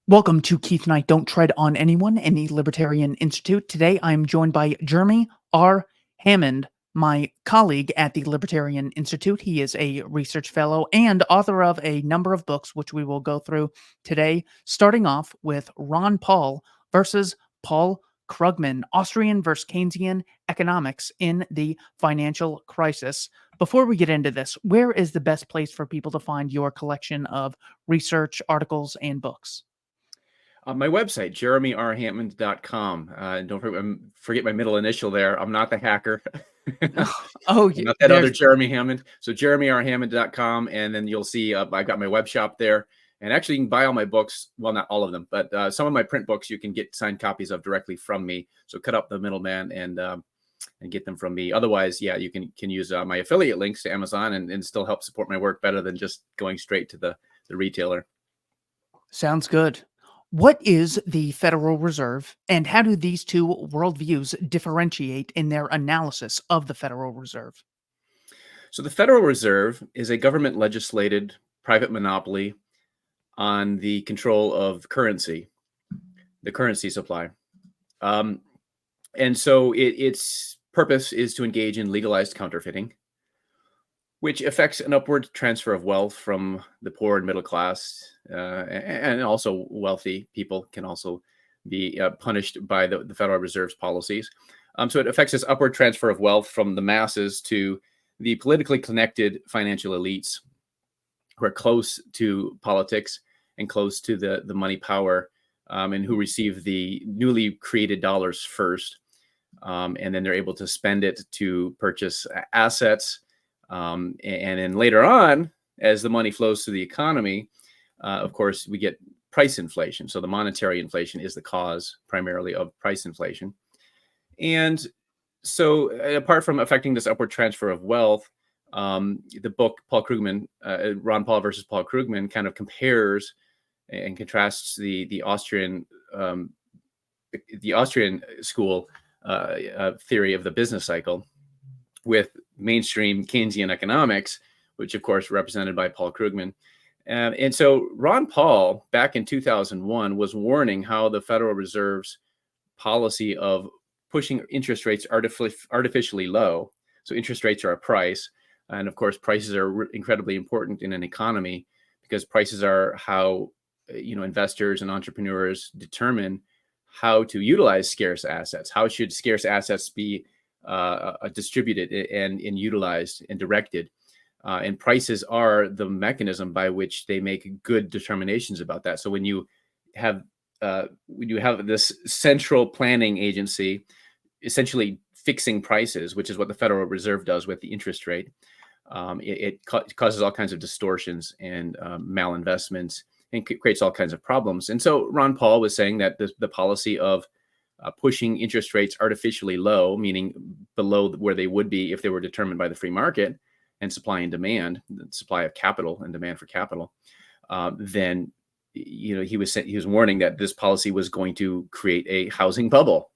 Welcome to Keith and I Don't Tread on Anyone in the Libertarian Institute. Today I am joined by Jeremy R. Hammond, my colleague at the Libertarian Institute. He is a research fellow and author of a number of books, which we will go through today, starting off with Ron Paul versus Paul Krugman, Austrian versus Keynesian economics in the financial crisis. Before we get into this, where is the best place for people to find your collection of research, articles, and books? My website, jeremyrhammond.com. And don't forget my middle initial there. I'm not the hacker. Oh, I'm not that other Jeremy Hammond. So jeremyrhammond.com. And then you'll see I've got my web shop there. And actually, you can buy all my books. Well, not all of them, but some of my print books you can get signed copies of directly from me. So cut up the middleman and get them from me. Otherwise, yeah, you can use my affiliate links to Amazon and still help support my work better than just going straight to the retailer. Sounds good. What is the Federal Reserve, and how do these two worldviews differentiate in their analysis of the Federal Reserve? So the Federal Reserve is a government legislated private monopoly on the control of currency, the currency supply. And so its purpose is to engage in legalized counterfeiting, which affects an upward transfer of wealth from the poor and middle class, and also wealthy people can also be punished by the Federal Reserve's policies. So it affects this upward transfer of wealth from the masses to the politically connected financial elites who are close to politics and close to the money power, and who receive the newly created dollars first. And then they're able to spend it to purchase assets. And then later on, as the money flows through the economy, of course, we get price inflation. So the monetary inflation is the cause primarily of price inflation. And so apart from affecting this upward transfer of wealth, the book Paul Krugman, Ron Paul versus Paul Krugman, kind of compares and contrasts the Austrian school theory of the business cycle with mainstream Keynesian economics, which of course represented by Paul Krugman. And so Ron Paul, back in 2001, was warning how the Federal Reserve's policy of pushing interest rates artificially low. So interest rates are a price. And of course, prices are incredibly important in an economy because prices are how investors and entrepreneurs determine how to utilize scarce assets. How should scarce assets be distributed and utilized and directed? And prices are the mechanism by which they make good determinations about that. So when you have this central planning agency essentially fixing prices, which is what the Federal Reserve does with the interest rate, it causes all kinds of distortions and malinvestments and creates all kinds of problems. And so Ron Paul was saying that the policy of pushing interest rates artificially low, meaning below where they would be if they were determined by the free market and supply and demand, the supply of capital and demand for capital, then he was warning that this policy was going to create a housing bubble.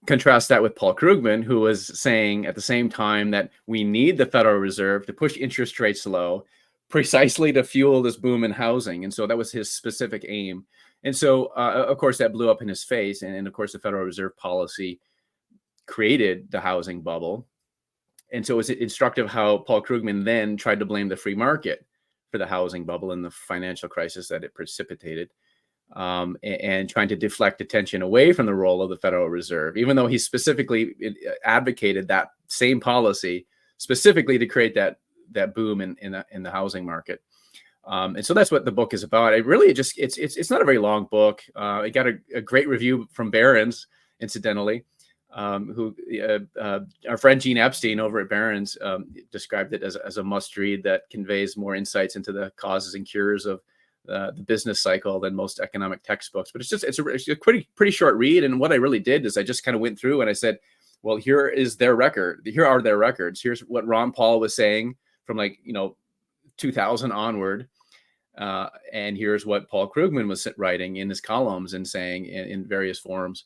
Contrast that with Paul Krugman, who was saying at the same time that we need the Federal Reserve to push interest rates low precisely to fuel this boom in housing. And so that was his specific aim. And so, of course, that blew up in his face. And of course, the Federal Reserve policy created the housing bubble. And so it was instructive how Paul Krugman then tried to blame the free market for the housing bubble and the financial crisis that it precipitated, and trying to deflect attention away from the role of the Federal Reserve, even though he specifically advocated that same policy specifically to create that boom in the housing market. And so that's what the book is about. It's not a very long book. It got a great review from Barron's, incidentally. Our friend Gene Epstein over at Barron's described it as a must read that conveys more insights into the causes and cures of the business cycle than most economic textbooks. But it's a pretty short read. And what I really did is I just kind of went through and I said, well, here is their record. Here are their records. Here's what Ron Paul was saying from 2000 onward. And here's what Paul Krugman was writing in his columns and saying in various forums.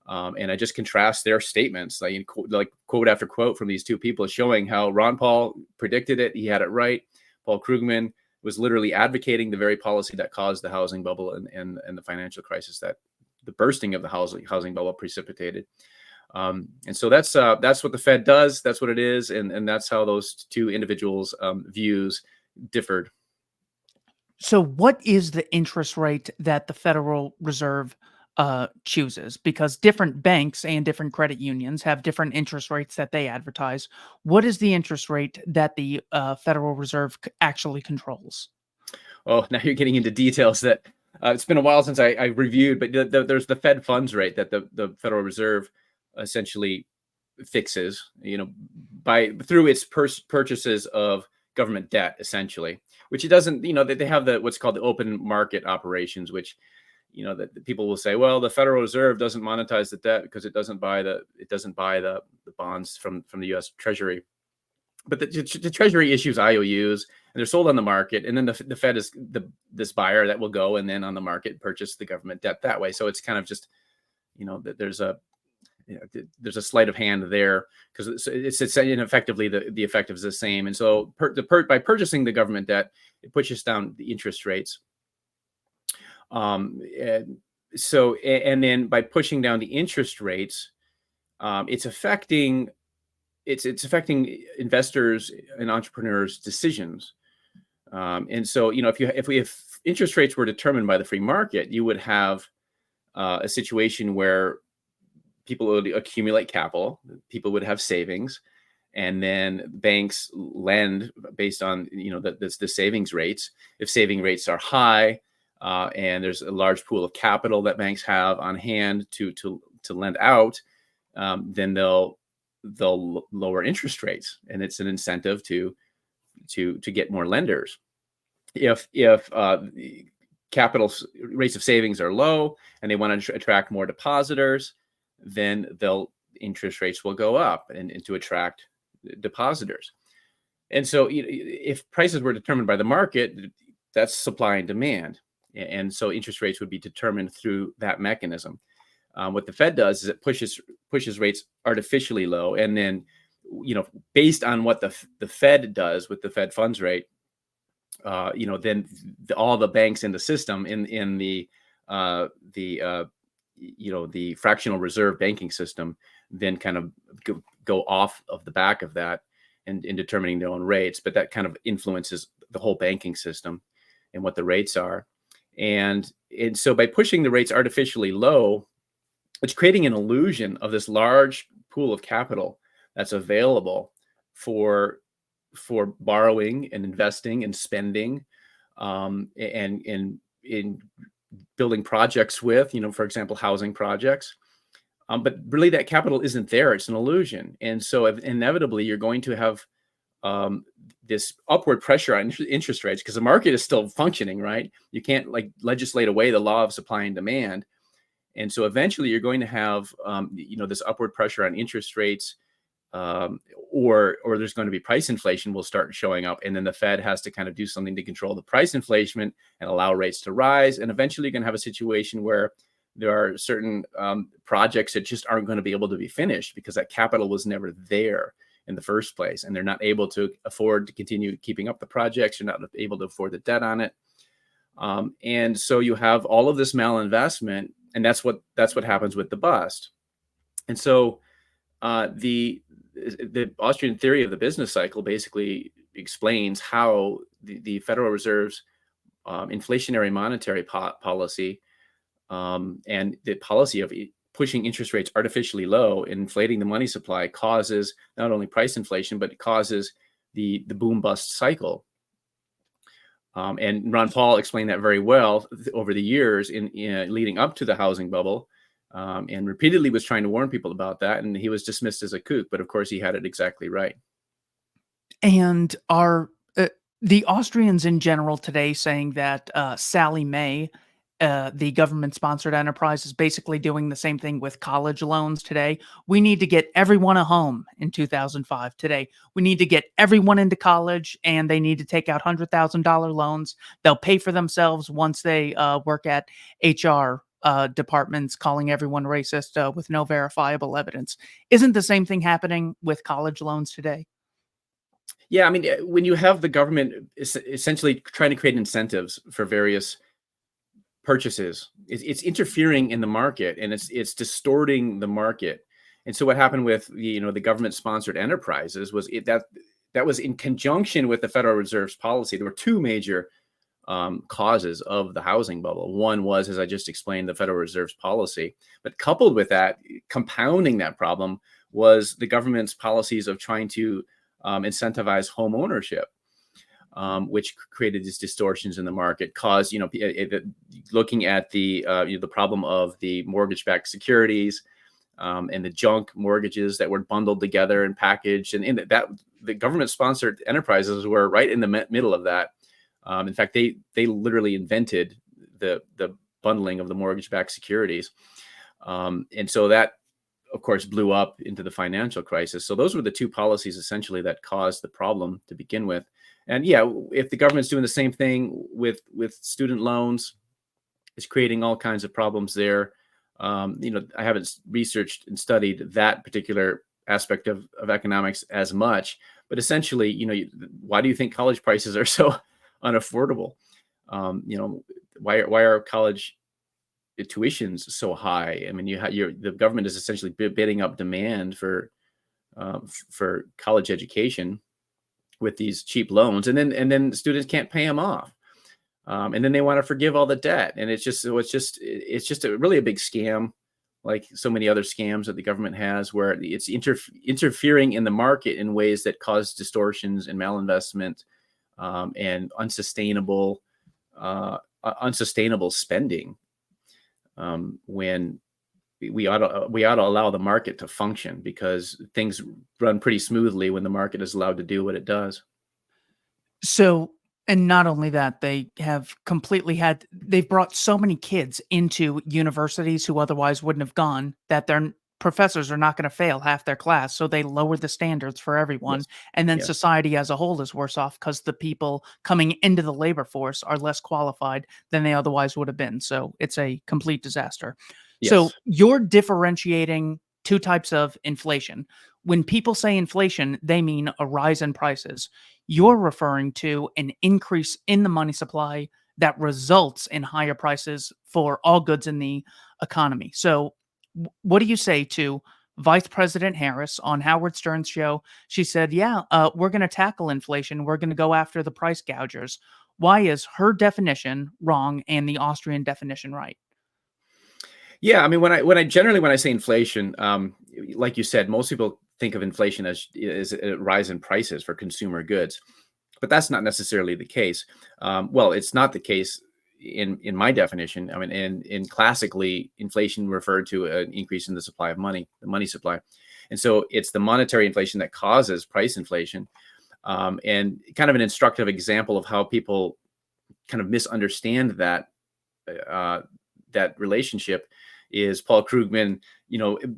And I just contrast their statements, like quote after quote from these two people, showing how Ron Paul predicted it. He had it right. Paul Krugman was literally advocating the very policy that caused the housing bubble and the financial crisis that the bursting of the housing bubble precipitated. And so that's what the Fed does. That's what it is, and that's how those two individuals' views differed. So, what is the interest rate that the Federal Reserve chooses? Because different banks and different credit unions have different interest rates that they advertise. What is the interest rate that the Federal Reserve actually controls? Oh, now you're getting into details that it's been a while since I reviewed, but there's the Fed funds rate that the Federal Reserve essentially fixes, through its purchases of government debt, essentially, which it doesn't, they have what's called the open market operations, which, that people will say, well, the Federal Reserve doesn't monetize the debt because it doesn't buy the bonds from the U.S. Treasury. But the Treasury issues IOUs, and they're sold on the market, and then the Fed is this buyer that will go and then on the market purchase the government debt that way. So it's kind of just, there's a sleight of hand there, because it's effectively the effect is the same. And so by purchasing the government debt, it pushes down the interest rates. And then by pushing down the interest rates, it's affecting investors and entrepreneurs' decisions. And so, if interest rates were determined by the free market, you would have a situation where people would accumulate capital, people would have savings, and then banks lend based on the savings rates. If saving rates are high, and there's a large pool of capital that banks have on hand to lend out, then they'll lower interest rates, and it's an incentive to get more lenders. If capital rates of savings are low and they want to attract more depositors, then interest rates will go up and to attract depositors. And so if prices were determined by the market, that's supply and demand. And so interest rates would be determined through that mechanism. What the Fed does is it pushes rates artificially low, and then, based on what the Fed does with the Fed funds rate, then all the banks in the system in the fractional reserve banking system then kind of go off of the back of that and in determining their own rates. But that kind of influences the whole banking system and what the rates are. And so by pushing the rates artificially low, it's creating an illusion of this large pool of capital that's available for borrowing and investing and spending, and in building projects with, for example, housing projects. But really that capital isn't there. It's an illusion. And so inevitably you're going to have this upward pressure on interest rates, because the market is still functioning, right? You can't legislate away the law of supply and demand. And so eventually you're going to have, this upward pressure on interest rates, or there's going to be price inflation will start showing up. And then the Fed has to kind of do something to control the price inflation and allow rates to rise. And eventually you're going to have a situation where there are certain projects that just aren't going to be able to be finished because that capital was never there in the first place. And they're not able to afford to continue keeping up the projects. You're not able to afford the debt on it. And so you have all of this malinvestment, and that's what happens with the bust. And so the Austrian theory of the business cycle basically explains how the Federal Reserve's inflationary monetary policy and the policy of pushing interest rates artificially low, inflating the money supply, causes not only price inflation, but it causes the boom bust cycle. And Ron Paul explained that very well over the years in leading up to the housing bubble, and repeatedly was trying to warn people about that. And he was dismissed as a kook, but of course he had it exactly right. And are the Austrians in general today saying that Sally May, the government-sponsored enterprise, is basically doing the same thing with college loans today? We need to get everyone a home in 2005 today. We need to get everyone into college, and they need to take out $100,000 loans. They'll pay for themselves once they work at HR departments, calling everyone racist with no verifiable evidence. Isn't the same thing happening with college loans today? Yeah, I mean, when you have the government essentially trying to create incentives for various purchases, it's interfering in the market, and it's distorting the market. And so what happened with the government sponsored enterprises was that was in conjunction with the Federal Reserve's policy. There were two major causes of the housing bubble. One was, as I just explained, the Federal Reserve's policy, but coupled with that, compounding that problem was the government's policies of trying to incentivize home ownership, which created these distortions in the market, caused, looking at the problem of the mortgage-backed securities and the junk mortgages that were bundled together and packaged, and that the government-sponsored enterprises were right in the middle of that. In fact, they literally invented the bundling of the mortgage-backed securities, and so that, of course, blew up into the financial crisis. So those were the two policies essentially that caused the problem to begin with. And yeah, if the government's doing the same thing with student loans, it's creating all kinds of problems there. I haven't researched and studied that particular aspect of economics as much, but essentially, why do you think college prices are so unaffordable? Why are college tuitions so high? I mean, the government is essentially bidding up demand for college education with these cheap loans, and then students can't pay them off, and then they want to forgive all the debt, and it's just really a big scam, like so many other scams that the government has, where it's interfering in the market in ways that cause distortions and malinvestment, and unsustainable spending, when we ought to allow the market to function, because things run pretty smoothly when the market is allowed to do what it does. So, and not only that, they've brought so many kids into universities who otherwise wouldn't have gone, that their professors are not going to fail half their class. So they lower the standards for everyone. Yes. And then Yes. society as a whole is worse off because the people coming into the labor force are less qualified than they otherwise would have been. So it's a complete disaster. So Yes. you're differentiating two types of inflation. When people say inflation, they mean a rise in prices. You're referring to an increase in the money supply that results in higher prices for all goods in the economy. So, what do you say to Vice President Harris on Howard Stern's show? She said, "Yeah, we're going to tackle inflation. We're going to go after the price gougers." Why is her definition wrong and the Austrian definition right? Yeah, I mean, when I say inflation, like you said, most people think of inflation as a rise in prices for consumer goods, but that's not necessarily the case. Well, it's not the case in my definition. I mean, in classically, inflation referred to an increase in the supply of money, the money supply, and so it's the monetary inflation that causes price inflation. And kind of an instructive example of how people kind of misunderstand that relationship is Paul Krugman.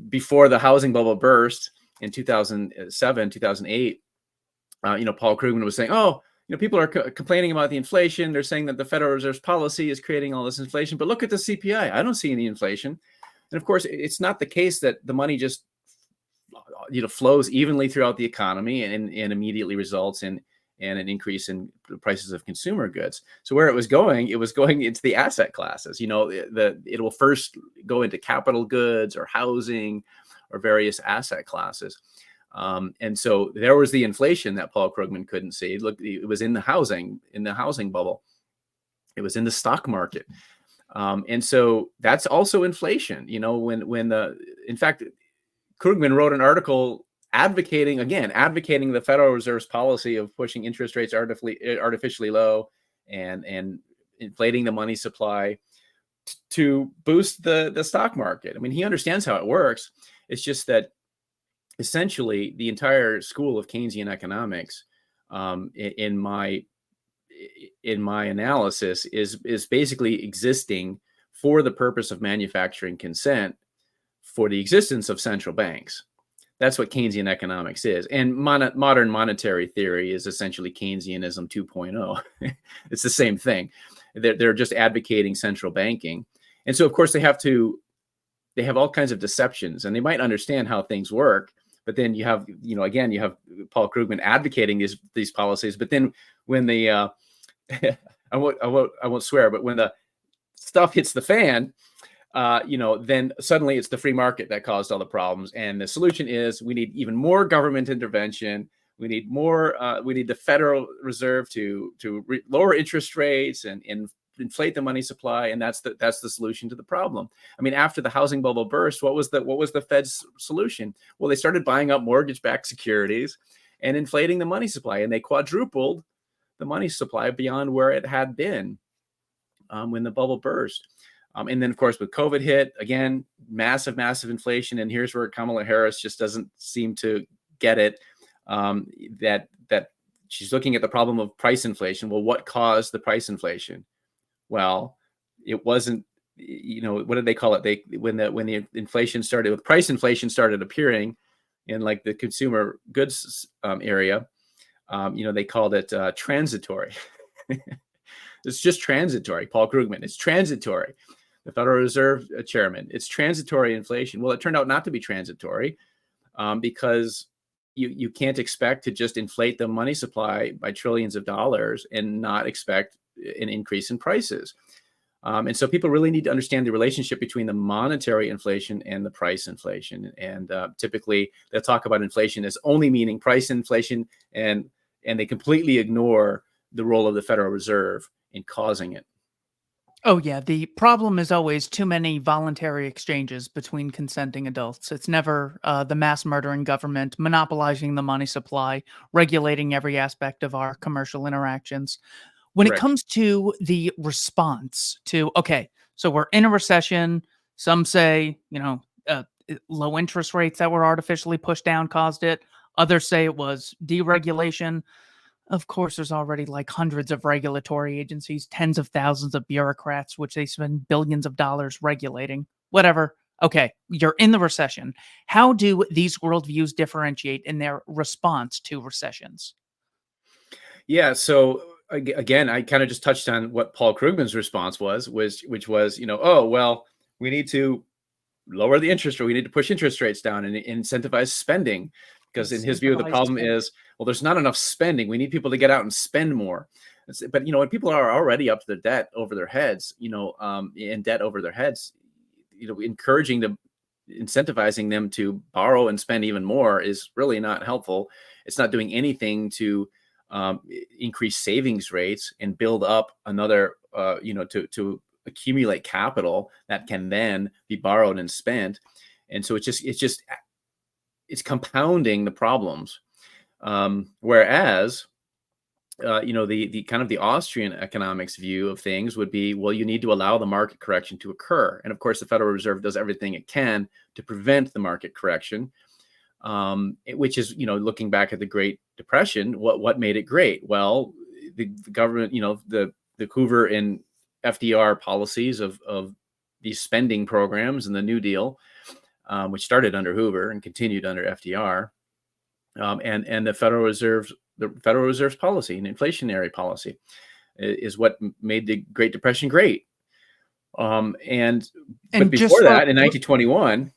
Before the housing bubble burst in 2007, 2008, Paul Krugman was saying, "Oh, people are complaining about the inflation. They're saying that the Federal Reserve's policy is creating all this inflation, but look at the CPI. I don't see any inflation." And of course, it's not the case that the money just flows evenly throughout the economy and immediately results in an increase in the prices of consumer goods. So where it was going into the asset classes. It will first go into capital goods or housing or various asset classes. And so there was the inflation that Paul Krugman couldn't see. Look, it was in the housing bubble. It was in the stock market. And so that's also inflation. In fact, Krugman wrote an article advocating the Federal Reserve's policy of pushing interest rates artificially low and inflating the money supply to boost the stock market. I mean, he understands how it works. It's just that essentially the entire school of Keynesian economics, in my analysis, is basically existing for the purpose of manufacturing consent for the existence of central banks. That's what Keynesian economics is. And modern monetary theory is essentially Keynesianism 2.0. It's the same thing. They're just advocating central banking. And so, of course, they have all kinds of deceptions, and they might understand how things work, But then you have, again, you have Paul Krugman advocating these policies. But then when the I won't swear, but when the stuff hits the fan, then suddenly it's the free market that caused all the problems. And the solution is we need even more government intervention. We need more. We need the Federal Reserve to lower interest rates and inflate the money supply, and that's the solution to the problem. I mean, after the housing bubble burst, what was the Fed's solution? Well, they started buying up mortgage-backed securities and inflating the money supply, and they quadrupled the money supply beyond where it had been when the bubble burst. And then, of course, with COVID hit, again, massive inflation. And here's where Kamala Harris just doesn't seem to get it, that she's looking at the problem of price inflation. Well, what caused the price inflation? Well, it wasn't, what did they call it? When the inflation started, with price inflation started appearing in like the consumer goods area, they called it transitory. It's just transitory. Paul Krugman, it's transitory. The Federal Reserve chairman, it's transitory inflation. Well, it turned out not to be transitory because you can't expect to just inflate the money supply by trillions of dollars and not expect an increase in prices. And so people really need to understand the relationship between the monetary inflation and the price inflation. And typically they'll talk about inflation as only meaning price inflation, and they completely ignore the role of the Federal Reserve in causing it. Oh, yeah. The problem is always too many voluntary exchanges between consenting adults. It's never the mass murdering government monopolizing the money supply, regulating every aspect of our commercial interactions. When it Correct. comes to the response to, okay, so we're in a recession. Some say, low interest rates that were artificially pushed down caused it. Others say it was deregulation. Of course, there's already like hundreds of regulatory agencies, tens of thousands of bureaucrats, which they spend billions of dollars regulating. Whatever. Okay, you're in the recession. How do these worldviews differentiate in their response to recessions? Yeah. So again, I kind of just touched on what Paul Krugman's response was, which was, oh, well, we need to lower the interest rate. We need to push interest rates down and incentivize spending. Because in his view, the problem is, well, there's not enough spending. We need people to get out and spend more. But, when people are already up to the debt over their heads, in debt over their heads, incentivizing them to borrow and spend even more is really not helpful. It's not doing anything to increase savings rates and build up another, to accumulate capital that can then be borrowed and spent. And so it's compounding the problems. Whereas, the kind of the Austrian economics view of things would be, well, you need to allow the market correction to occur. And of course, the Federal Reserve does everything it can to prevent the market correction, which is, looking back at the Great Depression, what made it great? Well, the government, the Hoover and FDR policies of these spending programs and the New Deal, which started under Hoover and continued under FDR, and the Federal Reserve's policy and inflationary policy is what made the Great Depression great. But before that, in 1921,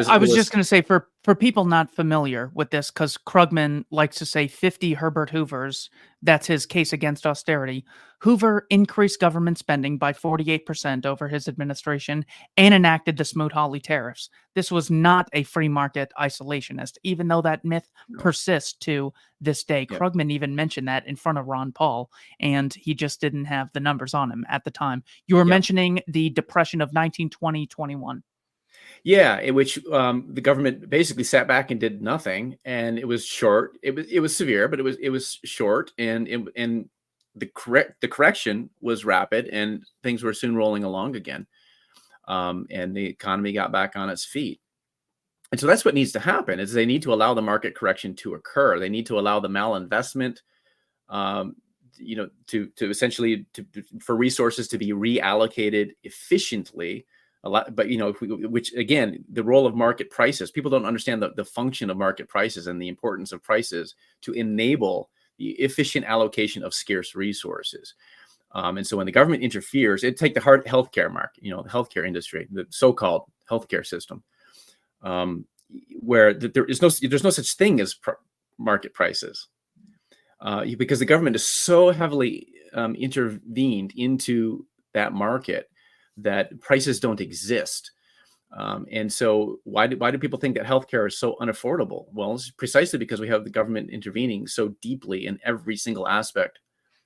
I was just going to say, for people not familiar with this, because Krugman likes to say 50 Herbert Hoovers, that's his case against austerity. Hoover increased government spending by 48% over his administration and enacted the Smoot-Hawley tariffs. This was not a free market isolationist, even though that myth persists to this day. Yeah. Krugman even mentioned that in front of Ron Paul, and he just didn't have the numbers on him at the time. You were mentioning the Depression of 1920-21. Yeah, in which the government basically sat back and did nothing, and it was short. It was severe, but it was short, and the correction was rapid, and things were soon rolling along again, and the economy got back on its feet. And so that's what needs to happen: is they need to allow the market correction to occur. They need to allow the malinvestment, to essentially for resources to be reallocated efficiently. A lot, but which again, the role of market prices. People don't understand the function of market prices and the importance of prices to enable the efficient allocation of scarce resources. And so when the government interferes, take the healthcare market, the healthcare industry, the so-called healthcare system. where there's no such thing as market prices, because the government is so heavily intervened into that market that prices don't exist. And so why do people think that healthcare is so unaffordable? Well, it's precisely because we have the government intervening so deeply in every single aspect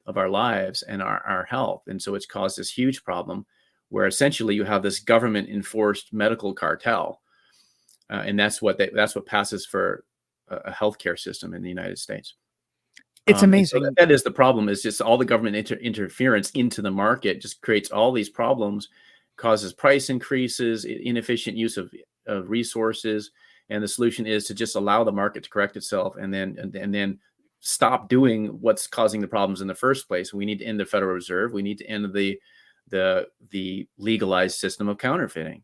of our lives and our health. And so it's caused this huge problem where essentially you have this government enforced medical cartel. And that's what passes for a healthcare system in the United States. It's And so amazing. that is the problem, is just all the government interference into the market just creates all these problems, causes price increases, inefficient use of resources. And the solution is to just allow the market to correct itself and then stop doing what's causing the problems in the first place. We need to end the Federal Reserve. We need to end the legalized system of counterfeiting.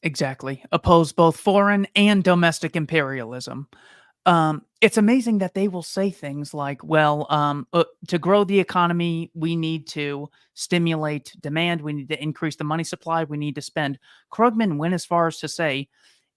Exactly. Oppose both foreign and domestic imperialism. It's amazing that they will say things like, well, to grow the economy, we need to stimulate demand. We need to increase the money supply. We need to spend. Krugman went as far as to say,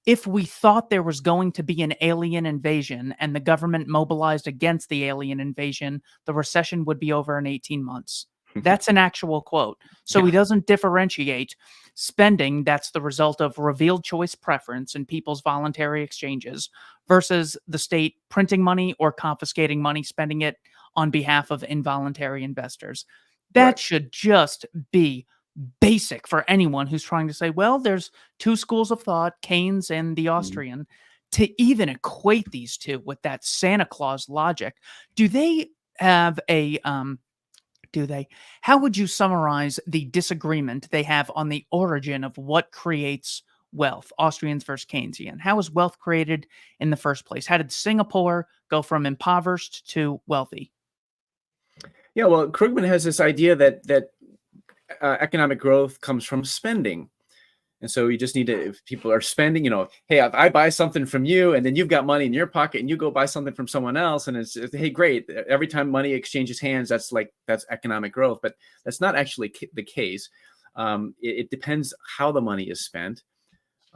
if we thought there was going to be an alien invasion and the government mobilized against the alien invasion, the recession would be over in 18 months. That's an actual quote. So Yeah. he doesn't differentiate spending that's the result of revealed choice preference and people's voluntary exchanges versus the state printing money or confiscating money, spending it on behalf of involuntary investors. That Right. should just be basic for anyone who's trying to say, well, there's two schools of thought, Keynes and the Mhm. Austrian, to even equate these two with that Santa Claus logic. Do they have a do they? How would you summarize the disagreement they have on the origin of what creates wealth? Austrians versus Keynesian. How is wealth created in the first place? How did Singapore go from impoverished to wealthy? Yeah, well, Krugman has this idea that economic growth comes from spending. And so you just need to, if people are spending, hey, I buy something from you and then you've got money in your pocket and you go buy something from someone else. And hey, great. Every time money exchanges hands, that's economic growth. But that's not actually the case. It depends how the money is spent.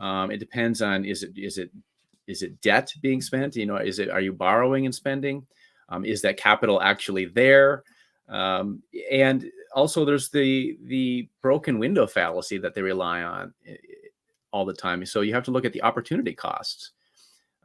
It depends on, is it debt being spent? Are you borrowing and spending? Is that capital actually there? And also there's the broken window fallacy that they rely on all the time. So you have to look at the opportunity costs.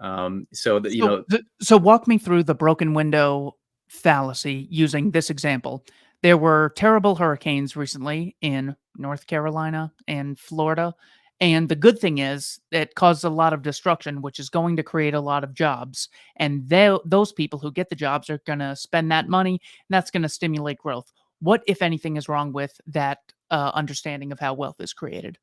So that, So walk me through the broken window fallacy using this example. There were terrible hurricanes recently in North Carolina and Florida. And the good thing is it caused a lot of destruction, which is going to create a lot of jobs. And those people who get the jobs are going to spend that money, and that's going to stimulate growth. What, if anything, is wrong with that understanding of how wealth is created?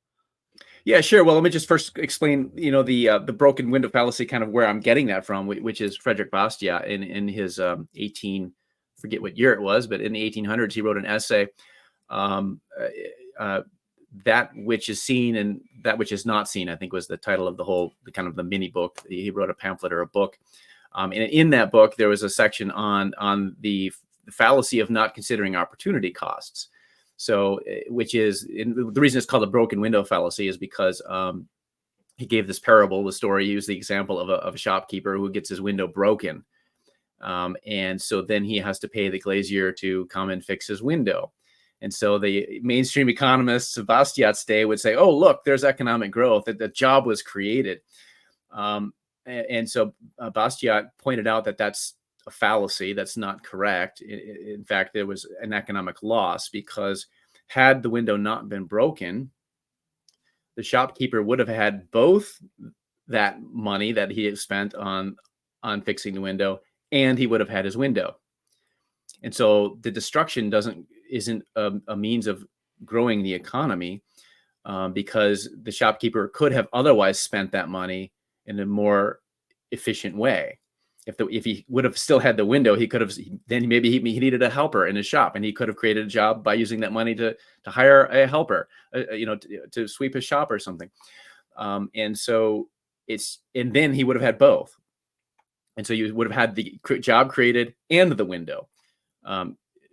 yeah, sure. Well, let me just first explain, the broken window fallacy, kind of where I'm getting that from, which is Frederick Bastiat in his 18, forget what year it was, but in the 1800s, he wrote an essay, um, that which is seen and that which is not seen, I think was the title of the kind of the mini book. He wrote a pamphlet or a book. And in that book, there was a section on the fallacy of not considering opportunity costs. So, which is the reason it's called the broken window fallacy is because he gave this parable, the story, he used the example of a shopkeeper who gets his window broken. And so then he has to pay the glazier to come and fix his window. And so the mainstream economists of Bastiat's day would say, oh, look, there's economic growth, that the job was created. And so Bastiat pointed out that that's a fallacy. That's not correct. In fact, there was an economic loss because had the window not been broken, the shopkeeper would have had both that money that he had spent on fixing the window, and he would have had his window. And so the destruction isn't a means of growing the economy, because the shopkeeper could have otherwise spent that money in a more efficient way. If he would have still had the window, he could have, then maybe he needed a helper in his shop, and he could have created a job by using that money to hire a helper, to sweep his shop or something. And then he would have had both. And so you would have had the job created and the window,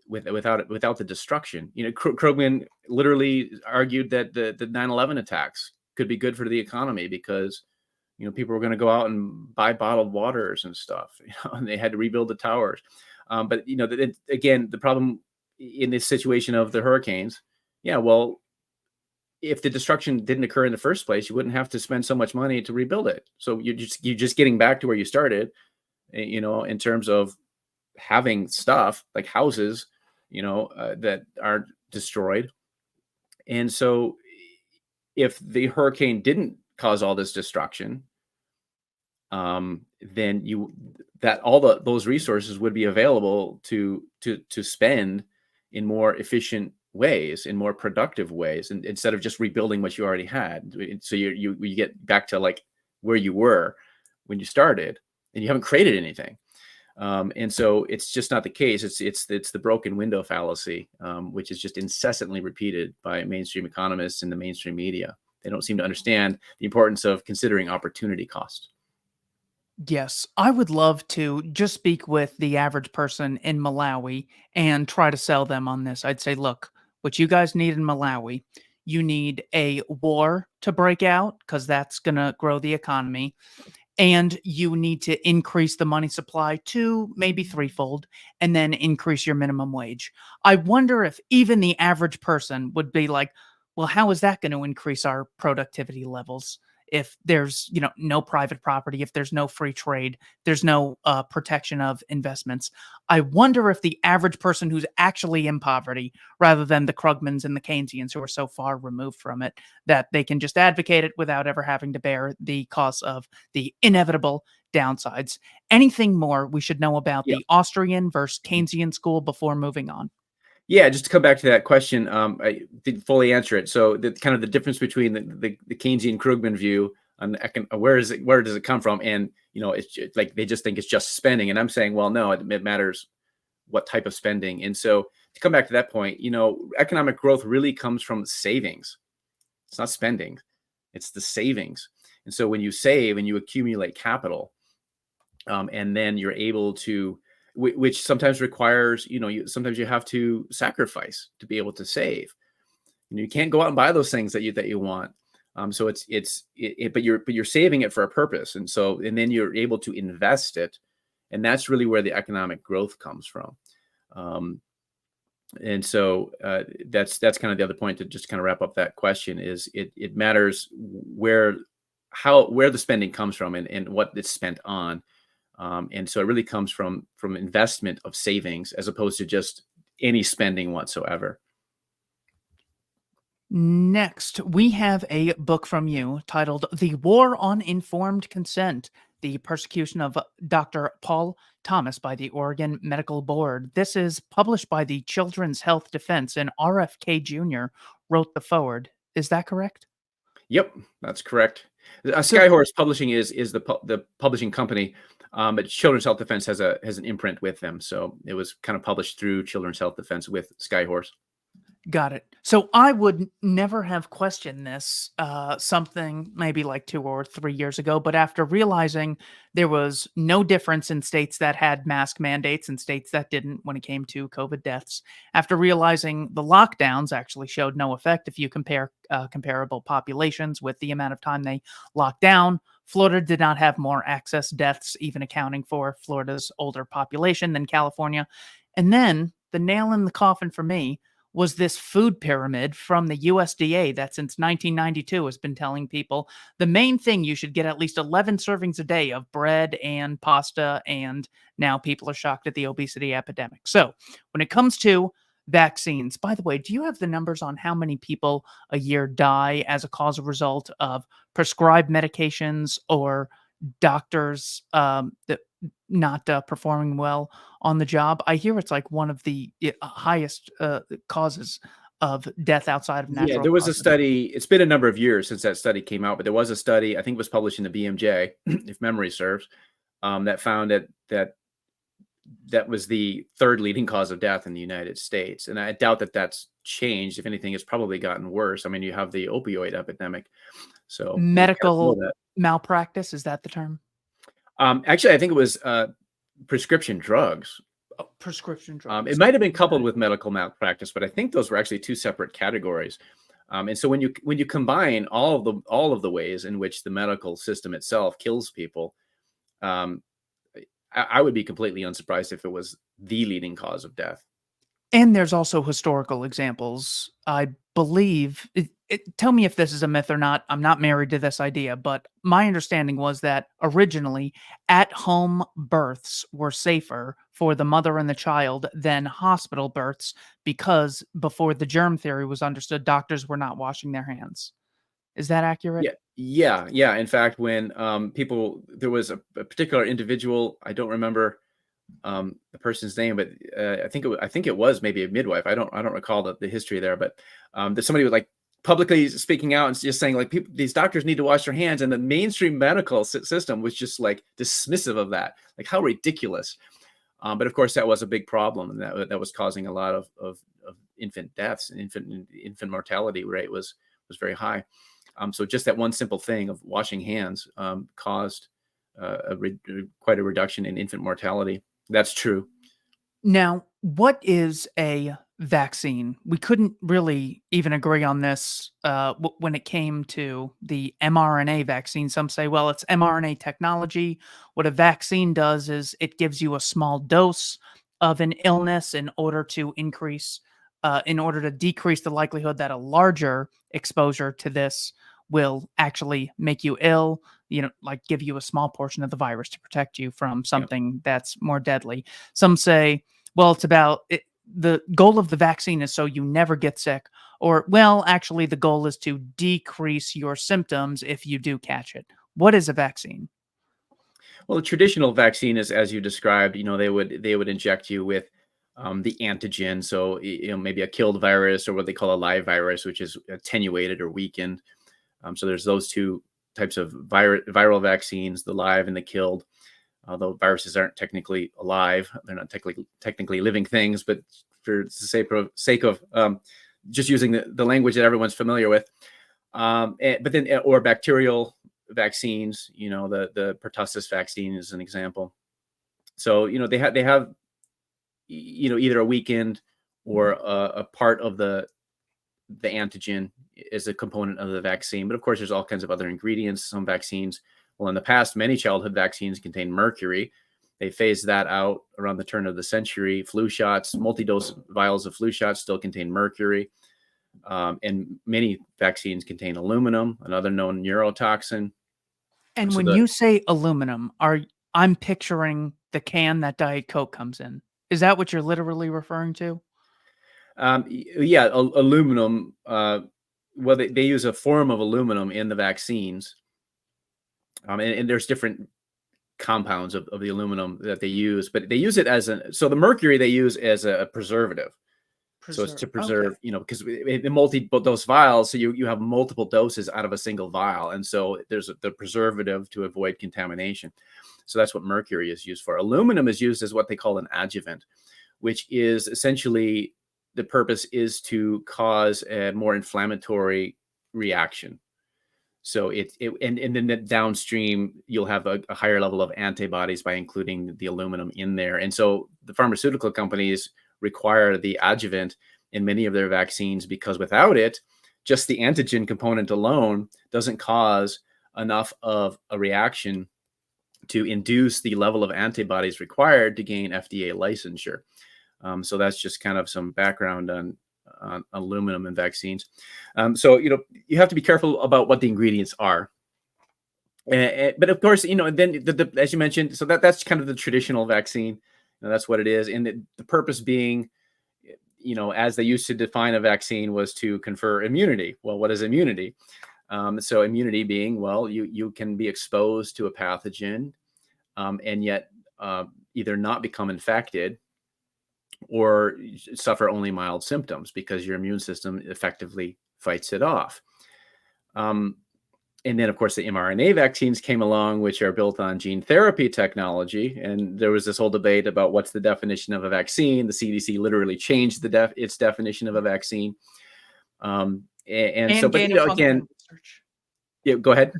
without the destruction. Krugman literally argued that the 9/11 attacks could be good for the economy because People were going to go out and buy bottled waters and stuff, and they had to rebuild the towers. But again, the problem in this situation of the hurricanes, yeah, well, if the destruction didn't occur in the first place, you wouldn't have to spend so much money to rebuild it. So you're just getting back to where you started, in terms of having stuff like houses, that aren't destroyed. And so if the hurricane didn't cause all this destruction, then those resources would be available to spend in more efficient ways, in more productive ways, and instead of just rebuilding what you already had. So you get back to like where you were when you started, and you haven't created anything. And so it's just not the case. It's the broken window fallacy, which is just incessantly repeated by mainstream economists and the mainstream media. They don't seem to understand the importance of considering opportunity cost. Yes, I would love to just speak with the average person in Malawi and try to sell them on this. I'd say, look, what you guys need in Malawi, you need a war to break out because that's going to grow the economy. And you need to increase the money supply to maybe threefold and then increase your minimum wage. I wonder if even the average person would be like, well, how is that going to increase our productivity levels? If there's no private property, if there's no free trade, there's no protection of investments. I wonder if the average person who's actually in poverty, rather than the Krugmans and the Keynesians who are so far removed from it, that they can just advocate it without ever having to bear the costs of the inevitable downsides. Anything more we should know about Yeah. the Austrian versus Keynesian school before moving on? Yeah, just to come back to that question, I didn't fully answer it. So the kind of the difference between the Keynesian Krugman view on where does it come from, and it's like they just think it's just spending, and I'm saying, well, no, it matters what type of spending. And so to come back to that point, economic growth really comes from savings. It's not spending; it's the savings. And so when you save and you accumulate capital, and then you're able to, which sometimes requires, sometimes you have to sacrifice to be able to save. You can't go out and buy those things that you want. So but you're saving it for a purpose, and then you're able to invest it, and that's really where the economic growth comes from. And so that's kind of the other point to just kind of wrap up that question is it matters where the spending comes from and what it's spent on. And so it really comes from investment of savings as opposed to just any spending whatsoever. Next, we have a book from you titled The War on Informed Consent, The Persecution of Dr. Paul Thomas by the Oregon Medical Board. This is published by the Children's Health Defense, and RFK Jr. wrote the foreword. Is that correct? Yep, that's correct. So, Skyhorse Publishing is the publishing company, but Children's Health Defense has an imprint with them, so it was kind of published through Children's Health Defense with Skyhorse. got it. So I would never have questioned this something maybe like 2 or 3 years ago, but after realizing there was no difference in states that had mask mandates and states that didn't when it came to COVID deaths, after realizing the lockdowns actually showed no effect if you compare comparable populations with the amount of time they locked down, Florida did not have more excess deaths, even accounting for Florida's older population than California. And then the nail in the coffin for me was this food pyramid from the USDA that since 1992 has been telling people the main thing you should get at least 11 servings a day of bread and pasta, and now people are shocked at the obesity epidemic. So when it comes to vaccines, by the way, do you have the numbers on how many people a year die as a causal result of prescribed medications or doctors that not performing well on the job? I hear it's like one of the highest causes of death outside of Yeah, natural there was a causes. study. It's been a number of years since that study came out, but there was a study, I think it was published in the BMJ, if memory serves, that found that was the third leading cause of death in the United States. And I doubt that that's changed. If anything, it's probably gotten worse. I mean, you have the opioid epidemic. So we kind of know Medical that. malpractice, is that the term? Actually, I think it was prescription drugs. Oh, prescription It drugs. might have been Got coupled it. with medical malpractice, but I think those were actually two separate categories. And so when you combine all of the ways in which the medical system itself kills people, um, I would be completely unsurprised if it was the leading cause of death. And there's also historical examples. I believe tell me if this is a myth or not. I'm not married to this idea, but my understanding was that originally at-home births were safer for the mother and the child than hospital births because before the germ theory was understood, doctors were not washing their hands. Is that accurate? Yeah. In fact, when there was a particular individual, I don't remember the person's name, but I think it was maybe a midwife. I don't recall the history there, but that somebody was like publicly speaking out and just saying like these doctors need to wash their hands, and the mainstream medical system was just like dismissive of that, like how ridiculous. But of course, that was a big problem, and that was causing a lot of infant deaths, and infant mortality rate was very high. So just that one simple thing of washing hands caused quite a reduction in infant mortality. That's true. Now, what is a vaccine? We couldn't really even agree on this when it came to the mRNA vaccine. Some say, well, it's mRNA technology. What a vaccine does is it gives you a small dose of an illness in order to decrease the likelihood that a larger exposure to this will actually make you ill, like give you a small portion of the virus to protect you from Yeah. something that's more deadly. Some say, well, it's about it, the goal of the vaccine is so you never get sick, or, well, actually, the goal is to decrease your symptoms if you do catch it. What is a vaccine? Well, a traditional vaccine is, as you described, they would inject you with the antigen. So, maybe a killed virus or what they call a live virus, which is attenuated or weakened. So there's those two types of viral vaccines, the live and the killed. Although viruses aren't technically alive, they're not technically living things, but for the sake of just using the language that everyone's familiar with. Or bacterial vaccines, the pertussis vaccine is an example. So, they have either a weakened or a part of the antigen is a component of the vaccine. But of course, there's all kinds of other ingredients. Some vaccines, well, in the past, many childhood vaccines contain mercury. They phased that out around the turn of the century. Flu shots, multi-dose vials of flu shots still contain mercury. And many vaccines contain aluminum, another known neurotoxin. And So when you say aluminum, I'm picturing the can that Diet Coke comes in. Is that what you're literally referring to? Yeah, aluminum. Well, they use a form of aluminum in the vaccines, and there's different compounds of the aluminum that they use, but they use it so the mercury they use as a preservative. So it's to preserve, Okay. because in multi-dose vials, so you have multiple doses out of a single vial, and so there's the preservative to avoid contamination. So that's what mercury is used for. Aluminum is used as what they call an adjuvant, which is essentially the purpose is to cause a more inflammatory reaction. So and then the downstream, you'll have a higher level of antibodies by including the aluminum in there. And so the pharmaceutical companies require the adjuvant in many of their vaccines because without it, just the antigen component alone doesn't cause enough of a reaction to induce the level of antibodies required to gain FDA licensure. So that's just kind of some background on aluminum and vaccines. So, you have to be careful about what the ingredients are. But of course, then as you mentioned, so that's kind of the traditional vaccine. That's what it is. And the purpose being, as they used to define a vaccine was to confer immunity. Well, what is immunity? So immunity being, well, you can be exposed to a pathogen and yet either not become infected or suffer only mild symptoms because your immune system effectively fights it off. And then, of course, the mRNA vaccines came along, which are built on gene therapy technology. And there was this whole debate about what's the definition of a vaccine. The CDC literally changed its definition of a vaccine. And so, but again, research. Yeah, go ahead.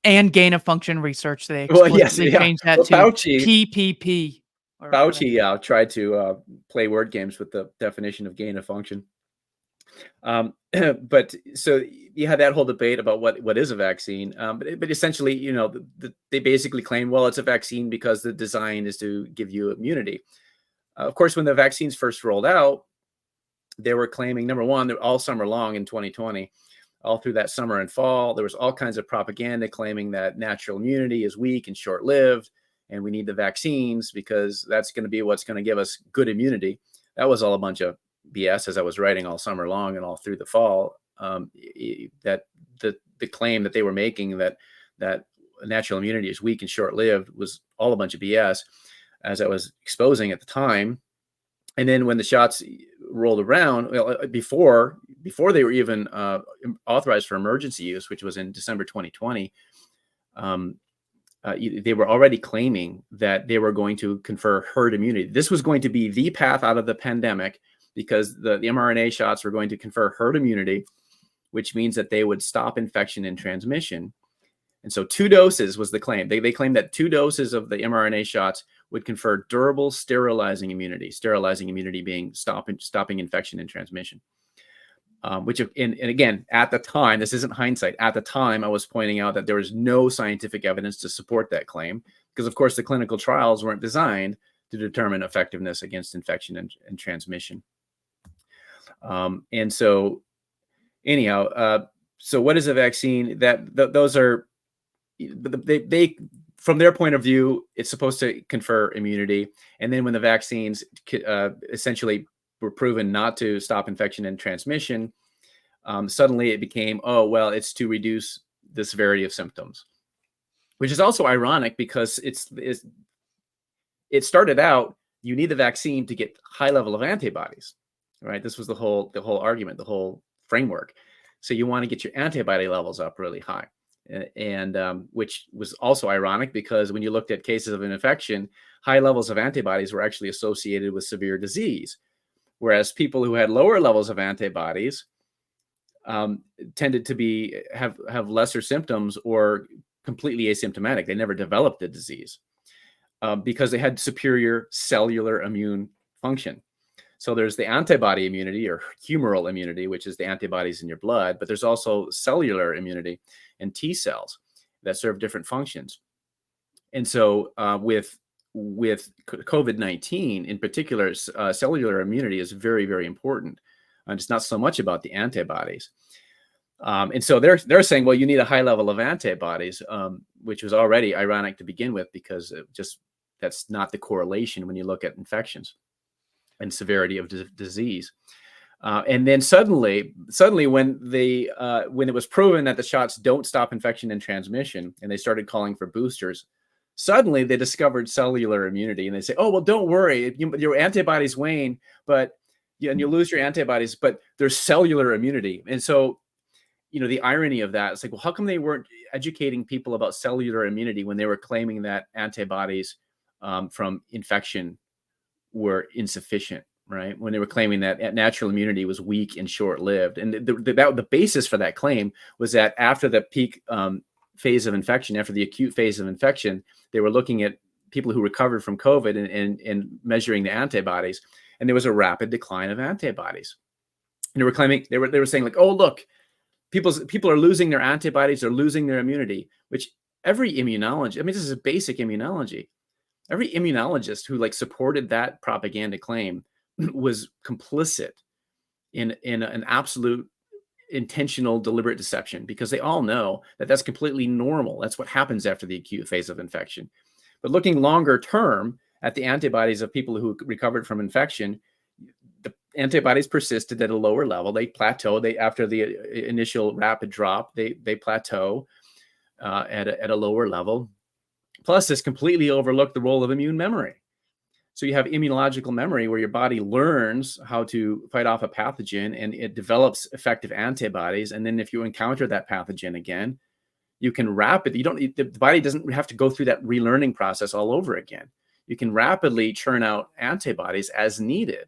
And gain of function research, they Well, yes, explicitly yeah. changed that Well, to PPP. Fauci tried to play word games with the definition of gain of function. But so you had that whole debate about what is a vaccine. But essentially, they basically claim, well, it's a vaccine because the design is to give you immunity. Of course, when the vaccines first rolled out, they were claiming, number one, they're all summer long in 2020, all through that summer and fall, there was all kinds of propaganda claiming that natural immunity is weak and short-lived, and we need the vaccines because that's going to be what's going to give us good immunity. That was all a bunch of BS, as I was writing all summer long and all through the fall. That the claim that they were making that natural immunity is weak and short-lived was all a bunch of BS, as I was exposing at the time. And then when the shots rolled around, well, before they were even authorized for emergency use, which was in December 2020, they were already claiming that they were going to confer herd immunity. This was going to be the path out of the pandemic because the mRNA shots were going to confer herd immunity, which means that they would stop infection and transmission. And so 2 doses was the claim. They claimed that 2 doses of the mRNA shots would confer durable sterilizing immunity being stopping infection and transmission. Which, and again, at the time, this isn't hindsight, at the time I was pointing out that there was no scientific evidence to support that claim because, of course, the clinical trials weren't designed to determine effectiveness against infection and transmission. And so anyhow, so what is a vaccine? Those are, they from their point of view, it's supposed to confer immunity. And then when the vaccines essentially were proven not to stop infection and transmission, suddenly it became, oh, well, it's to reduce the severity of symptoms, which is also ironic because it started out, you need the vaccine to get high level of antibodies, right? This was the whole argument, the whole framework. So you want to get your antibody levels up really high. And which was also ironic because when you looked at cases of an infection, high levels of antibodies were actually associated with severe disease, whereas people who had lower levels of antibodies tended to have lesser symptoms or completely asymptomatic. They never developed the disease because they had superior cellular immune function. So there's the antibody immunity or humoral immunity, which is the antibodies in your blood, but there's also cellular immunity and T cells that serve different functions. And so with COVID-19 in particular, cellular immunity is very, very important. And it's not so much about the antibodies. And so they're saying, well, you need a high level of antibodies, which was already ironic to begin with, because that's not the correlation when you look at infections and severity of disease. And then suddenly when it was proven that the shots don't stop infection and transmission, and they started calling for boosters, suddenly they discovered cellular immunity, and they say, oh, well, don't worry, your antibodies wane, and you lose your antibodies, but there's cellular immunity. And so, the irony of that is like, well, how come they weren't educating people about cellular immunity when they were claiming that antibodies from infection were insufficient, right? When they were claiming that natural immunity was weak and short-lived. And the basis for that claim was that after the peak phase of infection, after the acute phase of infection, they were looking at people who recovered from COVID and measuring the antibodies, and there was a rapid decline of antibodies. And they were claiming, they were saying like, oh, look, people are losing their antibodies, they're losing their immunity, which every immunologist, this is a basic immunology. Every immunologist who supported that propaganda claim was complicit in an absolute intentional, deliberate deception, because they all know that that's completely normal. That's what happens after the acute phase of infection. But looking longer term at the antibodies of people who recovered from infection, the antibodies persisted at a lower level. They plateau. After the initial rapid drop, they plateau at a lower level. Plus, this completely overlooked the role of immune memory. So you have immunological memory where your body learns how to fight off a pathogen and it develops effective antibodies. And then if you encounter that pathogen again, you can the body doesn't have to go through that relearning process all over again. You can rapidly churn out antibodies as needed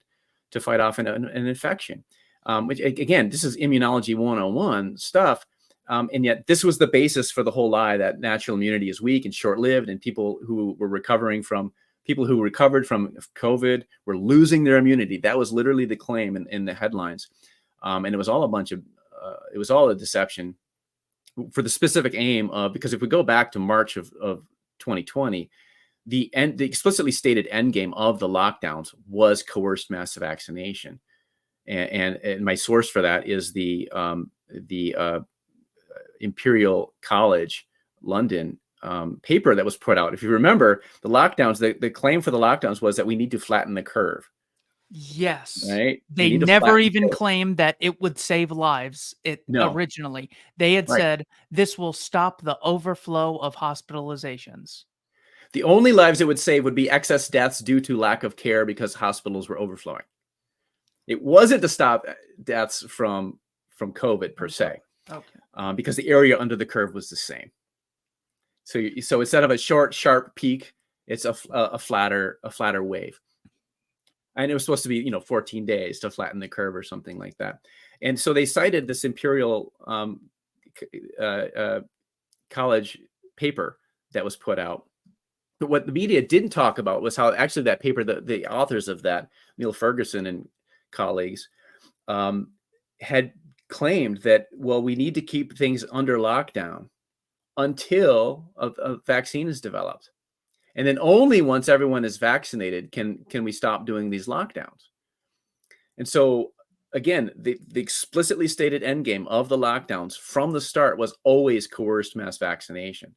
to fight off an infection. Which, again, this is immunology 101 stuff. And yet this was the basis for the whole lie that natural immunity is weak and short-lived, and people who recovered from COVID were losing their immunity. That was literally the claim in the headlines. And it was all it was all a deception for the specific aim of, because if we go back to March of 2020, the explicitly stated end game of the lockdowns was coerced mass vaccination. And my source for that is the Imperial College London paper that was put out. If you remember, the lockdowns, the claim for the lockdowns was that we need to flatten the curve. Yes. Right? They never even claimed that it would save lives. No. Originally, they had Right. said this will stop the overflow of hospitalizations. The only lives it would save would be excess deaths due to lack of care because hospitals were overflowing. It wasn't to stop deaths from COVID per se, because the area under the curve was the same. So instead of a short, sharp peak, it's a flatter wave. And it was supposed to be 14 days to flatten the curve or something like that. And so they cited this Imperial College paper that was put out. But what the media didn't talk about was how actually that paper, the authors of that, Neil Ferguson and colleagues, had claimed that, well, we need to keep things under lockdown until a vaccine is developed. And then only once everyone is vaccinated can we stop doing these lockdowns. And so, again, the explicitly stated end game of the lockdowns from the start was always coerced mass vaccination.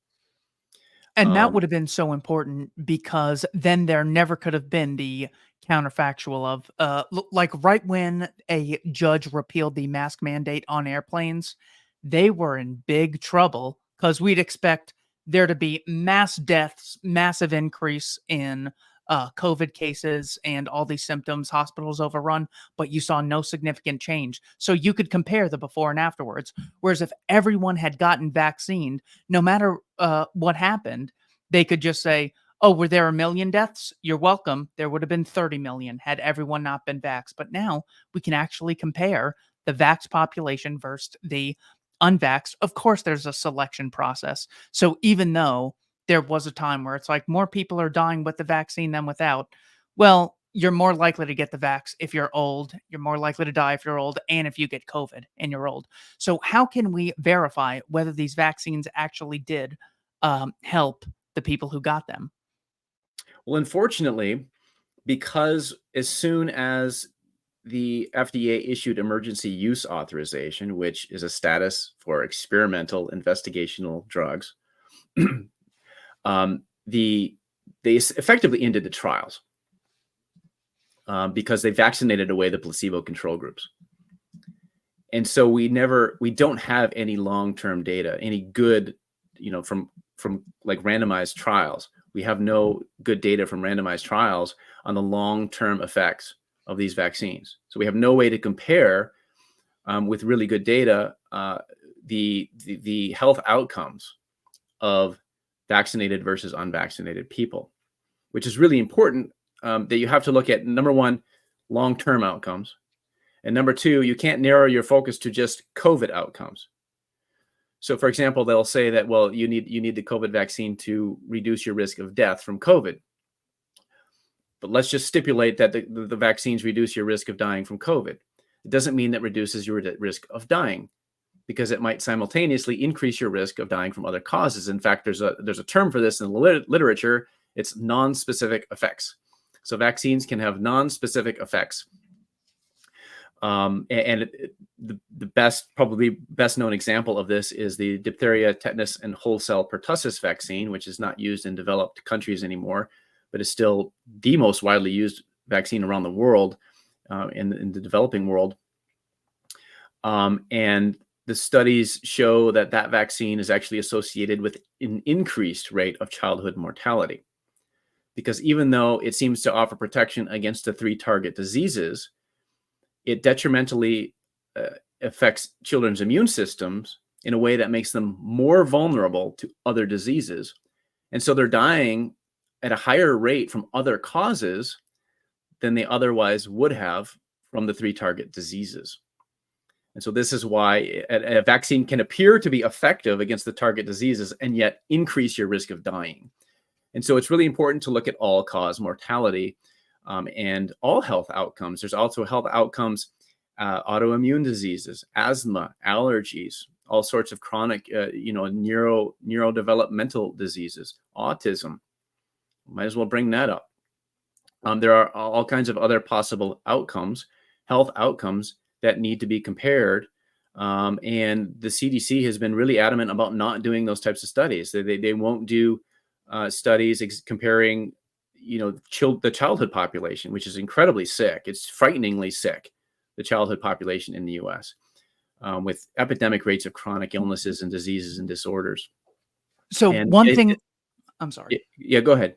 And that would have been so important because then there never could have been the counterfactual of like right when a judge repealed the mask mandate on airplanes, they were in big trouble because we'd expect there to be mass deaths, massive increase in COVID cases and all these symptoms, hospitals overrun, but you saw no significant change. So you could compare the before and afterwards. Whereas if everyone had gotten vaccinated, no matter what happened, they could just say, oh, were there 1 million deaths? You're welcome. There would have been 30 million had everyone not been vaxxed. But now we can actually compare the vaxxed population versus the unvaxxed. Of course, there's a selection process. So even though there was a time where it's like more people are dying with the vaccine than without, well, you're more likely to get the vax if you're old. You're more likely to die if you're old and if you get COVID and you're old. So how can we verify whether these vaccines actually did help the people who got them? Well, unfortunately, because as soon as the FDA issued emergency use authorization, which is a status for experimental investigational drugs, they effectively ended the trials because they vaccinated away the placebo control groups. And so we don't have any long-term data, any good, from like randomized trials. We have no good data from randomized trials on the long-term effects of these vaccines. So we have no way to compare with really good data the health outcomes of vaccinated versus unvaccinated people, which is really important, that you have to look at, number one, long-term outcomes. And number two, you can't narrow your focus to just COVID outcomes. So, for example, they'll say that, well, you need the COVID vaccine to reduce your risk of death from COVID. But let's just stipulate that the vaccines reduce your risk of dying from COVID. It doesn't mean that reduces your risk of dying, because it might simultaneously increase your risk of dying from other causes. In fact, there's a term for this in the literature. It's non-specific effects. So vaccines can have non-specific effects. The probably best known example of this is the diphtheria, tetanus, and whole cell pertussis vaccine, which is not used in developed countries anymore, but is still the most widely used vaccine around the world, in the developing world. And the studies show that vaccine is actually associated with an increased rate of childhood mortality, because even though it seems to offer protection against the 3 target diseases, it detrimentally affects children's immune systems in a way that makes them more vulnerable to other diseases. And so they're dying at a higher rate from other causes than they otherwise would have from the 3 target diseases. And so this is why a vaccine can appear to be effective against the target diseases and yet increase your risk of dying. And so it's really important to look at all-cause mortality and all health outcomes. There's also health outcomes autoimmune diseases, asthma, allergies, all sorts of chronic, neurodevelopmental diseases, autism. Might as well bring that up. There are all kinds of other possible outcomes, health outcomes that need to be compared. And the CDC has been really adamant about not doing those types of studies. They won't do studies comparing, the childhood population, which is incredibly sick. It's frighteningly sick, the childhood population in the U.S., with epidemic rates of chronic illnesses and diseases and disorders. So And one thing, I'm sorry. Yeah, go ahead.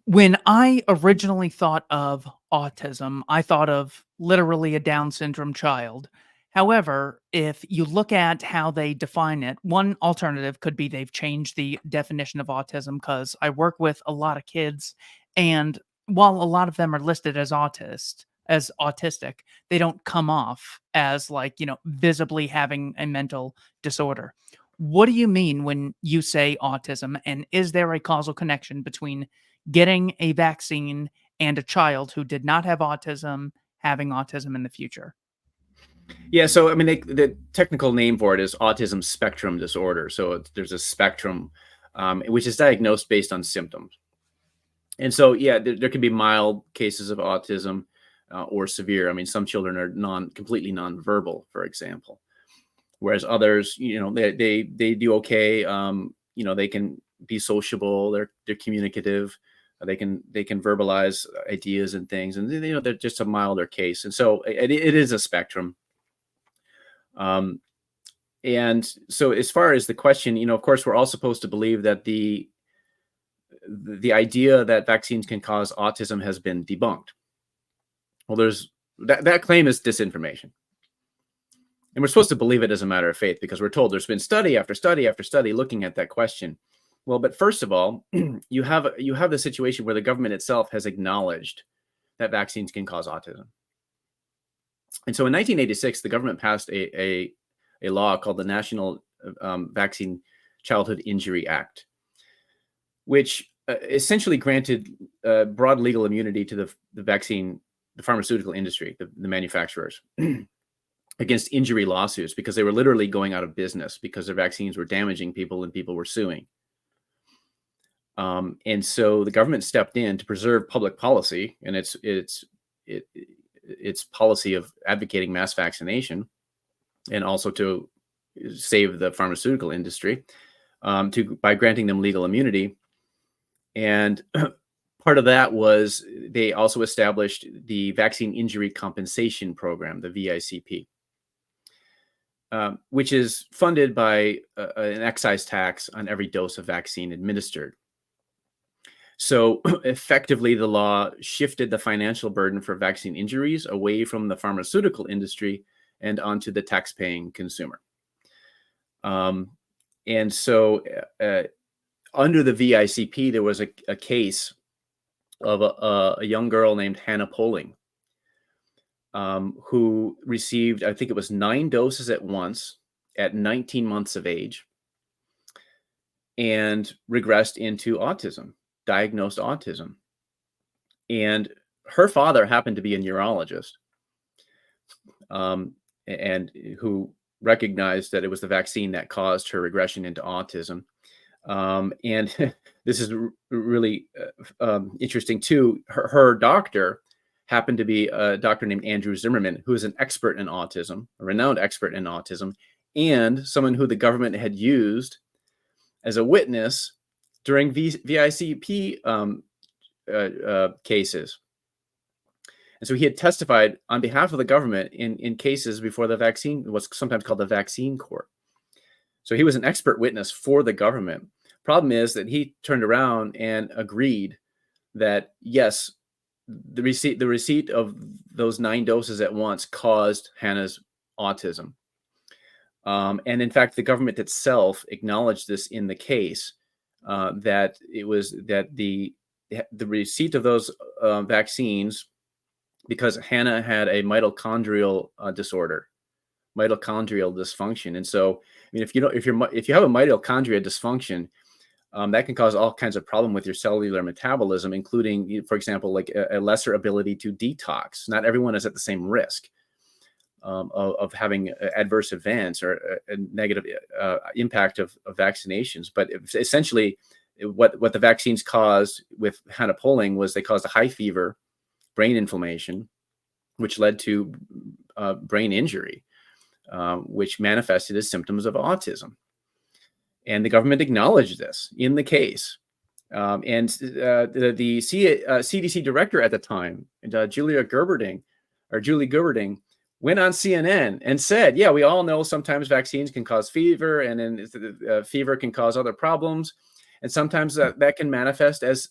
When I originally thought of autism, I thought of literally a Down syndrome child. However, if you look at how they define it, one alternative could be they've changed the definition of autism because I work with a lot of kids, and while a lot of them are listed as autistic, they don't come off as like, visibly having a mental disorder. What do you mean when you say autism? And is there a causal connection between getting a vaccine and a child who did not have autism having autism in the future? Yeah, so I mean, the technical name for it is autism spectrum disorder. So there's a spectrum, which is diagnosed based on symptoms. And so, yeah, there can be mild cases of autism or severe. I mean, some children are completely nonverbal, for example, whereas others, they do okay. They can be sociable. They're communicative. They can verbalize ideas and things, and they're just a milder case. And so it is a spectrum. And so as far as the question, of course, we're all supposed to believe that the idea that vaccines can cause autism has been debunked. Well, there's that claim is disinformation. And we're supposed to believe it as a matter of faith because we're told there's been study after study after study looking at that question. Well, but first of all, you have the situation where the government itself has acknowledged that vaccines can cause autism. And so in 1986, the government passed a law called the National Vaccine Childhood Injury Act, which essentially granted broad legal immunity to the pharmaceutical industry, the manufacturers, against injury lawsuits because they were literally going out of business because their vaccines were damaging people and people were suing. And so the government stepped in to preserve public policy and its policy of advocating mass vaccination, and also to save the pharmaceutical industry by granting them legal immunity. And part of that was they also established the Vaccine Injury Compensation Program, the VICP, which is funded by an excise tax on every dose of vaccine administered. So effectively, the law shifted the financial burden for vaccine injuries away from the pharmaceutical industry and onto the tax-paying consumer. And so under the VICP, there was a case of a young girl named Hannah Poling, who received, I think it was 9 doses at once at 19 months of age and regressed into autism. Diagnosed autism. And her father happened to be a neurologist and who recognized that it was the vaccine that caused her regression into autism. And this is really interesting too. Her doctor happened to be a doctor named Andrew Zimmerman, who is an expert in autism, a renowned expert in autism, and someone who the government had used as a witness during VICP cases. And so he had testified on behalf of the government in cases before the vaccine, what's sometimes called the vaccine court. So he was an expert witness for the government. Problem is that he turned around and agreed that, yes, the receipt of those 9 doses at once caused Hannah's autism. And in fact, the government itself acknowledged this in the case. That it was that the receipt of those vaccines, because Hannah had a mitochondrial disorder, mitochondrial dysfunction, and so I mean, if you have a mitochondria dysfunction, that can cause all kinds of problem with your cellular metabolism, including, for example, like a lesser ability to detox. Not everyone is at the same risk. of having adverse events or a negative impact of vaccinations. But essentially, what the vaccines caused with Hannah Poling was they caused a high fever, brain inflammation, which led to brain injury, which manifested as symptoms of autism. And the government acknowledged this in the case. And the CDC director at the time, Julie Gerberding, went on CNN and said, yeah, we all know sometimes vaccines can cause fever, and then fever can cause other problems. And sometimes that can manifest as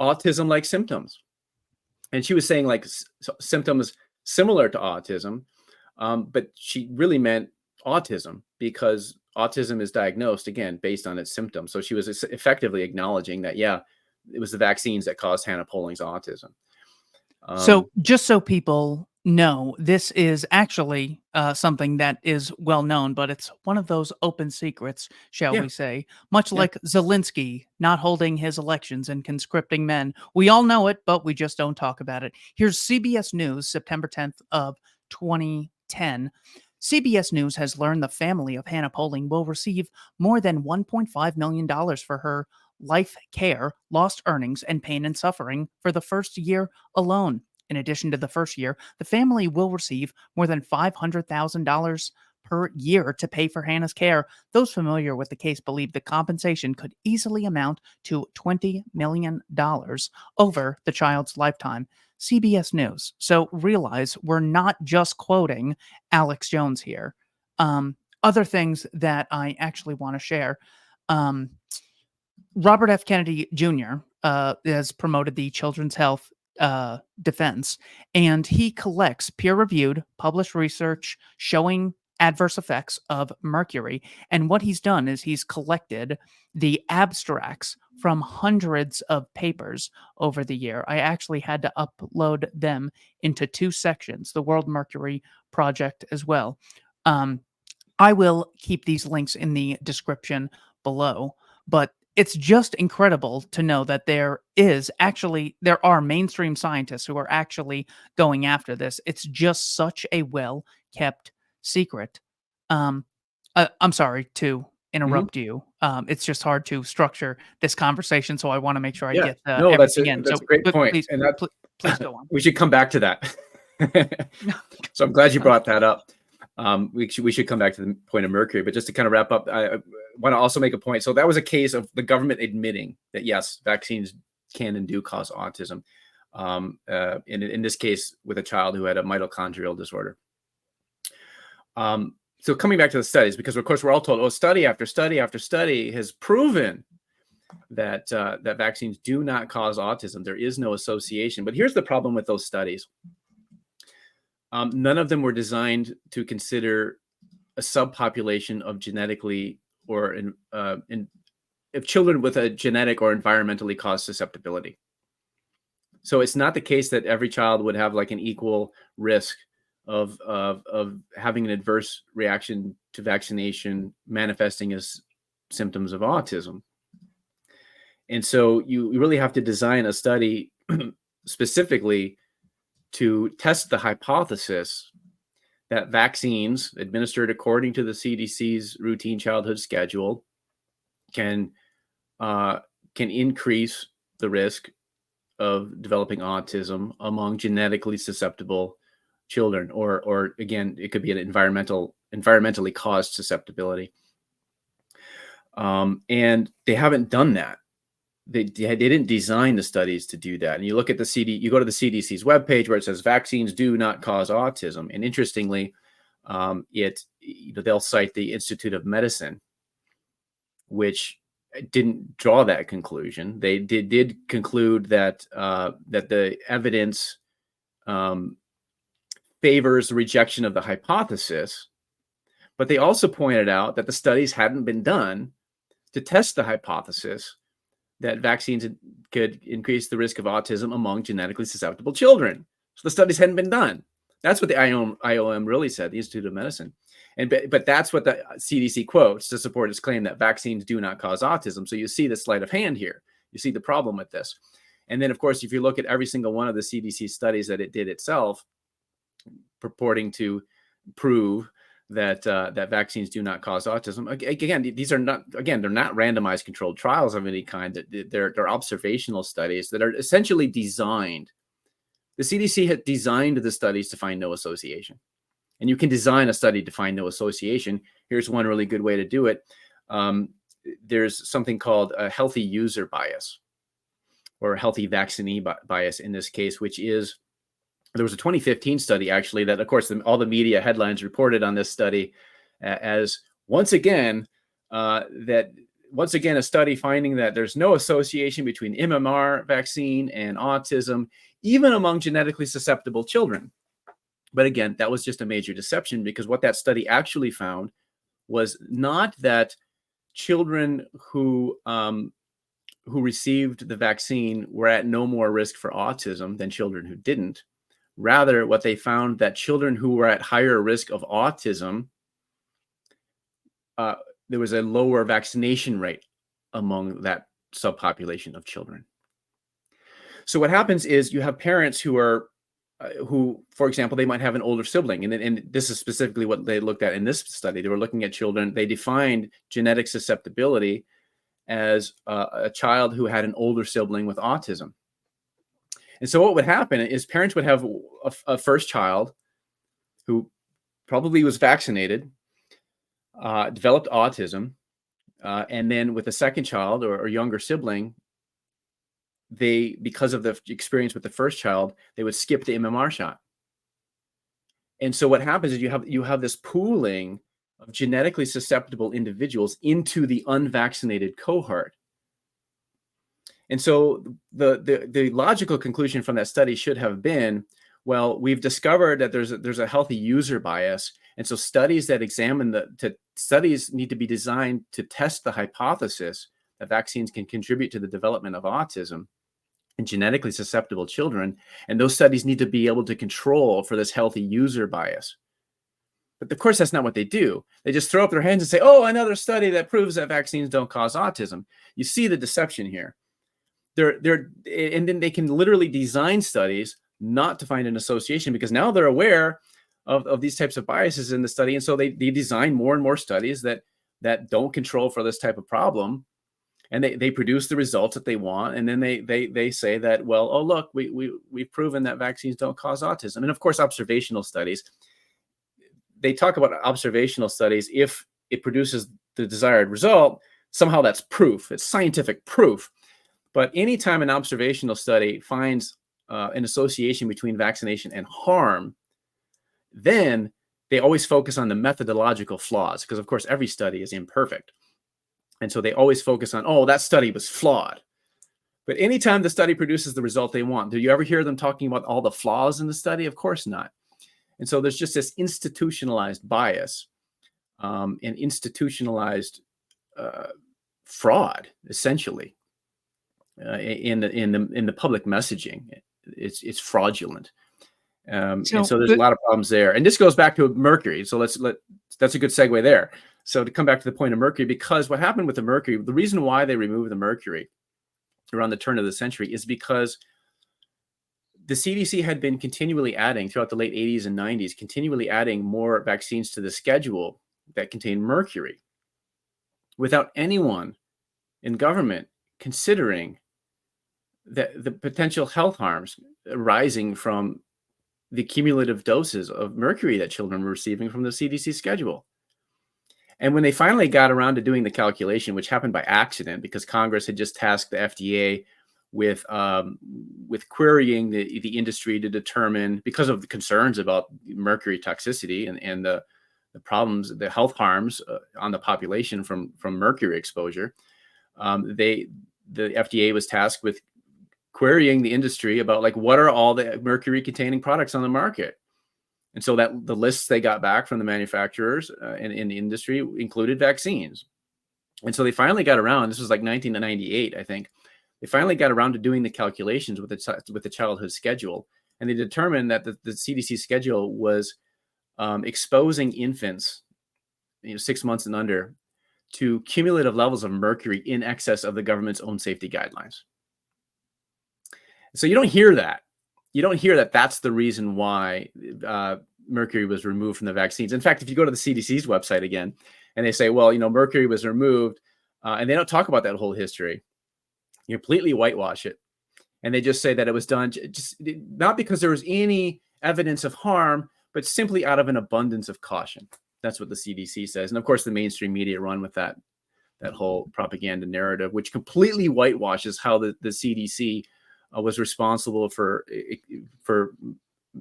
autism-like symptoms. And she was saying like symptoms similar to autism, but she really meant autism, because autism is diagnosed, again, based on its symptoms. So she was effectively acknowledging that, yeah, it was the vaccines that caused Hannah Poling's autism. So just so people know, this is actually something that is well known, but it's one of those open secrets, shall we say, much like Zelensky not holding his elections and conscripting men. We all know it, but we just don't talk about it. Here's CBS News, September 10th of 2010. CBS News has learned the family of Hannah Poling will receive more than $1.5 million for her life care, lost earnings, and pain and suffering for the first year alone. In addition to the first year, the family will receive more than $500,000 per year to pay for Hannah's care. Those familiar with the case believe the compensation could easily amount to $20 million over the child's lifetime. CBS News. So realize we're not just quoting Alex Jones here. Other things that I actually want to share. Robert F. Kennedy Jr. Has promoted the Children's Health Defense, and he collects peer-reviewed, published research showing adverse effects of mercury. And what he's done is he's collected the abstracts from hundreds of papers over the year. I actually had to upload them into 2 sections, the World Mercury Project as well. I will keep these links in the description below, but it's just incredible to know that there are mainstream scientists who are actually going after this. It's just such a well-kept secret. I'm sorry to interrupt you. It's just hard to structure this conversation, so I want to make sure I get everything in. That's a great point. Please, and please go on. We should come back to that. So I'm glad you brought that up. We should come back to the point of mercury, but just to kind of wrap up, I want to also make a point. So that was a case of the government admitting that, yes, vaccines can and do cause autism. In this case, with a child who had a mitochondrial disorder. So coming back to the studies, because of course we're all told, oh, study after study after study has proven that that vaccines do not cause autism. There is no association. But here's the problem with those studies. None of them were designed to consider a subpopulation of genetically or if children with a genetic or environmentally caused susceptibility. So it's not the case that every child would have like an equal risk of having an adverse reaction to vaccination manifesting as symptoms of autism. And so you really have to design a study specifically to test the hypothesis that vaccines administered according to the CDC's routine childhood schedule can increase the risk of developing autism among genetically susceptible children, or again, it could be an environmentally caused susceptibility. And they haven't done that. They didn't design the studies to do that. And you look at you go to the CDC's webpage where it says vaccines do not cause autism. And interestingly, they'll cite the Institute of Medicine, which didn't draw that conclusion. They did conclude that that the evidence favors the rejection of the hypothesis, but they also pointed out that the studies hadn't been done to test the hypothesis that vaccines could increase the risk of autism among genetically susceptible children. So the studies hadn't been done. That's what the IOM really said, the Institute of Medicine. But that's what the CDC quotes to support its claim that vaccines do not cause autism. So you see the sleight of hand here. You see the problem with this. And then, of course, if you look at every single one of the CDC studies that it did itself, purporting to prove that that vaccines do not cause autism. Again, these are not, again, they're not randomized controlled trials of any kind. They're observational studies that are essentially designed. The CDC had designed the studies to find no association. And you can design a study to find no association. Here's one really good way to do it. There's something called a healthy user bias, or a healthy vaccinee bias in this case, which is, there was a 2015 study actually that, of course, all the media headlines reported on this study as once again a study finding that there's no association between MMR vaccine and autism, even among genetically susceptible children. But again, that was just a major deception, because what that study actually found was not that children who received the vaccine were at no more risk for autism than children who didn't. Rather, what they found that children who were at higher risk of autism, there was a lower vaccination rate among that subpopulation of children. So what happens is you have parents who are, for example, they might have an older sibling. And this is specifically what they looked at in this study. They were looking at children. They defined genetic susceptibility as a child who had an older sibling with autism. And so what would happen is parents would have a first child who probably was vaccinated, developed autism, and then with a second child or younger sibling, because of the experience with the first child, they would skip the MMR shot. And so what happens is you have this pooling of genetically susceptible individuals into the unvaccinated cohort. And so the logical conclusion from that study should have been, well, we've discovered that there's a healthy user bias. And so studies that examine studies need to be designed to test the hypothesis that vaccines can contribute to the development of autism in genetically susceptible children. And those studies need to be able to control for this healthy user bias. But of course, that's not what they do. They just throw up their hands and say, oh, another study that proves that vaccines don't cause autism. You see the deception here. And then they can literally design studies not to find an association, because now they're aware of these types of biases in the study. And so they design more and more studies that don't control for this type of problem. And they produce the results that they want. And then they say that, well, oh, look, we've proven that vaccines don't cause autism. And of course, observational studies, they talk about observational studies. If it produces the desired result, somehow that's proof. It's scientific proof. But anytime an observational study finds an association between vaccination and harm, then they always focus on the methodological flaws, because of course every study is imperfect. And so they always focus on, oh, that study was flawed. But anytime the study produces the result they want, do you ever hear them talking about all the flaws in the study? Of course not. And so there's just this institutionalized bias and institutionalized fraud, essentially. In the public messaging, it's fraudulent, and so there's a lot of problems there. And this goes back to mercury. So that's a good segue there. So to come back to the point of mercury, because what happened with the mercury, the reason why they removed the mercury around the turn of the century is because the CDC had been continually adding throughout the late 80s and 90s, continually adding more vaccines to the schedule that contain mercury, without anyone in government considering the potential health harms arising from the cumulative doses of mercury that children were receiving from the CDC schedule. And when they finally got around to doing the calculation, which happened by accident because Congress had just tasked the FDA with querying the industry to determine, because of the concerns about mercury toxicity and the problems, the health harms on the population from mercury exposure, the FDA was tasked with querying the industry about, like, what are all the mercury containing products on the market. And so that the lists they got back from the manufacturers in the industry included vaccines. And so they finally got around, this was like 1998, I think. They finally got around to doing the calculations with the childhood schedule. And they determined that the CDC schedule was exposing infants, 6 months and under, to cumulative levels of mercury in excess of the government's own safety guidelines. So you don't hear that. You don't hear that that's the reason why mercury was removed from the vaccines. In fact, if you go to the CDC's website again, and they say, well, mercury was removed, and they don't talk about that whole history, you completely whitewash it. And they just say that it was done just not because there was any evidence of harm, but simply out of an abundance of caution. That's what the CDC says. And of course, the mainstream media run with that whole propaganda narrative, which completely whitewashes how the CDC was responsible for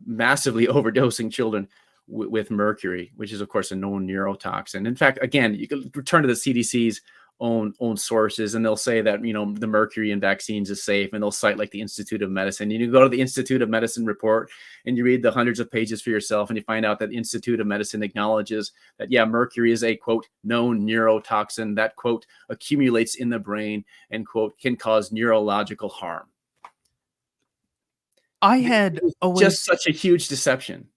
massively overdosing children with mercury, which is, of course, a known neurotoxin. In fact, again, you can return to the CDC's own sources, and they'll say that the mercury in vaccines is safe, and they'll cite like the Institute of Medicine. You go to the Institute of Medicine report and you read the hundreds of pages for yourself, and you find out that the Institute of Medicine acknowledges that mercury is a quote known neurotoxin that quote accumulates in the brain and quote can cause neurological harm. I had always just such a huge deception.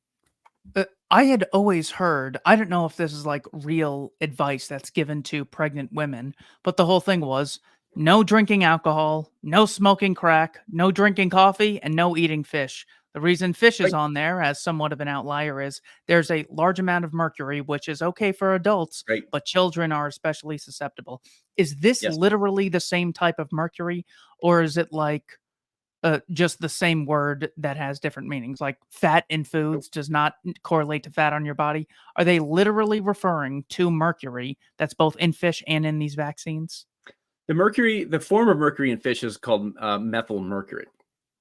I had always heard, I don't know if this is like real advice that's given to pregnant women, but the whole thing was no drinking alcohol, no smoking crack, no drinking coffee, and no eating fish. The reason fish is on there as somewhat of an outlier is there's a large amount of mercury, which is okay for adults, but children are especially susceptible. Is this literally the same type of mercury, or is it like just the same word that has different meanings? Like fat in foods does not correlate to fat on your body. Are they literally referring to mercury that's both in fish and in these vaccines? The form of mercury in fish is called methyl mercury.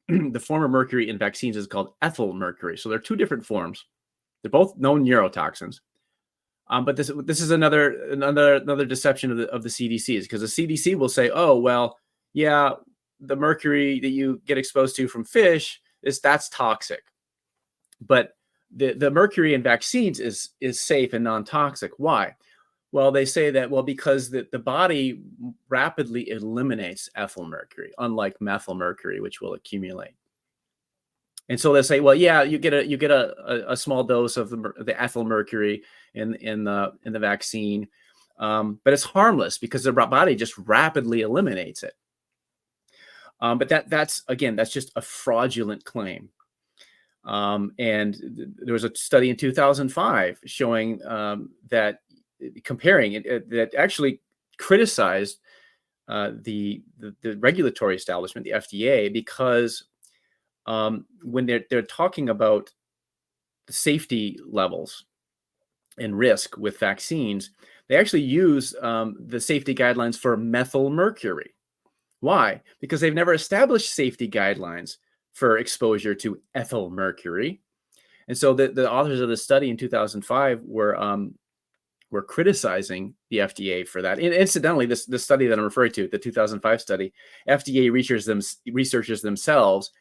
The form of mercury in vaccines is called ethyl mercury. So they're two different forms. They're both known neurotoxins. But this is another deception of the CDC, is because the CDC will say, oh, well, yeah, the mercury that you get exposed to from fish that's toxic. But the mercury in vaccines is safe and non-toxic. Why? Well, they say that, because the body rapidly eliminates ethyl mercury, unlike methyl mercury, which will accumulate. And so they say, well, yeah, you get a small dose of the ethyl mercury in the vaccine, but it's harmless because the body just rapidly eliminates it. But that's just a fraudulent claim. And there was a study in 2005 showing that comparing it that actually criticized the regulatory establishment, the FDA, because when they're talking about the safety levels and risk with vaccines, they actually use the safety guidelines for methyl mercury. Why? Because they've never established safety guidelines for exposure to ethyl mercury. And so the authors of the study in 2005 were criticizing the FDA for that. And incidentally, this study that I'm referring to, the 2005 study, FDA researchers themselves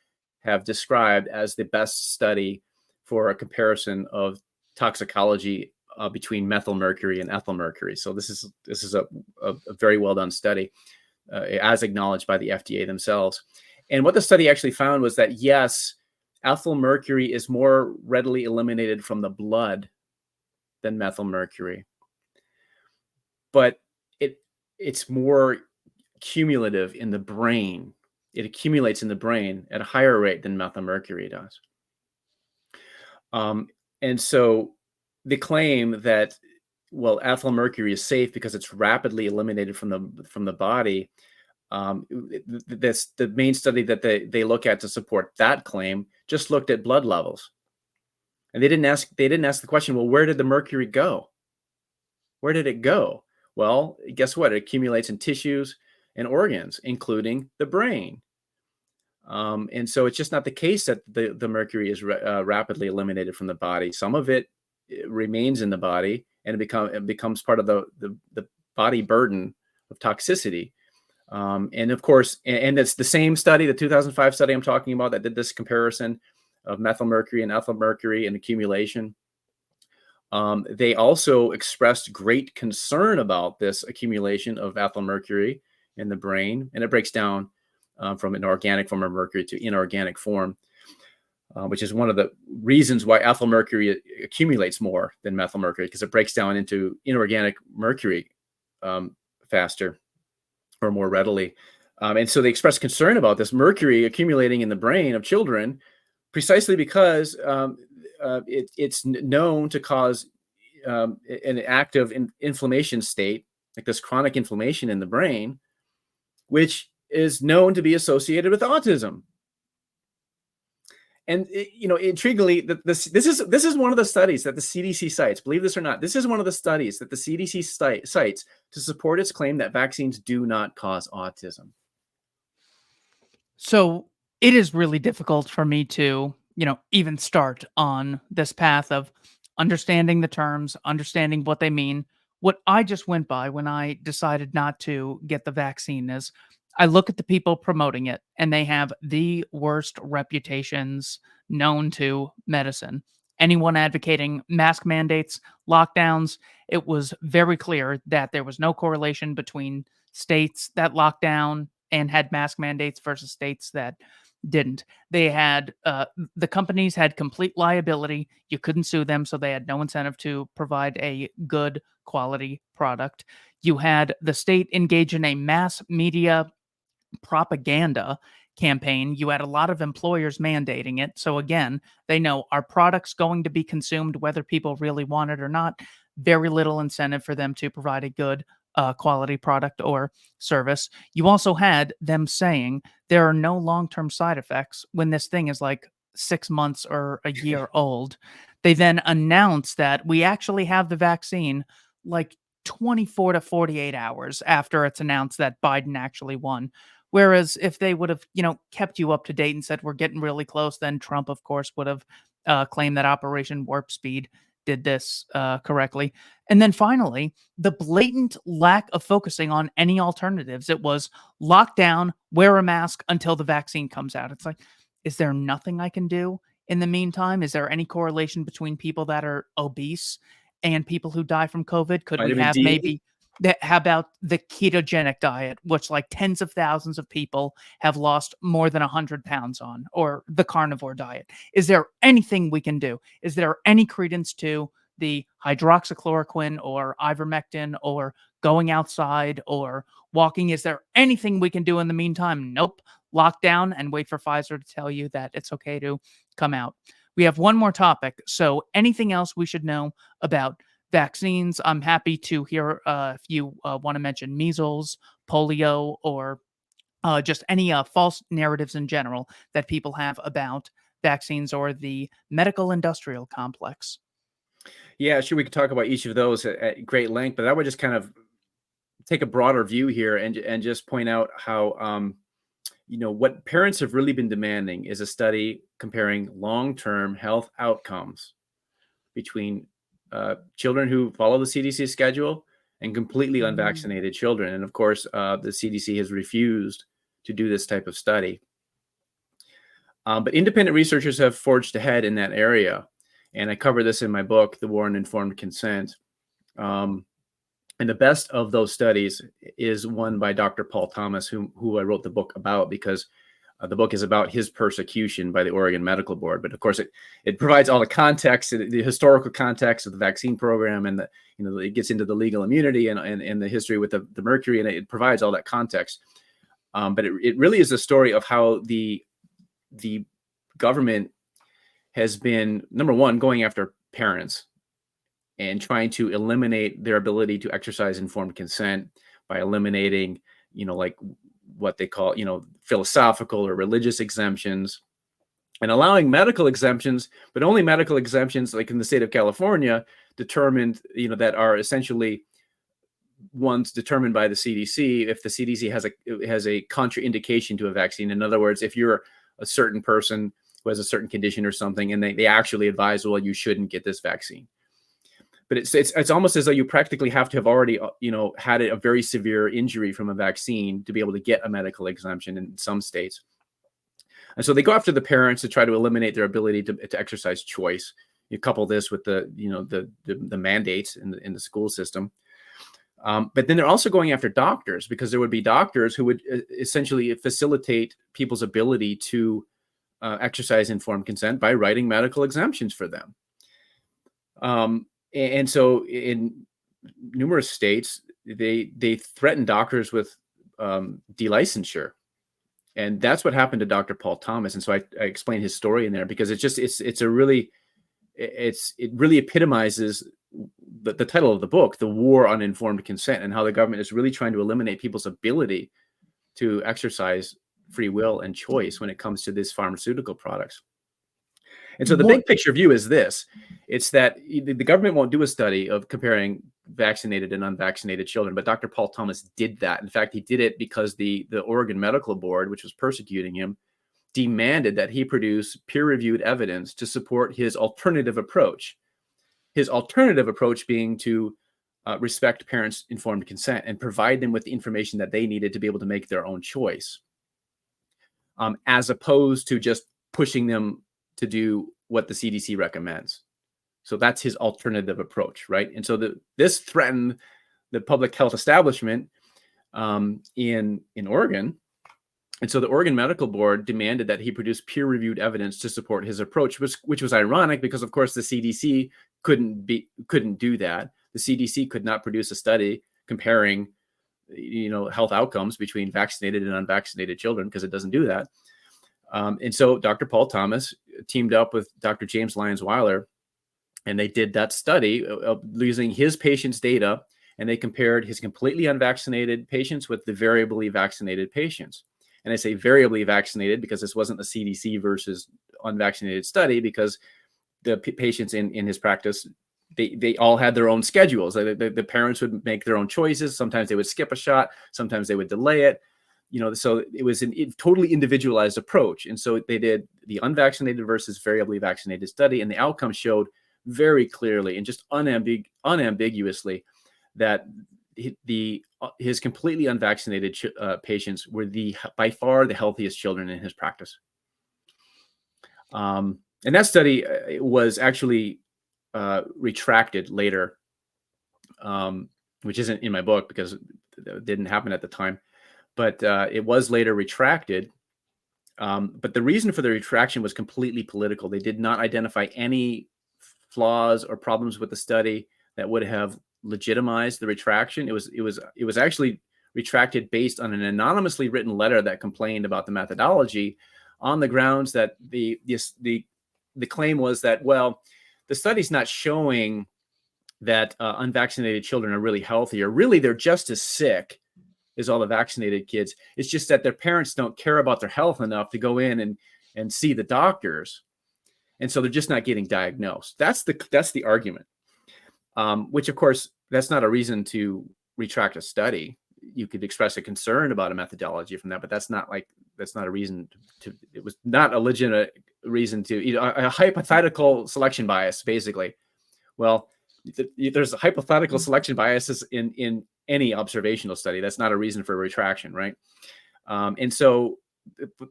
have described as the best study for a comparison of toxicology between methyl mercury and ethyl mercury. So this is a very well done study, as acknowledged by the FDA themselves. And what the study actually found was that, yes, ethyl mercury is more readily eliminated from the blood than methyl mercury, but it's more cumulative in the brain. It accumulates in the brain at a higher rate than methyl mercury does. And so the claim that, well, ethyl mercury is safe because it's rapidly eliminated from the body. The main study that they look at to support that claim just looked at blood levels, and they didn't ask the question, well, where did the mercury go? Where did it go? Well, guess what? It accumulates in tissues and organs, including the brain. And so it's just not the case that the mercury is rapidly eliminated from the body. Some of it remains in the body, and it becomes part of the body burden of toxicity. And of course, and it's the same study, the 2005 study I'm talking about, that did this comparison of methyl mercury and ethyl mercury and accumulation. They also expressed great concern about this accumulation of ethyl mercury in the brain, and it breaks down from an organic form of mercury to inorganic form, which is one of the reasons why ethyl mercury accumulates more than methyl mercury, because it breaks down into inorganic mercury faster or more readily. And so they expressed concern about this mercury accumulating in the brain of children, precisely because it's known to cause an active inflammation state, like this chronic inflammation in the brain, which is known to be associated with autism. And intriguingly, this is one of the studies that the CDC cites. Believe this or not, this is one of the studies that the CDC cites to support its claim that vaccines do not cause autism. So it is really difficult for me to, even start on this path of understanding the terms, understanding what they mean. What I just went by when I decided not to get the vaccine is I look at the people promoting it and they have the worst reputations known to medicine. Anyone advocating mask mandates, lockdowns, it was very clear that there was no correlation between states that locked down and had mask mandates versus states that didn't. They had the companies had complete liability. You couldn't sue them, so they had no incentive to provide a good quality product. You had the state engage in a mass media propaganda campaign. You had a lot of employers mandating it. So again, they know our product's going to be consumed whether people really want it or not. Very little incentive for them to provide a good quality product or service. You also had them saying there are no long-term side effects when this thing is like 6 months or a year old. They then announce that we actually have the vaccine like 24 to 48 hours after it's announced that Biden actually won. Whereas if they would have, kept you up to date and said we're getting really close, then Trump, of course, would have claimed that Operation Warp Speed did this correctly. And then finally, the blatant lack of focusing on any alternatives. It was lock down, wear a mask until the vaccine comes out. It's like, is there nothing I can do in the meantime? Is there any correlation between people that are obese and people who die from COVID? Could we Vitamin have D. maybe that? How about the ketogenic diet, which like tens of thousands of people have lost more than 100 pounds on, or the carnivore diet? Is there anything we can do? Is there any credence to the hydroxychloroquine or ivermectin or going outside or walking? Is there anything we can do in the meantime? Nope. Lock down and wait for Pfizer to tell you that it's okay to come out. We have one more topic. So anything else we should know about vaccines? I'm happy to hear if you want to mention measles, polio, or just any false narratives in general that people have about vaccines or the medical industrial complex. Yeah, sure. We could talk about each of those at great length, but I would just kind of take a broader view here and just point out how what parents have really been demanding is a study comparing long-term health outcomes between children who follow the CDC schedule and completely unvaccinated children. And of course, the CDC has refused to do this type of study. But independent researchers have forged ahead in that area. And I cover this in my book, The War on Informed Consent. And the best of those studies is one by Dr. Paul Thomas, who I wrote the book about, because the book is about his persecution by the Oregon Medical Board. But of course, it provides all the context, the historical context of the vaccine program, and it gets into the legal immunity and the history with the mercury, and it provides all that context. But it really is a story of how the government has been, number one, going after parents and trying to eliminate their ability to exercise informed consent by eliminating, like what they call, philosophical or religious exemptions, and allowing medical exemptions, but only medical exemptions, like in the state of California, determined, that are essentially ones determined by the CDC. If the CDC has a contraindication to a vaccine, in other words, if you're a certain person who has a certain condition or something, and they actually advise, well, you shouldn't get this vaccine. But it's almost as though you practically have to have already, had a very severe injury from a vaccine to be able to get a medical exemption in some states. And so they go after the parents to try to eliminate their ability to exercise choice. You couple this with the mandates in the school system. But then they're also going after doctors, because there would be doctors who would essentially facilitate people's ability to exercise informed consent by writing medical exemptions for them. And so in numerous states, they threaten doctors with delicensure. And that's what happened to Dr. Paul Thomas. And so I explain his story in there, because it's a really it really epitomizes the title of the book, The War on Informed Consent, and how the government is really trying to eliminate people's ability to exercise free will and choice when it comes to these pharmaceutical products. And so the big picture view is this. It's that the government won't do a study of comparing vaccinated and unvaccinated children, but Dr. Paul Thomas did that. In fact, he did it because the Oregon Medical Board, which was persecuting him, demanded that he produce peer-reviewed evidence to support his alternative approach. His alternative approach being to respect parents' informed consent and provide them with the information that they needed to be able to make their own choice, as opposed to just pushing them to do what the CDC recommends. So that's his alternative approach, right? And so this threatened the public health establishment in Oregon. And so the Oregon Medical Board demanded that he produce peer-reviewed evidence to support his approach, which was ironic because, of course, the CDC couldn't do that. The CDC could not produce a study comparing, health outcomes between vaccinated and unvaccinated children because it doesn't do that. And so Dr. Paul Thomas teamed up with Dr. James Lyons Weiler, and they did that study using his patients' data, and they compared his completely unvaccinated patients with the variably vaccinated patients. And I say variably vaccinated because this wasn't a CDC versus unvaccinated study, because the patients in his practice, they all had their own schedules. The parents would make their own choices. Sometimes they would skip a shot. Sometimes they would delay it. So it was a totally individualized approach. And so they did the unvaccinated versus variably vaccinated study, and the outcome showed very clearly and just unambiguously that his completely unvaccinated patients were by far the healthiest children in his practice. And that study was actually retracted later, which isn't in my book because it didn't happen at the time. But it was later retracted. But the reason for the retraction was completely political. They did not identify any flaws or problems with the study that would have legitimized the retraction. It was actually retracted based on an anonymously written letter that complained about the methodology, on the grounds that the claim was that, well, the study's not showing that unvaccinated children are really healthy, or really they're just as sick as all the vaccinated kids. It's just that their parents don't care about their health enough to go in and see the doctors. And so they're just not getting diagnosed. That's the argument, which of course, that's not a reason to retract a study. You could express a concern about a methodology from that, but that's not a reason it was not a legitimate reason to, a hypothetical selection bias, basically. Well, there's a hypothetical selection biases in any observational study. That's not a reason for a retraction, right? And so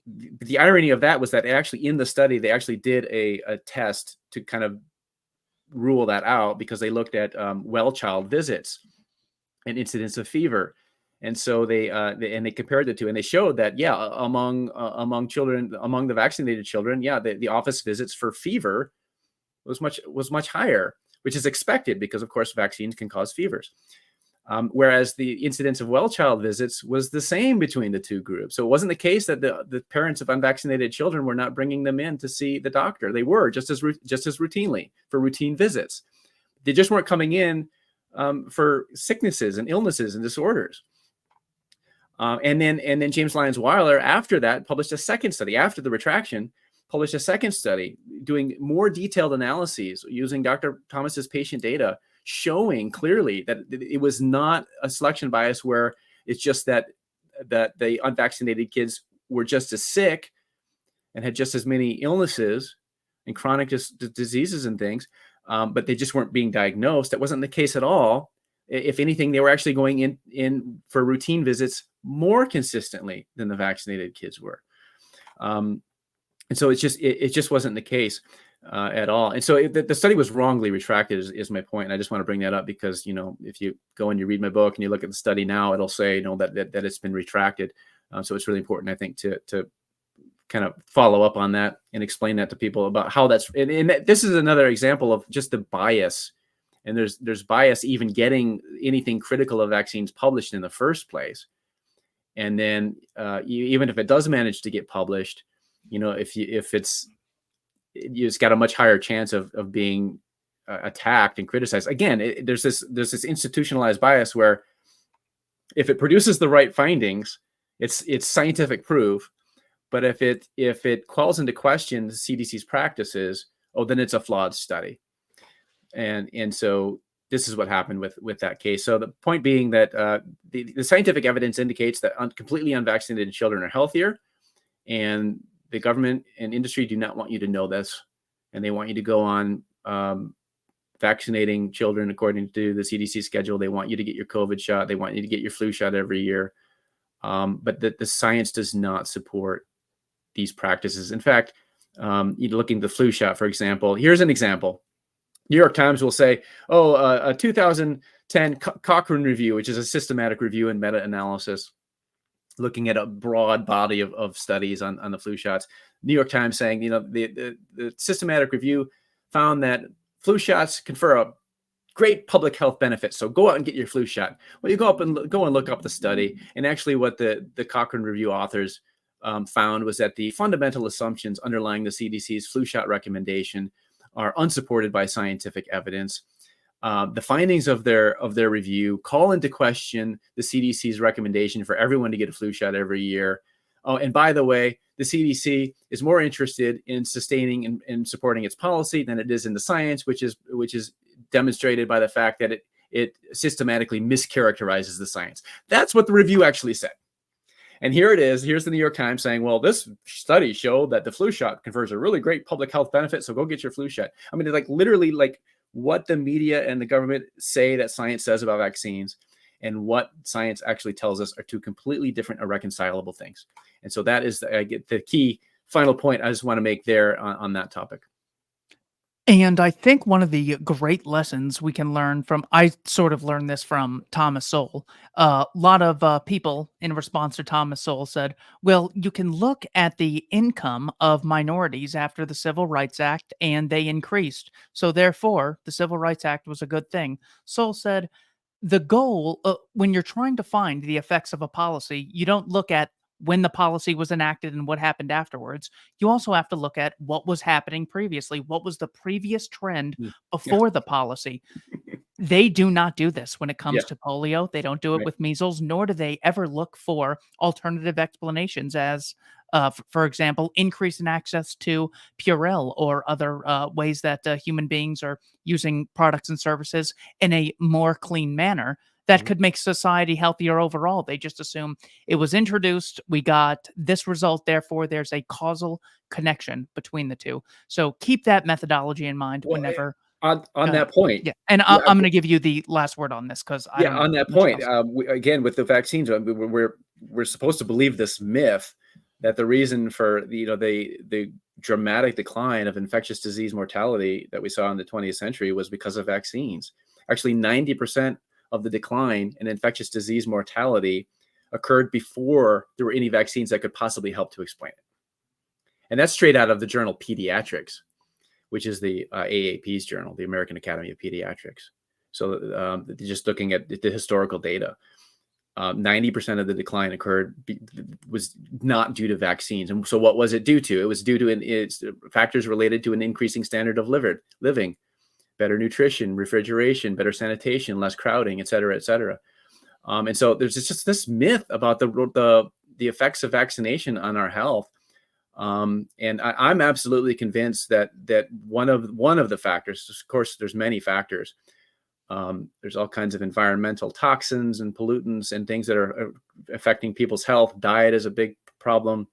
the irony of that was that actually in the study, they actually did a test to kind of rule that out, because they looked at well child visits and incidence of fever. And so they compared the two, and they showed that, among children, among the vaccinated children, the office visits for fever was much higher, which is expected because, of course, vaccines can cause fevers. Whereas the incidence of well child visits was the same between the two groups. So it wasn't the case that the parents of unvaccinated children were not bringing them in to see the doctor. They were just as routinely for routine visits. They just weren't coming in for sicknesses and illnesses and disorders. And then James Lyons Weiler, after that, published a second study after the retraction. Published a second study doing more detailed analyses using Dr. Thomas's patient data, showing clearly that it was not a selection bias where it's just that the unvaccinated kids were just as sick and had just as many illnesses and chronic diseases and things, but they just weren't being diagnosed. That wasn't the case at all. If anything, they were actually going in for routine visits more consistently than the vaccinated kids were. And so it just wasn't the case at all. And so the study was wrongly retracted is my point. And I just want to bring that up because, if you go and you read my book and you look at the study now, it'll say, that it's been retracted. So it's really important, I think, to kind of follow up on that and explain that to people about how that's, and this is another example of just the bias. And there's bias even getting anything critical of vaccines published in the first place. And then even if it does manage to get published, if it's got a much higher chance of being attacked and criticized. Again, there's this institutionalized bias where if it produces the right findings, it's scientific proof. But if it calls into question the CDC's practices, then it's a flawed study. And so this is what happened with that case. So the point being that the scientific evidence indicates that completely unvaccinated children are healthier, and the government and industry do not want you to know this, and they want you to go on vaccinating children according to the CDC schedule. They want you to get your COVID shot. They want you to get your flu shot every year. But the science does not support these practices. In fact, you're looking at the flu shot, for example. Here's an example. New York Times will say, a 2010 Cochrane review, which is a systematic review and meta-analysis looking at a broad body of studies on the flu shots. New York Times saying, the systematic review found that flu shots confer a great public health benefit. So go out and get your flu shot. Well, you go and look up the study. And actually what the Cochrane review authors found was that the fundamental assumptions underlying the CDC's flu shot recommendation are unsupported by scientific evidence. The findings of their review call into question the CDC's recommendation for everyone to get a flu shot every year. Oh, and by the way, the CDC is more interested in sustaining and supporting its policy than it is in the science, which is demonstrated by the fact that it systematically mischaracterizes the science. That's what the review actually said. And here it is. Here's the New York Times saying, well, this study showed that the flu shot confers a really great public health benefit, so go get your flu shot. I mean, it's like literally like what the media and the government say that science says about vaccines and what science actually tells us are two completely different, irreconcilable things. And so that is the key final point I just want to make there on that topic. And I think one of the great lessons we can learn from, I sort of learned this from Thomas Sowell. A lot of people in response to Thomas Sowell said, well, you can look at the income of minorities after the Civil Rights Act and they increased. So therefore, the Civil Rights Act was a good thing. Sowell said, the goal, when you're trying to find the effects of a policy, you don't look at when the policy was enacted and what happened afterwards. You also have to look at what was happening previously. What was the previous trend before the policy? They do not do this when it comes to polio. They don't do it with measles, nor do they ever look for alternative explanations as, for example, increase in access to Purell or other ways that human beings are using products and services in a more clean manner that could make society healthier overall. They just assume it was introduced, we got this result, therefore there's a causal connection between the two. So keep that methodology in mind whenever. On that point. Yeah, and I'm going to give you the last word on this because I don't know on that point, again, with the vaccines, we're supposed to believe this myth that the reason for the dramatic decline of infectious disease mortality that we saw in the 20th century was because of vaccines. Actually, 90% of the decline in infectious disease mortality occurred before there were any vaccines that could possibly help to explain it. And that's straight out of the journal Pediatrics, which is the AAP's journal, the American Academy of Pediatrics. So just looking at the historical data, 90% of the decline was not due to vaccines. And so what was it due to? It was due to factors related to an increasing standard of living, better nutrition, refrigeration, better sanitation, less crowding, et cetera, et cetera. And so there's just this myth about the effects of vaccination on our health. And I'm absolutely convinced that one of the factors, of course, there's many factors. There's all kinds of environmental toxins and pollutants and things that are affecting people's health. Diet is a big problem.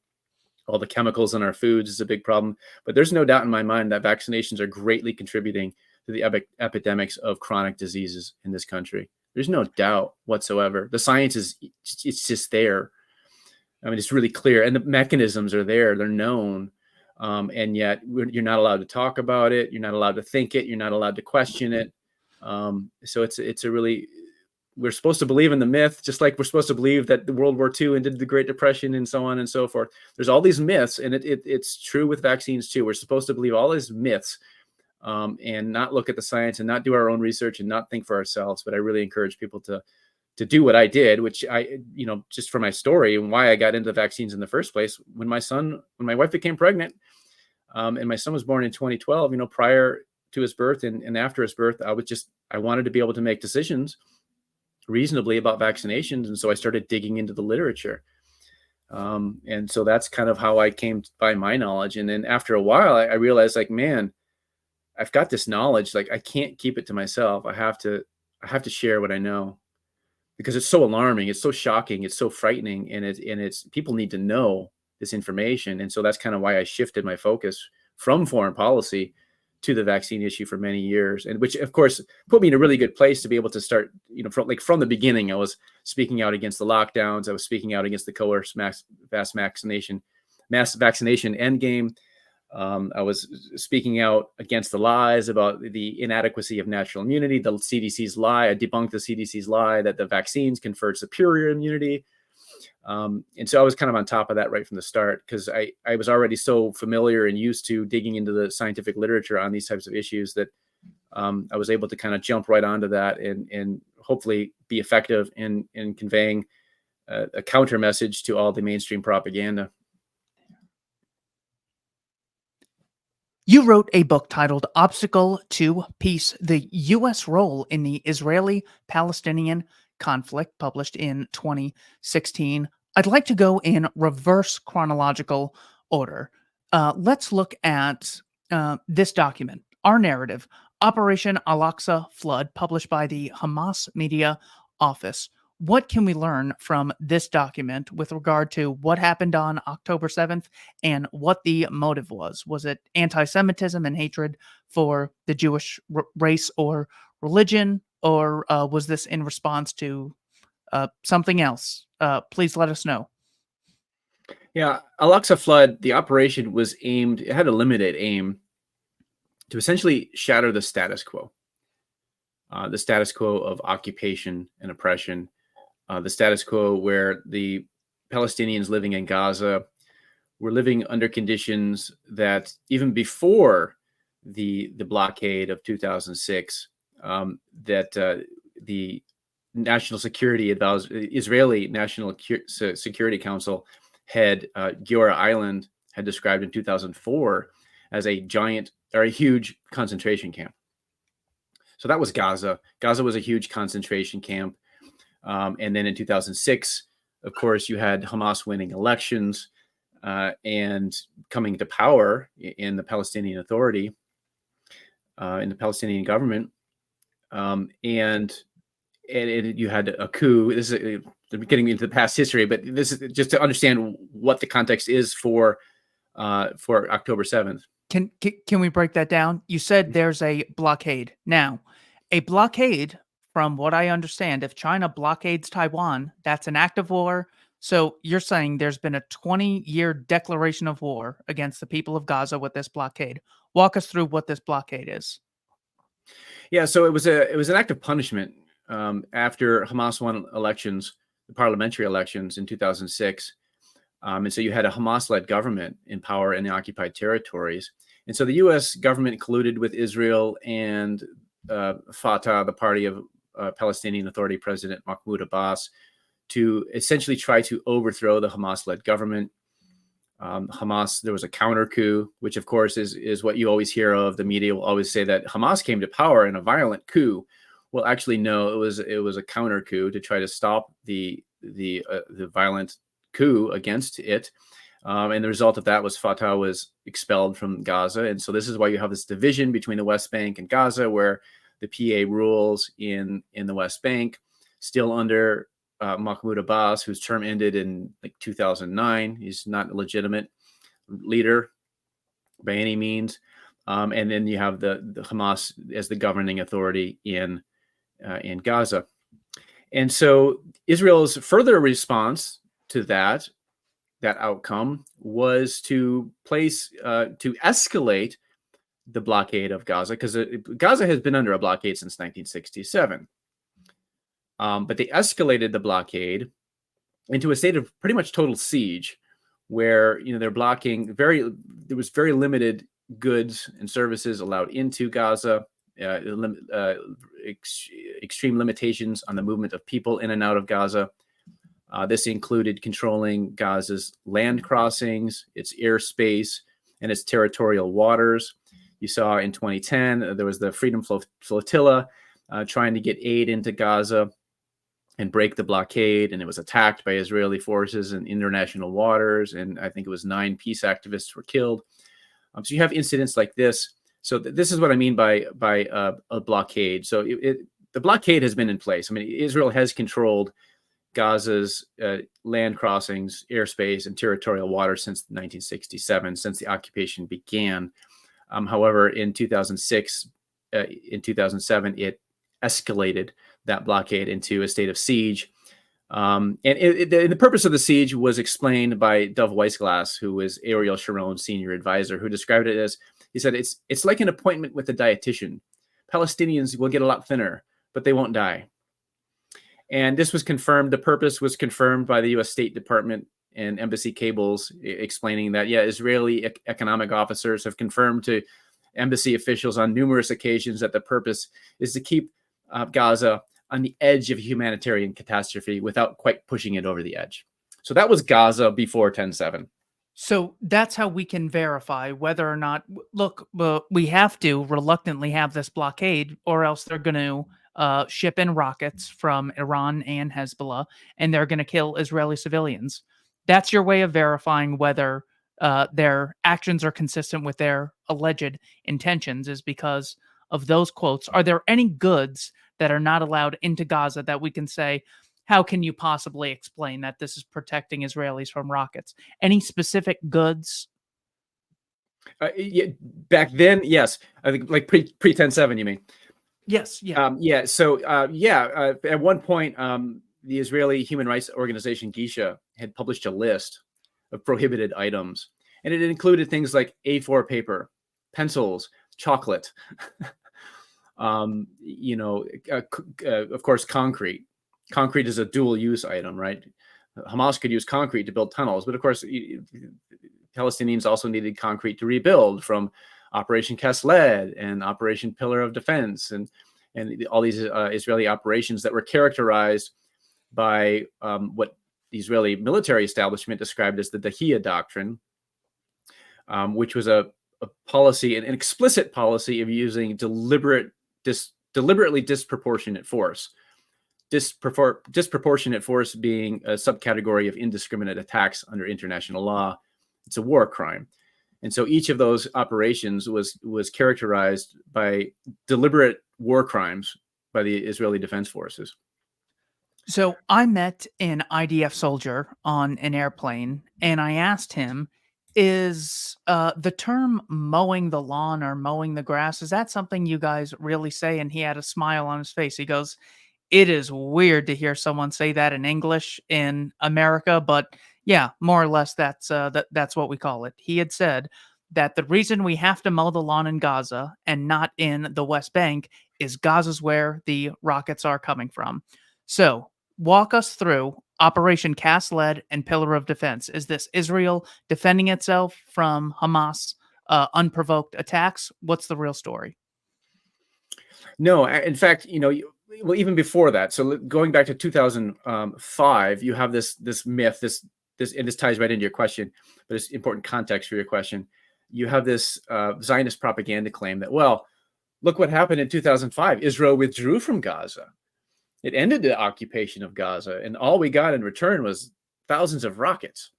All the chemicals in our foods is a big problem. But there's no doubt in my mind that vaccinations are greatly contributing to the epidemics of chronic diseases in this country. There's no doubt whatsoever. The science it's just there. I mean, it's really clear, and the mechanisms are there. They're known, and yet you're not allowed to talk about it. You're not allowed to think it. You're not allowed to question it. So it's a really, we're supposed to believe in the myth, just like we're supposed to believe that the World War II ended the Great Depression and so on and so forth. There's all these myths, and it's true with vaccines too. We're supposed to believe all these myths. And not look at the science and not do our own research and not think for ourselves. But I really encourage people to do what I did, which just for my story and why I got into vaccines in the first place. When my wife became pregnant, And my son was born in 2012. Prior to his birth and after his birth, I wanted to be able to make decisions reasonably about vaccinations. And so I started digging into the literature. And so that's kind of how I came by my knowledge. And then after a while, I realized, like, man, I've got this knowledge. Like, I can't keep it to myself. I have to share what I know, because it's so alarming. It's so shocking. It's so frightening. And it's people need to know this information. And so that's kind of why I shifted my focus from foreign policy to the vaccine issue for many years, and which of course put me in a really good place to be able to start, from the beginning. I was speaking out against the lockdowns. I was speaking out against the coerced mass vaccination endgame. I was speaking out against the lies about the inadequacy of natural immunity, the CDC's lie. I debunked the CDC's lie that the vaccines conferred superior immunity. And so I was kind of on top of that right from the start, because I was already so familiar and used to digging into the scientific literature on these types of issues that I was able to kind of jump right onto that and hopefully be effective in conveying a counter message to all the mainstream propaganda. You wrote a book titled Obstacle to Peace: The U.S. Role in the Israeli-Palestinian Conflict, published in 2016. I'd like to go in reverse chronological order. Let's look at this document, Our Narrative, Operation Al-Aqsa Flood, published by the Hamas Media Office. What can we learn from this document with regard to what happened on October 7th and what the motive was? Was it anti-Semitism and hatred for the Jewish race or religion, or was this in response to something else? Please let us know. Yeah, Al-Aqsa Flood, the operation it had a limited aim to essentially shatter the status quo of occupation and oppression. The status quo where the Palestinians living in Gaza were living under conditions that even before the blockade of 2006, that the Israeli National Security Council head Giora Island had described in 2004 as a huge concentration camp. So that was Gaza. Gaza was a huge concentration camp. And then in 2006, of course, you had Hamas winning elections and coming to power in the Palestinian Authority, in the Palestinian government. And you had a coup. This is getting into the past history, but this is just to understand what the context is for October 7th. Can we break that down? You said there's a blockade. Now, a blockade, from what I understand, if China blockades Taiwan, that's an act of war. So you're saying there's been a 20-year declaration of war against the people of Gaza with this blockade. Walk us through what this blockade is. Yeah, so it was an act of punishment after Hamas won elections, the parliamentary elections in 2006. And so you had a Hamas-led government in power in the occupied territories. And so the U.S. government colluded with Israel and Fatah, the party of Palestinian Authority President Mahmoud Abbas, to essentially try to overthrow the Hamas-led government. There was a counter coup, which of course is what you always hear of. The media will always say that Hamas came to power in a violent coup. Well, actually, no, it was a counter coup to try to stop the violent coup against it. And the result of that was Fatah was expelled from Gaza. And so this is why you have this division between the West Bank and Gaza, where the PA rules in the West Bank, still under Mahmoud Abbas, whose term ended in 2009. He's not a legitimate leader by any means. And then you have the Hamas as the governing authority in Gaza. And so Israel's further response to that outcome was to escalate the blockade of Gaza, because Gaza has been under a blockade since 1967. But they escalated the blockade into a state of pretty much total siege, where they're blocking there was very limited goods and services allowed into Gaza, extreme limitations on the movement of people in and out of Gaza. This included controlling Gaza's land crossings, its airspace, and its territorial waters. You saw in 2010, there was the Freedom Flotilla trying to get aid into Gaza and break the blockade, and it was attacked by Israeli forces in international waters, and I think it was 9 peace activists were killed. So you have incidents like this. So this is what I mean by a blockade. So the blockade has been in place. I mean, Israel has controlled Gaza's land crossings, airspace, and territorial waters since 1967, since the occupation began. However, in 2006, in 2007, it escalated that blockade into a state of siege. And the purpose of the siege was explained by Dov Weissglass, who was Ariel Sharon's senior advisor, who described it as, he said, it's like an appointment with a dietitian. Palestinians will get a lot thinner, but they won't die. And this was confirmed. The purpose was confirmed by the U.S. State Department and embassy cables, explaining that, yeah, Israeli economic officers have confirmed to embassy officials on numerous occasions that the purpose is to keep Gaza on the edge of humanitarian catastrophe without quite pushing it over the edge. So that was Gaza before 10/7. So that's how we can verify whether or not, look, we have to reluctantly have this blockade, or else they're going to ship in rockets from Iran and Hezbollah, and they're going to kill Israeli civilians. That's your way of verifying whether their actions are consistent with their alleged intentions, is because of those quotes. Are there any goods that are not allowed into Gaza that we can say, how can you possibly explain that this is protecting Israelis from rockets? Any specific goods? Yeah, back then, yes. I think like pre 10/7, you mean? Yes. Yeah. Yeah. So, at one point, the Israeli human rights organization Gisha had published a list of prohibited items, and it included things like A4 paper, pencils, chocolate, of course, concrete. Concrete is a dual-use item, right? Hamas could use concrete to build tunnels, but of course, Palestinians also needed concrete to rebuild from Operation Cast Lead and Operation Pillar of Defense, and all these Israeli operations that were characterized by what the Israeli military establishment described as the Dahia Doctrine, which was a policy, an explicit policy of using deliberately disproportionate force. Disproportionate force being a subcategory of indiscriminate attacks under international law. It's a war crime. And so each of those operations was characterized by deliberate war crimes by the Israeli Defense Forces. So I met an IDF soldier on an airplane, and I asked him, is the term mowing the lawn or mowing the grass, is that something you guys really say? And he had a smile on his face. He goes, it is weird to hear someone say that in English in America, but yeah, more or less that's what we call it. He had said that the reason we have to mow the lawn in Gaza and not in the West Bank is Gaza's where the rockets are coming from. So walk us through Operation Cast Lead and Pillar of Defense. Is this Israel defending itself from Hamas unprovoked attacks? What's the real story? No, in fact, well, even before that. So going back to 2005, you have this myth, and this ties right into your question, but it's important context for your question. You have this Zionist propaganda claim that, well, look what happened in 2005. Israel withdrew from Gaza. It ended the occupation of Gaza, and all we got in return was thousands of rockets.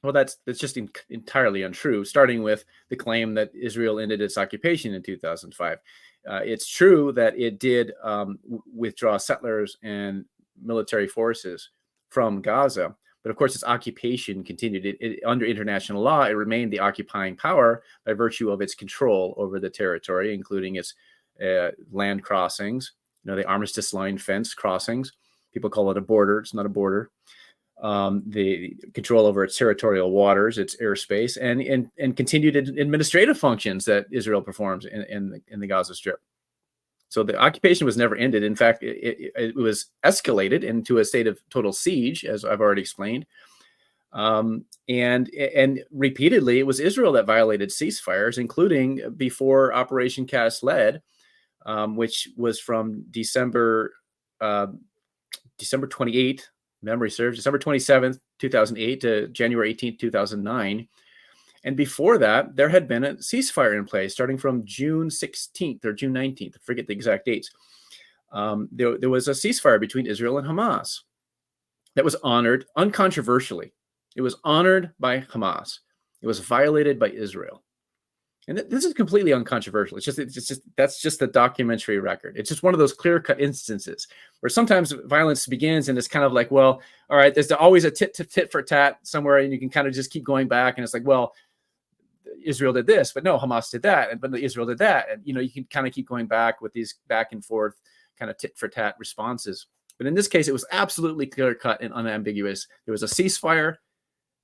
Well, that's just entirely untrue, starting with the claim that Israel ended its occupation in 2005. It's true that it did withdraw settlers and military forces from Gaza, but of course its occupation continued. Under international law, it remained the occupying power by virtue of its control over the territory, including its land crossings, the armistice line fence crossings. People call it a border. It's not a border. The control over its territorial waters, its airspace, and continued administrative functions that Israel performs in the Gaza Strip. So the occupation was never ended. In fact, it was escalated into a state of total siege, as I've already explained. And repeatedly, it was Israel that violated ceasefires, including before Operation Cast Lead, which was from December 28th. Memory serves, December 27th, 2008 to January 18th, 2009. And before that, there had been a ceasefire in place starting from June 16th or June 19th. I forget the exact dates. There was a ceasefire between Israel and Hamas that was honored uncontroversially. It was honored by Hamas. It was violated by Israel. And this is completely uncontroversial. It's just that's just the documentary record. It's just one of those clear-cut instances where sometimes violence begins and it's kind of like, well, all right, there's always a tit for tat somewhere, and you can kind of just keep going back, and it's like, well, Israel did this, but no, Hamas did that, but Israel did that, and you can kind of keep going back with these back and forth kind of tit for tat responses. But in this case, it was absolutely clear-cut and unambiguous. There was a ceasefire.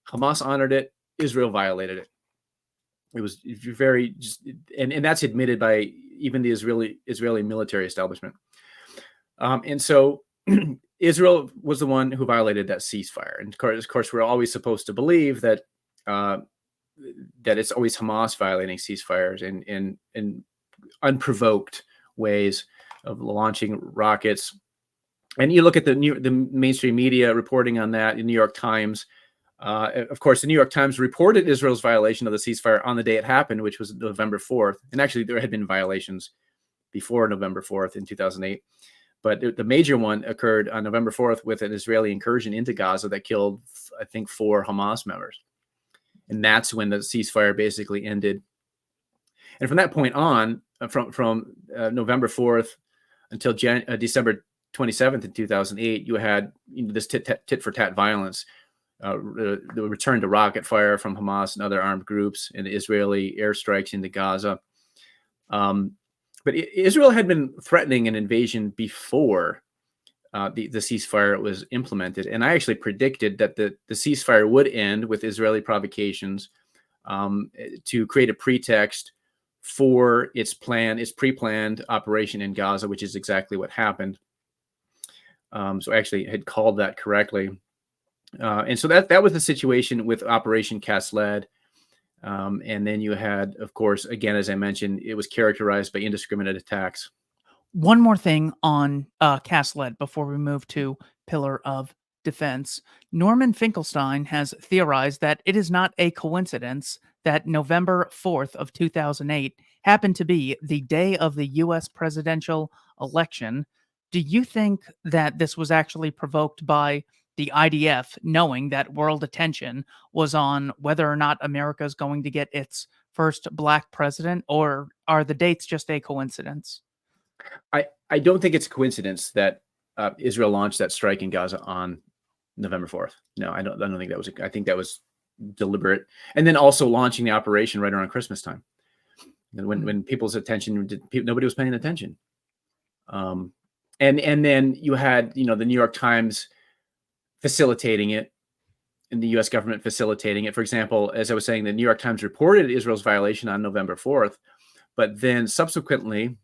Hamas honored it. Israel violated it. It was very and that's admitted by even the Israeli military establishment. And so Israel was the one who violated that ceasefire. And of course, we're always supposed to believe that it's always Hamas violating ceasefires in unprovoked ways of launching rockets. And you look at the mainstream media reporting on that, the New York Times. Of course, the New York Times reported Israel's violation of the ceasefire on the day it happened, which was November 4th. And actually, there had been violations before November 4th in 2008. But the major one occurred on November 4th with an Israeli incursion into Gaza that killed, I think, 4 Hamas members. And that's when the ceasefire basically ended. And from that point on, from November 4th until December 27th in 2008, you had this tit for tat violence. The return to rocket fire from Hamas and other armed groups, and Israeli airstrikes into Gaza. But Israel had been threatening an invasion before the ceasefire was implemented. And I actually predicted that the ceasefire would end with Israeli provocations to create a pretext for its pre-planned operation in Gaza, which is exactly what happened. So I actually had called that correctly. And so that was the situation with Operation Cast Lead. And then you had, of course, again, as I mentioned, it was characterized by indiscriminate attacks. One more thing on Cast Lead before we move to Pillar of Defense. Norman Finkelstein has theorized that it is not a coincidence that November 4th of 2008 happened to be the day of the U.S. presidential election. Do you think that this was actually provoked by the IDF knowing that world attention was on whether or not America is going to get its first black president, or are the dates just a coincidence? I don't think it's a coincidence that Israel launched that strike in Gaza on November 4th. No, I don't think that was. I think that was deliberate. And then also launching the operation right around Christmas time, when people's attention, nobody was paying attention. And then you had the New York Times facilitating it, and the U.S. government facilitating it. For example, as I was saying, the New York Times reported Israel's violation on November 4th, but then subsequently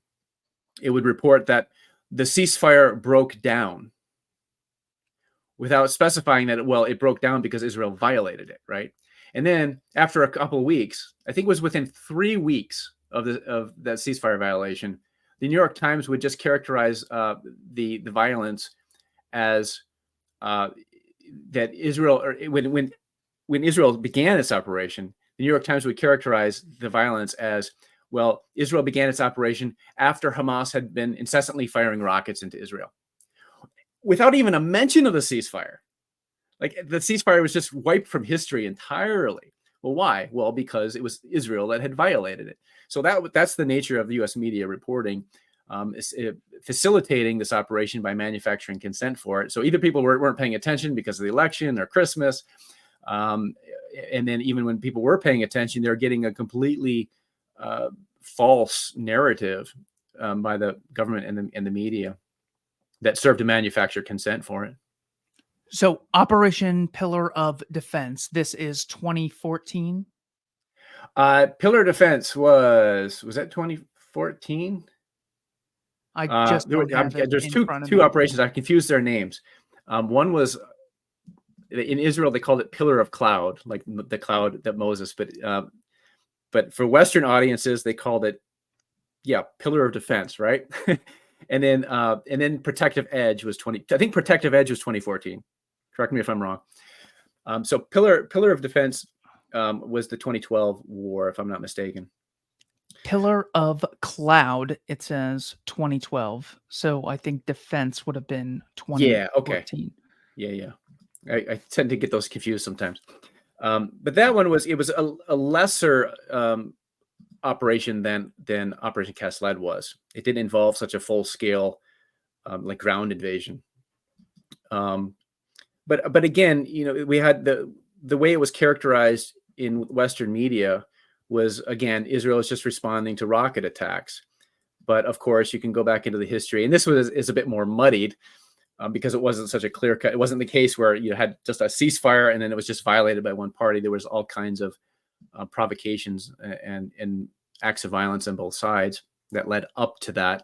it would report that the ceasefire broke down without specifying that, well, it broke down because Israel violated it, right? And then after a couple of weeks, I think it was within 3 weeks of that ceasefire violation, the New York Times would just characterize the violence as that Israel, or when Israel began its operation, the New York Times would characterize the violence as, well, Israel began its operation after Hamas had been incessantly firing rockets into Israel, without even a mention of the ceasefire. Like, the ceasefire was just wiped from history entirely. Well, why? Well, because it was Israel that had violated it. So that's the nature of the U.S. media reporting. Facilitating this operation by manufacturing consent for it. So either people weren't paying attention because of the election or Christmas, and then even when people were paying attention, they're getting a completely false narrative by the government and the media that served to manufacture consent for it. So Operation Pillar of Defense, this is 2014? Pillar of Defense was that 2014? I just there's two operations. I've confused their names. One was in Israel, they called it Pillar of Cloud, like the cloud that Moses. But for Western audiences, they called it, Pillar of Defense, right? and then Protective Edge was Protective Edge was 2014. Correct me if I'm wrong. So Pillar of Defense was the 2012 war, if I'm not mistaken. Pillar of Cloud, it says 2012. So I think defense would have been Yeah. Okay. 2014. Yeah. I tend to get those confused sometimes. But that one was a lesser operation than Operation Cast Lead was. It didn't involve such a full scale like ground invasion. But again, we had the way it was characterized in Western media was, again, Israel is just responding to rocket attacks. But of course, you can go back into the history, and this is a bit more muddied because it wasn't such a clear cut. It wasn't the case where you had just a ceasefire and then it was just violated by one party. There was all kinds of provocations and acts of violence on both sides that led up to that.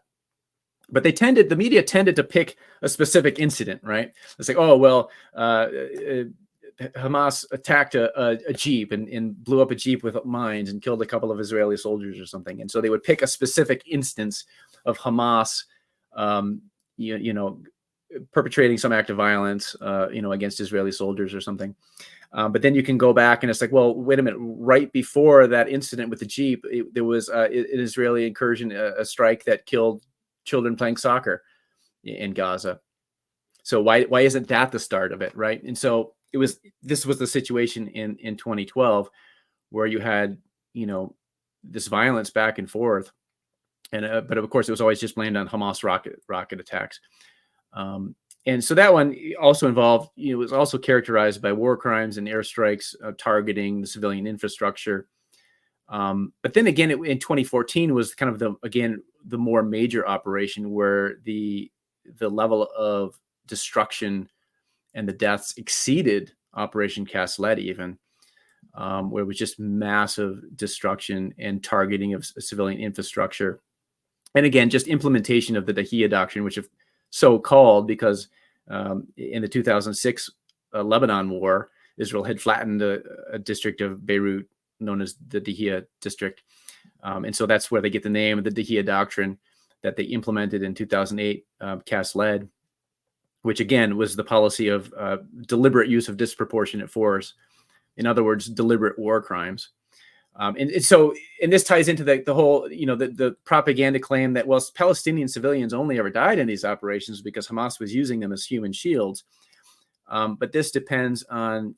But the media tended to pick a specific incident, right? It's like, oh, well, Hamas attacked a Jeep and blew up a Jeep with mines and killed a couple of Israeli soldiers or something. And so they would pick a specific instance of Hamas, perpetrating some act of violence, against Israeli soldiers or something. But then you can go back and it's like, well, wait a minute. Right before that incident with the Jeep, there was an Israeli incursion, a strike that killed children playing soccer in Gaza. So why isn't that the start of it, right? And so this was the situation in 2012 where you had this violence back and forth, and but of course it was always just blamed on Hamas rocket attacks. And so that one also involved, was also characterized by war crimes and airstrikes targeting the civilian infrastructure. But then again, in 2014 was kind of the more major operation where the level of destruction and the deaths exceeded Operation Cast Lead even, where it was just massive destruction and targeting of civilian infrastructure. And again, just implementation of the Dahiyya Doctrine, which is so called because in the 2006 Lebanon war, Israel had flattened a district of Beirut known as the Dahiyya district. And so that's where they get the name of the Dahiyya Doctrine that they implemented in 2008, Cast Lead, which again was the policy of deliberate use of disproportionate force. In other words, deliberate war crimes. And this ties into the whole, the propaganda claim that, well, Palestinian civilians only ever died in these operations because Hamas was using them as human shields. But this depends on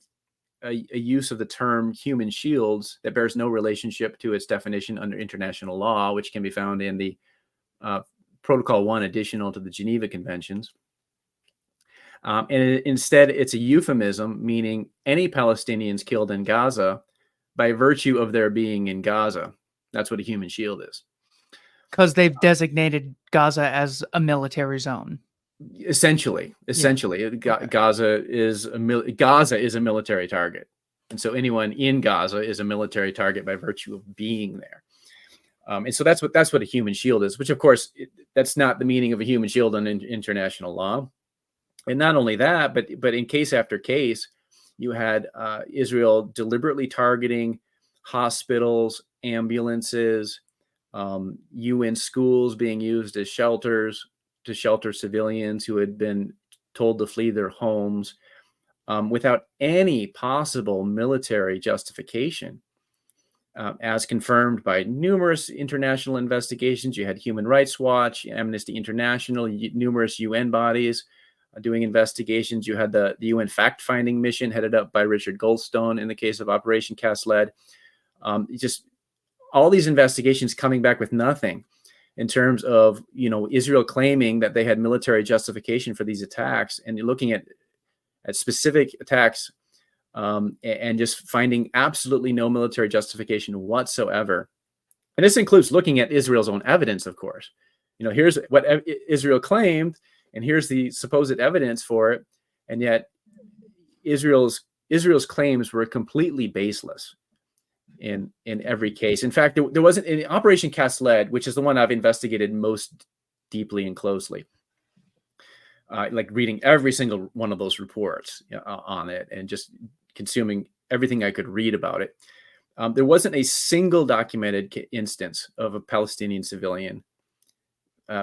a use of the term human shields that bears no relationship to its definition under international law, which can be found in the Protocol 1 additional to the Geneva Conventions. And instead, it's a euphemism, meaning any Palestinians killed in Gaza by virtue of their being in Gaza. That's what a human shield is. Because they've designated Gaza as a military zone. Essentially, Okay. Gaza is a military target, and so anyone in Gaza is a military target by virtue of being there. And so that's what a human shield is. Which, of course, that's not the meaning of a human shield in international law. And not only that, but in case after case, you had Israel deliberately targeting hospitals, ambulances, UN schools being used as shelters to shelter civilians who had been told to flee their homes without any possible military justification. As confirmed by numerous international investigations, you had Human Rights Watch, Amnesty International, numerous UN bodies doing investigations. You had the UN fact-finding mission headed up by Richard Goldstone in the case of Operation Cast Lead. Just all these investigations coming back with nothing in terms of, Israel claiming that they had military justification for these attacks, and you're looking at specific attacks and just finding absolutely no military justification whatsoever. And this includes looking at Israel's own evidence, of course. Here's what Israel claimed, and here's the supposed evidence for it, and yet Israel's claims were completely baseless in every case. In fact, there wasn't in Operation Cast Lead, which is the one I've investigated most deeply and closely, like reading every single one of those reports on it and just consuming everything I could read about it. There wasn't a single documented instance of a Palestinian civilian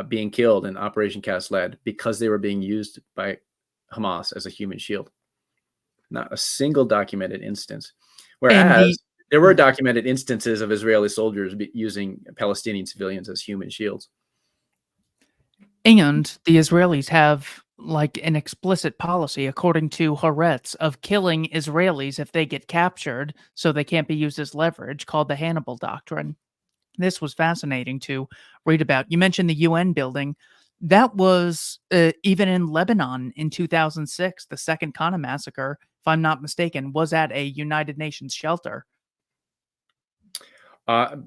being killed in Operation Cast Lead because they were being used by Hamas as a human shield. not a single documented instance. And Whereas the there were documented instances of Israeli soldiers using Palestinian civilians as human shields. And the Israelis have, like, an explicit policy, according to Haaretz, of killing Israelis if they get captured, so they can't be used as leverage, called the Hannibal Doctrine. This was fascinating to read about. You mentioned the UN building. That was, even in Lebanon in 2006, the second Qana massacre, if I'm not mistaken, was at a United Nations shelter. Uh,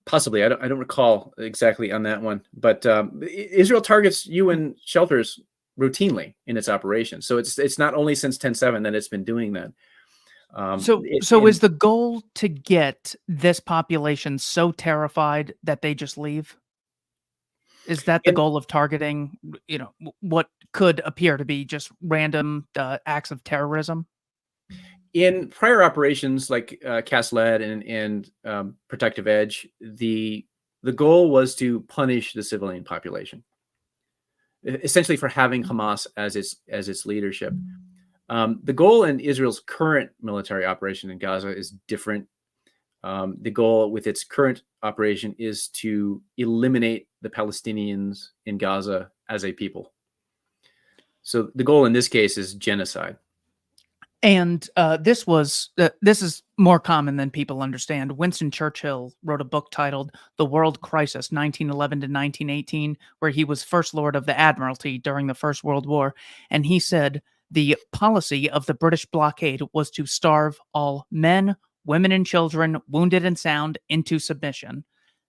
Possibly, I don't recall exactly on that one, but Israel targets UN shelters routinely in its operations. So it's not only since 10/7 that it's been doing that. So is the goal to get this population so terrified that they just leave? Is that the in goal of targeting, what could appear to be just random, acts of terrorism? in prior operations like Cast Lead and Protective Edge, the goal was to punish the civilian population, essentially for having Hamas as its leadership. The goal in Israel's current military operation in Gaza is different. The goal with its current operation is to eliminate the Palestinians in Gaza as a people. So the goal in this case is genocide. And, this is more common than people understand. Winston Churchill wrote a book titled The World Crisis, 1911 to 1918, where he was First Lord of the Admiralty during the First World War, and he said, "The policy of the British blockade was to starve all men, women, and children, wounded and sound, into submission."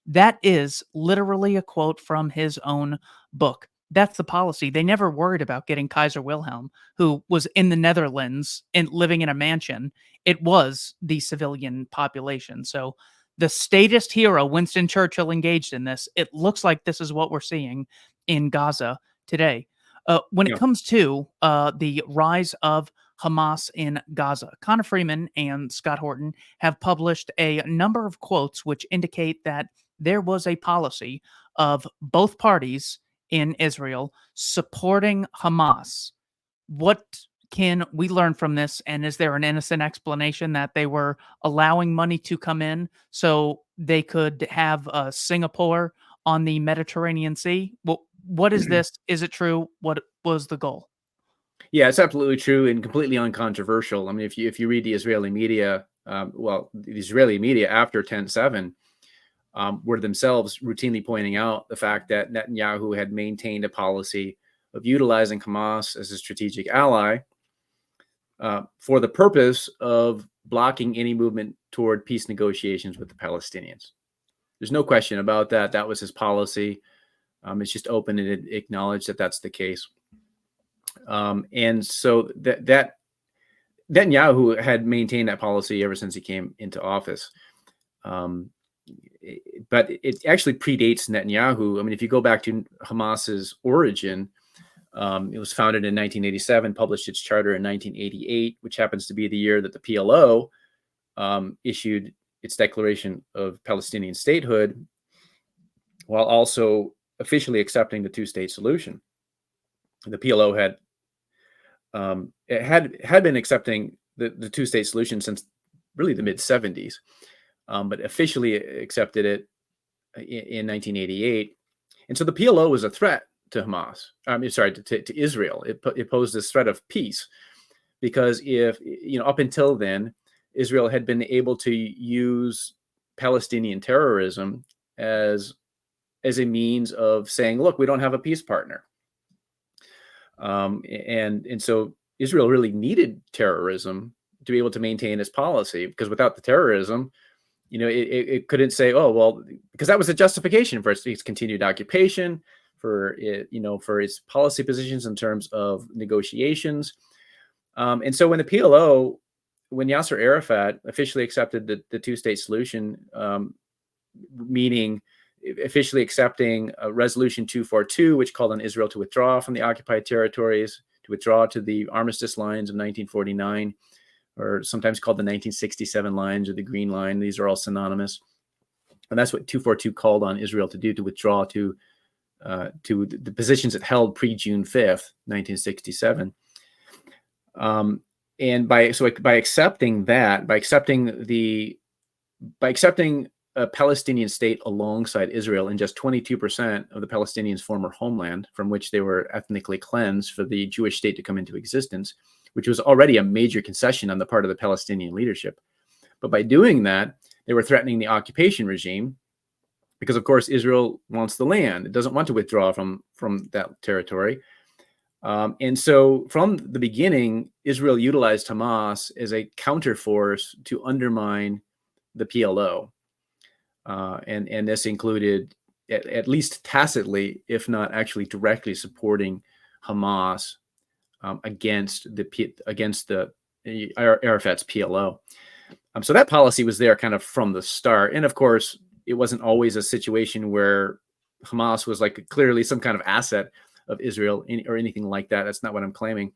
That is literally a quote from his own book. That's the policy. They never worried about getting Kaiser Wilhelm, who was in the Netherlands and living in a mansion. It was the civilian population. So the statist hero, Winston Churchill, engaged in this. It looks like this is what we're seeing in Gaza today. When it Yeah. comes to the rise of Hamas in Gaza, Connor Freeman and Scott Horton have published a number of quotes which indicate that there was a policy of both parties in Israel supporting Hamas. What can we learn from this? And is there an innocent explanation that they were allowing money to come in so they could have Singapore on the Mediterranean Sea? What is this? Is it true? What was the goal? Yeah, it's absolutely true and completely uncontroversial. I mean, if you read the Israeli media, the Israeli media after 10/7 were themselves routinely pointing out the fact that Netanyahu had maintained a policy of utilizing Hamas as a strategic ally for the purpose of blocking any movement toward peace negotiations with the Palestinians. There's no question about that. That was his policy. It's just open and acknowledged that that's the case. And so that Netanyahu had maintained that policy ever since he came into office. But it actually predates Netanyahu. I mean, if you go back to Hamas's origin, it was founded in 1987, published its charter in 1988, which happens to be the year that the PLO issued its declaration of Palestinian statehood, while also officially accepting the two-state solution. The PLO had been accepting the two-state solution since really the mid-70s, but officially accepted it in 1988. And so the PLO was a threat to Hamas. To Israel. It posed this threat of peace because up until then, Israel had been able to use Palestinian terrorism as a means of saying, look, we don't have a peace partner. And so Israel really needed terrorism to be able to maintain its policy, because without the terrorism, it couldn't say, oh, well, because that was a justification for its continued occupation, for its policy positions in terms of negotiations. And so when Yasser Arafat officially accepted the two-state solution, meaning officially accepting Resolution 242, which called on Israel to withdraw from the occupied territories, to withdraw to the armistice lines of 1949, or sometimes called the 1967 lines or the Green Line. These are all synonymous. And that's what 242 called on Israel to do, to withdraw to the positions it held pre-June 5th, 1967. and by accepting that, by accepting a Palestinian state alongside Israel in just 22% of the Palestinians' former homeland, from which they were ethnically cleansed for the Jewish state to come into existence, which was already a major concession on the part of the Palestinian leadership. But by doing that, they were threatening the occupation regime, because of course Israel wants the land. It doesn't want to withdraw from that territory. And so from the beginning, Israel utilized Hamas as a counterforce to undermine the PLO. And this included, at least tacitly, if not actually directly, supporting Hamas against Arafat's PLO. So that policy was there kind of from the start. And of course, it wasn't always a situation where Hamas was like clearly some kind of asset of Israel or anything like that. That's not what I'm claiming.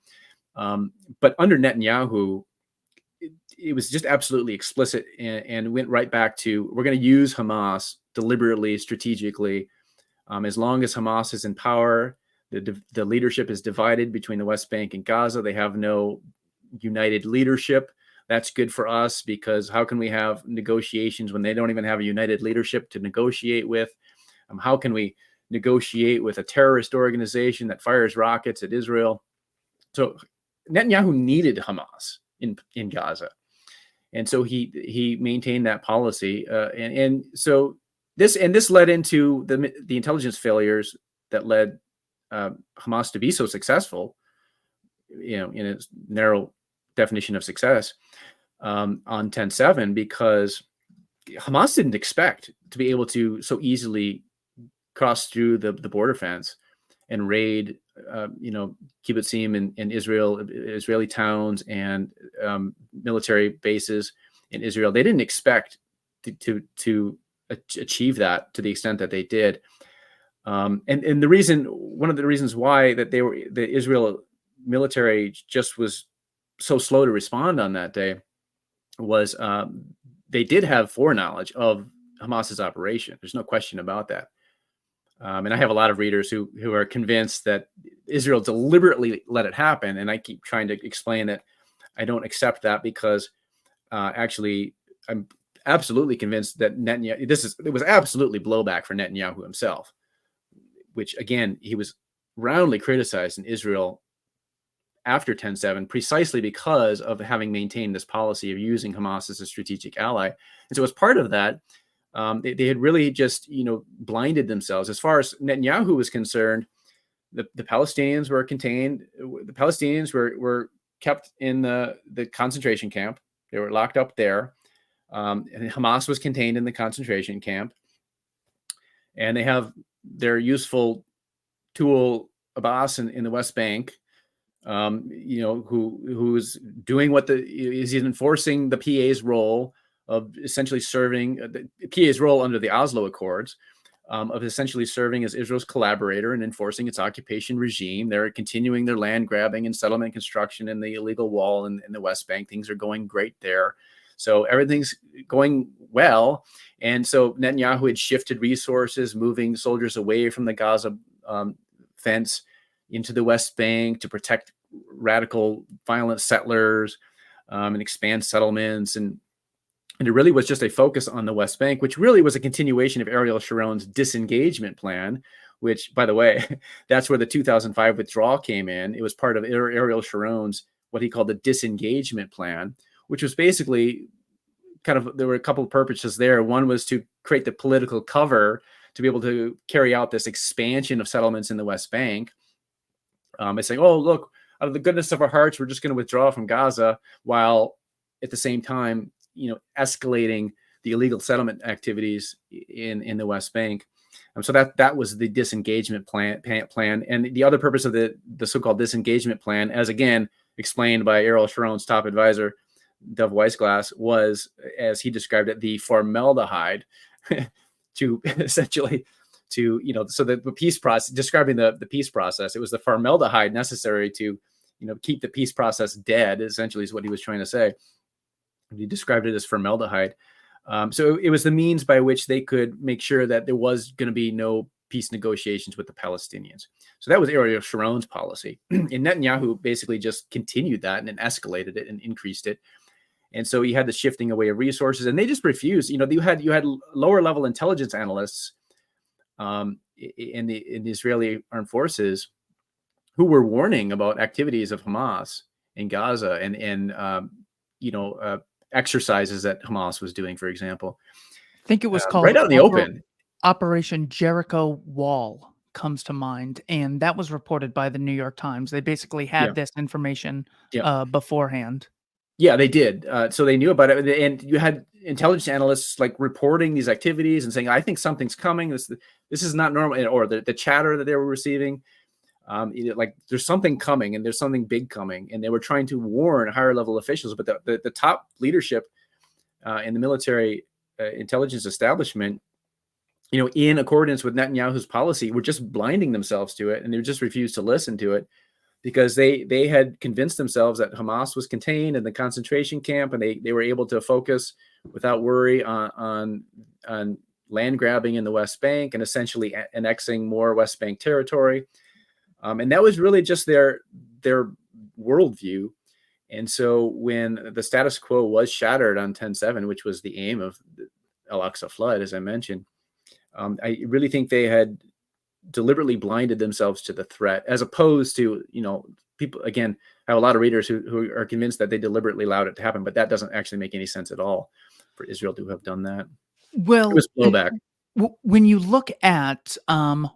But under Netanyahu, it was just absolutely explicit and went right back to, we're going to use Hamas deliberately, strategically. As long as Hamas is in power, the leadership is divided between the West Bank and Gaza. They have no united leadership. That's good for us, because how can we have negotiations when they don't even have a united leadership to negotiate with? How can we negotiate with a terrorist organization that fires rockets at Israel? So Netanyahu needed Hamas in Gaza, and so he maintained that policy, and so this led into the intelligence failures that led Hamas to be so successful, in its narrow definition of success, on 10/7, because Hamas didn't expect to be able to so easily cross through the border fence and raid, kibbutzim in Israel, Israeli towns and military bases in Israel. They didn't expect to achieve that to the extent that they did. And one of the reasons why the Israel military just was so slow to respond on that day was they did have foreknowledge of Hamas's operation. There's no question about that. And I have a lot of readers who are convinced that Israel deliberately let it happen. And I keep trying to explain that I don't accept that, because actually I'm absolutely convinced that Netanyahu, it was absolutely blowback for Netanyahu himself, which again, he was roundly criticized in Israel after 10/7, precisely because of having maintained this policy of using Hamas as a strategic ally. And so as part of that, they had really just, blinded themselves. As far as Netanyahu was concerned, the Palestinians were contained. The Palestinians were kept in the concentration camp. They were locked up there. And Hamas was contained in the concentration camp. And they have their useful tool, Abbas, in the West Bank, who is doing he's enforcing the PA's role of essentially serving the PA's role under the Oslo Accords, of essentially serving as Israel's collaborator and enforcing its occupation regime. They're continuing their land grabbing and settlement construction in the illegal wall in the West Bank. Things are going great there. So everything's going well. And so Netanyahu had shifted resources, moving soldiers away from the Gaza fence into the West Bank to protect radical, violent settlers, and expand settlements. And it really was just a focus on the West Bank, which really was a continuation of Ariel Sharon's disengagement plan, which, by the way, that's where the 2005 withdrawal came in. It was part of Ariel Sharon's, what he called the disengagement plan, which was basically there were a couple of purposes there. One was to create the political cover to be able to carry out this expansion of settlements in the West Bank. By saying, oh, look, out of the goodness of our hearts, we're just going to withdraw from Gaza, while at the same time, escalating the illegal settlement activities in the West Bank. So that was the disengagement plan. And the other purpose of the so-called disengagement plan, as again explained by Ariel Sharon's top advisor, Dov Weissglass, was, as he described it, the formaldehyde to essentially so the peace process, describing the peace process, it was the formaldehyde necessary to, keep the peace process dead, essentially, is what he was trying to say. He described it as formaldehyde. So it was the means by which they could make sure that there was going to be no peace negotiations with the Palestinians. So that was Ariel Sharon's policy. And Netanyahu basically just continued that and then escalated it and increased it. And so you had the shifting away of resources, and they just refused. You had lower level intelligence analysts in the Israeli armed forces who were warning about activities of Hamas in Gaza and exercises that Hamas was doing, for example. I think it was right called out in the open. Operation Jericho Wall comes to mind, and that was reported by the New York Times. They basically Yeah. had this information Yeah. beforehand. Yeah, they did. So they knew about it, and you had intelligence analysts like reporting these activities and saying, "I think something's coming. This is not normal," or the chatter that they were receiving. Like there's something coming, and there's something big coming, and they were trying to warn higher level officials, but the top leadership in the military intelligence establishment, in accordance with Netanyahu's policy, were just blinding themselves to it, and they just refused to listen to it because they had convinced themselves that Hamas was contained in the concentration camp, and they were able to focus without worry on land grabbing in the West Bank and essentially annexing more West Bank territory. And that was really just their worldview. And so when the status quo was shattered on 10/7, which was the aim of the Al-Aqsa flood, as I mentioned, I really think they had deliberately blinded themselves to the threat, as opposed to, people, again, I have a lot of readers who are convinced that they deliberately allowed it to happen, but that doesn't actually make any sense at all for Israel to have done that. Well, it was blowback. When you look at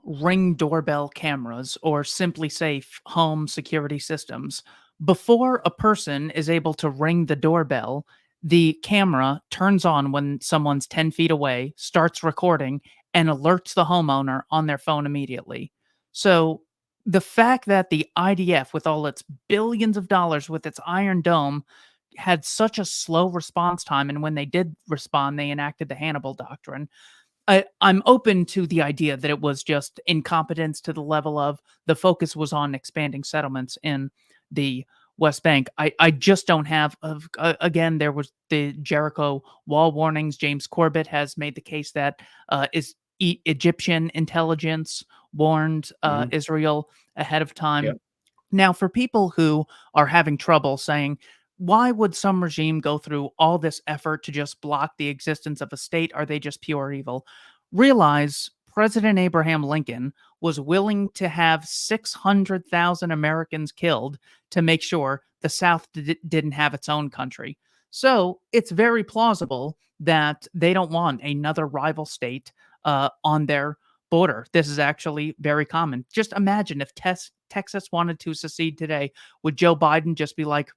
Ring doorbell cameras or simply safe home security systems, before a person is able to ring the doorbell, the camera turns on when someone's 10 feet away, starts recording, and alerts the homeowner on their phone immediately. So the fact that the IDF, with all its billions of dollars, with its Iron Dome, had such a slow response time, and when they did respond, they enacted the Hannibal Doctrine. I'm open to the idea that it was just incompetence to the level of the focus was on expanding settlements in the West Bank. I just don't have, again, there was the Jericho wall warnings. James Corbett has made the case that Egyptian intelligence warned Israel ahead of time. Yep. Now, for people who are having trouble saying, why would some regime go through all this effort to just block the existence of a state? Are they just pure evil? Realize President Abraham Lincoln was willing to have 600,000 Americans killed to make sure the South didn't have its own country. So it's very plausible that they don't want another rival state on their border. This is actually very common. Just imagine if Texas wanted to secede today, would Joe Biden just be like,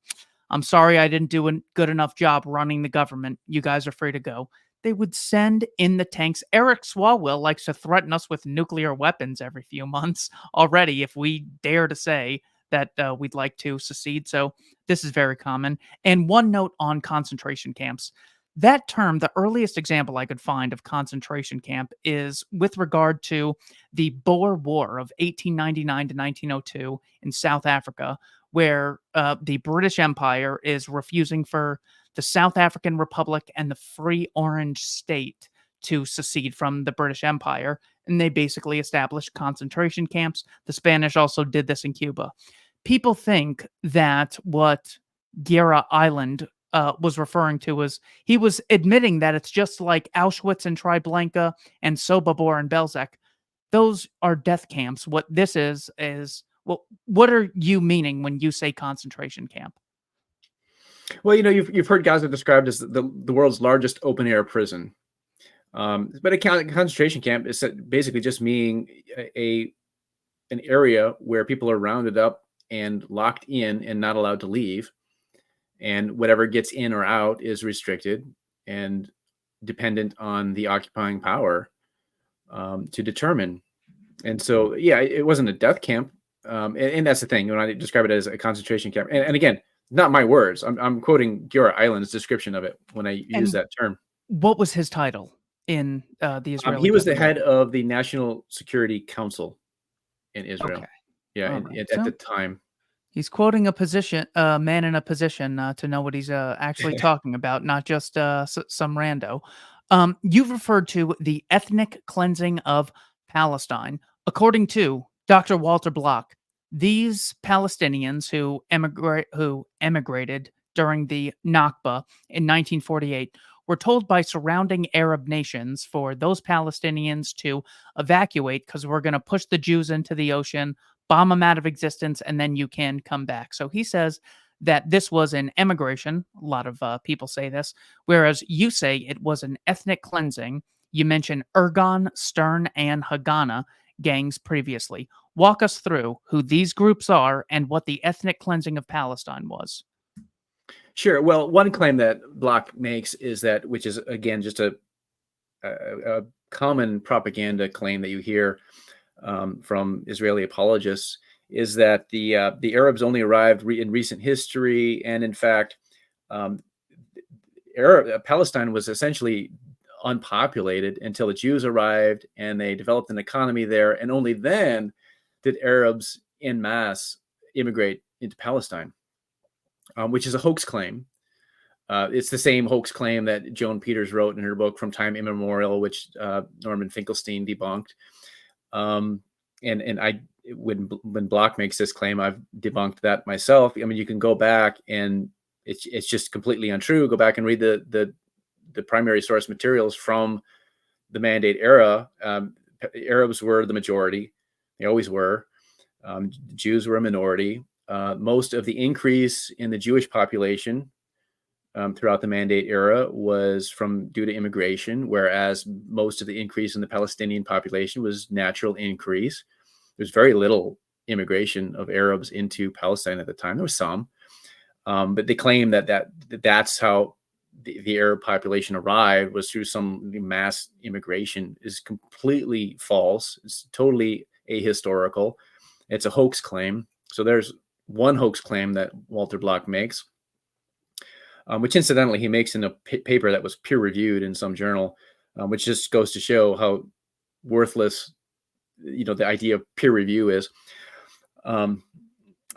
I'm sorry I didn't do a good enough job running the government. You guys are free to go. They would send in the tanks. Eric Swalwell likes to threaten us with nuclear weapons every few months already if we dare to say that we'd like to secede. So this is very common. And one note on concentration camps. That term, the earliest example I could find of concentration camp is with regard to the Boer War of 1899 to 1902 in South Africa, where the British Empire is refusing for the South African Republic and the Free Orange State to secede from the British Empire. And they basically established concentration camps. The Spanish also did this in Cuba. People think that what Guerra Island was referring to was he was admitting that it's just like Auschwitz and Treblinka and Sobibor and Belzec. Those are death camps. What this is well, what are you meaning when you say concentration camp? Well, you've heard Gaza described as the world's largest open air prison, but a concentration camp is basically just meaning an area where people are rounded up and locked in and not allowed to leave, and whatever gets in or out is restricted and dependent on the occupying power to determine. And so, yeah, it wasn't a death camp. And that's the thing when I describe it as a concentration camp. And again, not my words. I'm quoting Guerra Island's description of it when I use that term. What was his title in the Israeli? He was the head of the National Security Council in Israel. Okay. Yeah, at the time. He's quoting a man in a position to know what he's actually talking about, not just some rando. You've referred to the ethnic cleansing of Palestine. According to Dr. Walter Block, these Palestinians who emigrated during the Nakba in 1948 were told by surrounding Arab nations for those Palestinians to evacuate because we're going to push the Jews into the ocean, bomb them out of existence, and then you can come back. So he says that this was an emigration. A lot of people say this, whereas you say it was an ethnic cleansing. You mentioned Ergon, Stern, and Haganah gangs previously. Walk us through who these groups are and what the ethnic cleansing of Palestine was. Sure. Well, one claim that Block makes is that, which is again just a common propaganda claim that you hear from Israeli apologists, is that the Arabs only arrived in recent history, and in fact, Palestine was essentially unpopulated until the Jews arrived and they developed an economy there, and only then did Arabs en masse immigrate into Palestine, which is a hoax claim. It's the same hoax claim that Joan Peters wrote in her book From Time Immemorial, which Norman Finkelstein debunked. And when Block makes this claim, I've debunked that myself. I mean, you can go back and it's just completely untrue. Go back and read the primary source materials from the Mandate era. Arabs were the majority; they always were. Jews were a minority. Most of the increase in the Jewish population throughout the Mandate era was due to immigration, whereas most of the increase in the Palestinian population was natural increase. There's very little immigration of Arabs into Palestine at the time. There was some, but they claim that's how the Arab population arrived, was through some mass immigration, is completely false. It's totally ahistorical. It's a hoax claim. So there's one hoax claim that Walter Block makes, which incidentally he makes in a paper that was peer-reviewed in some journal, which just goes to show how worthless, the idea of peer review is a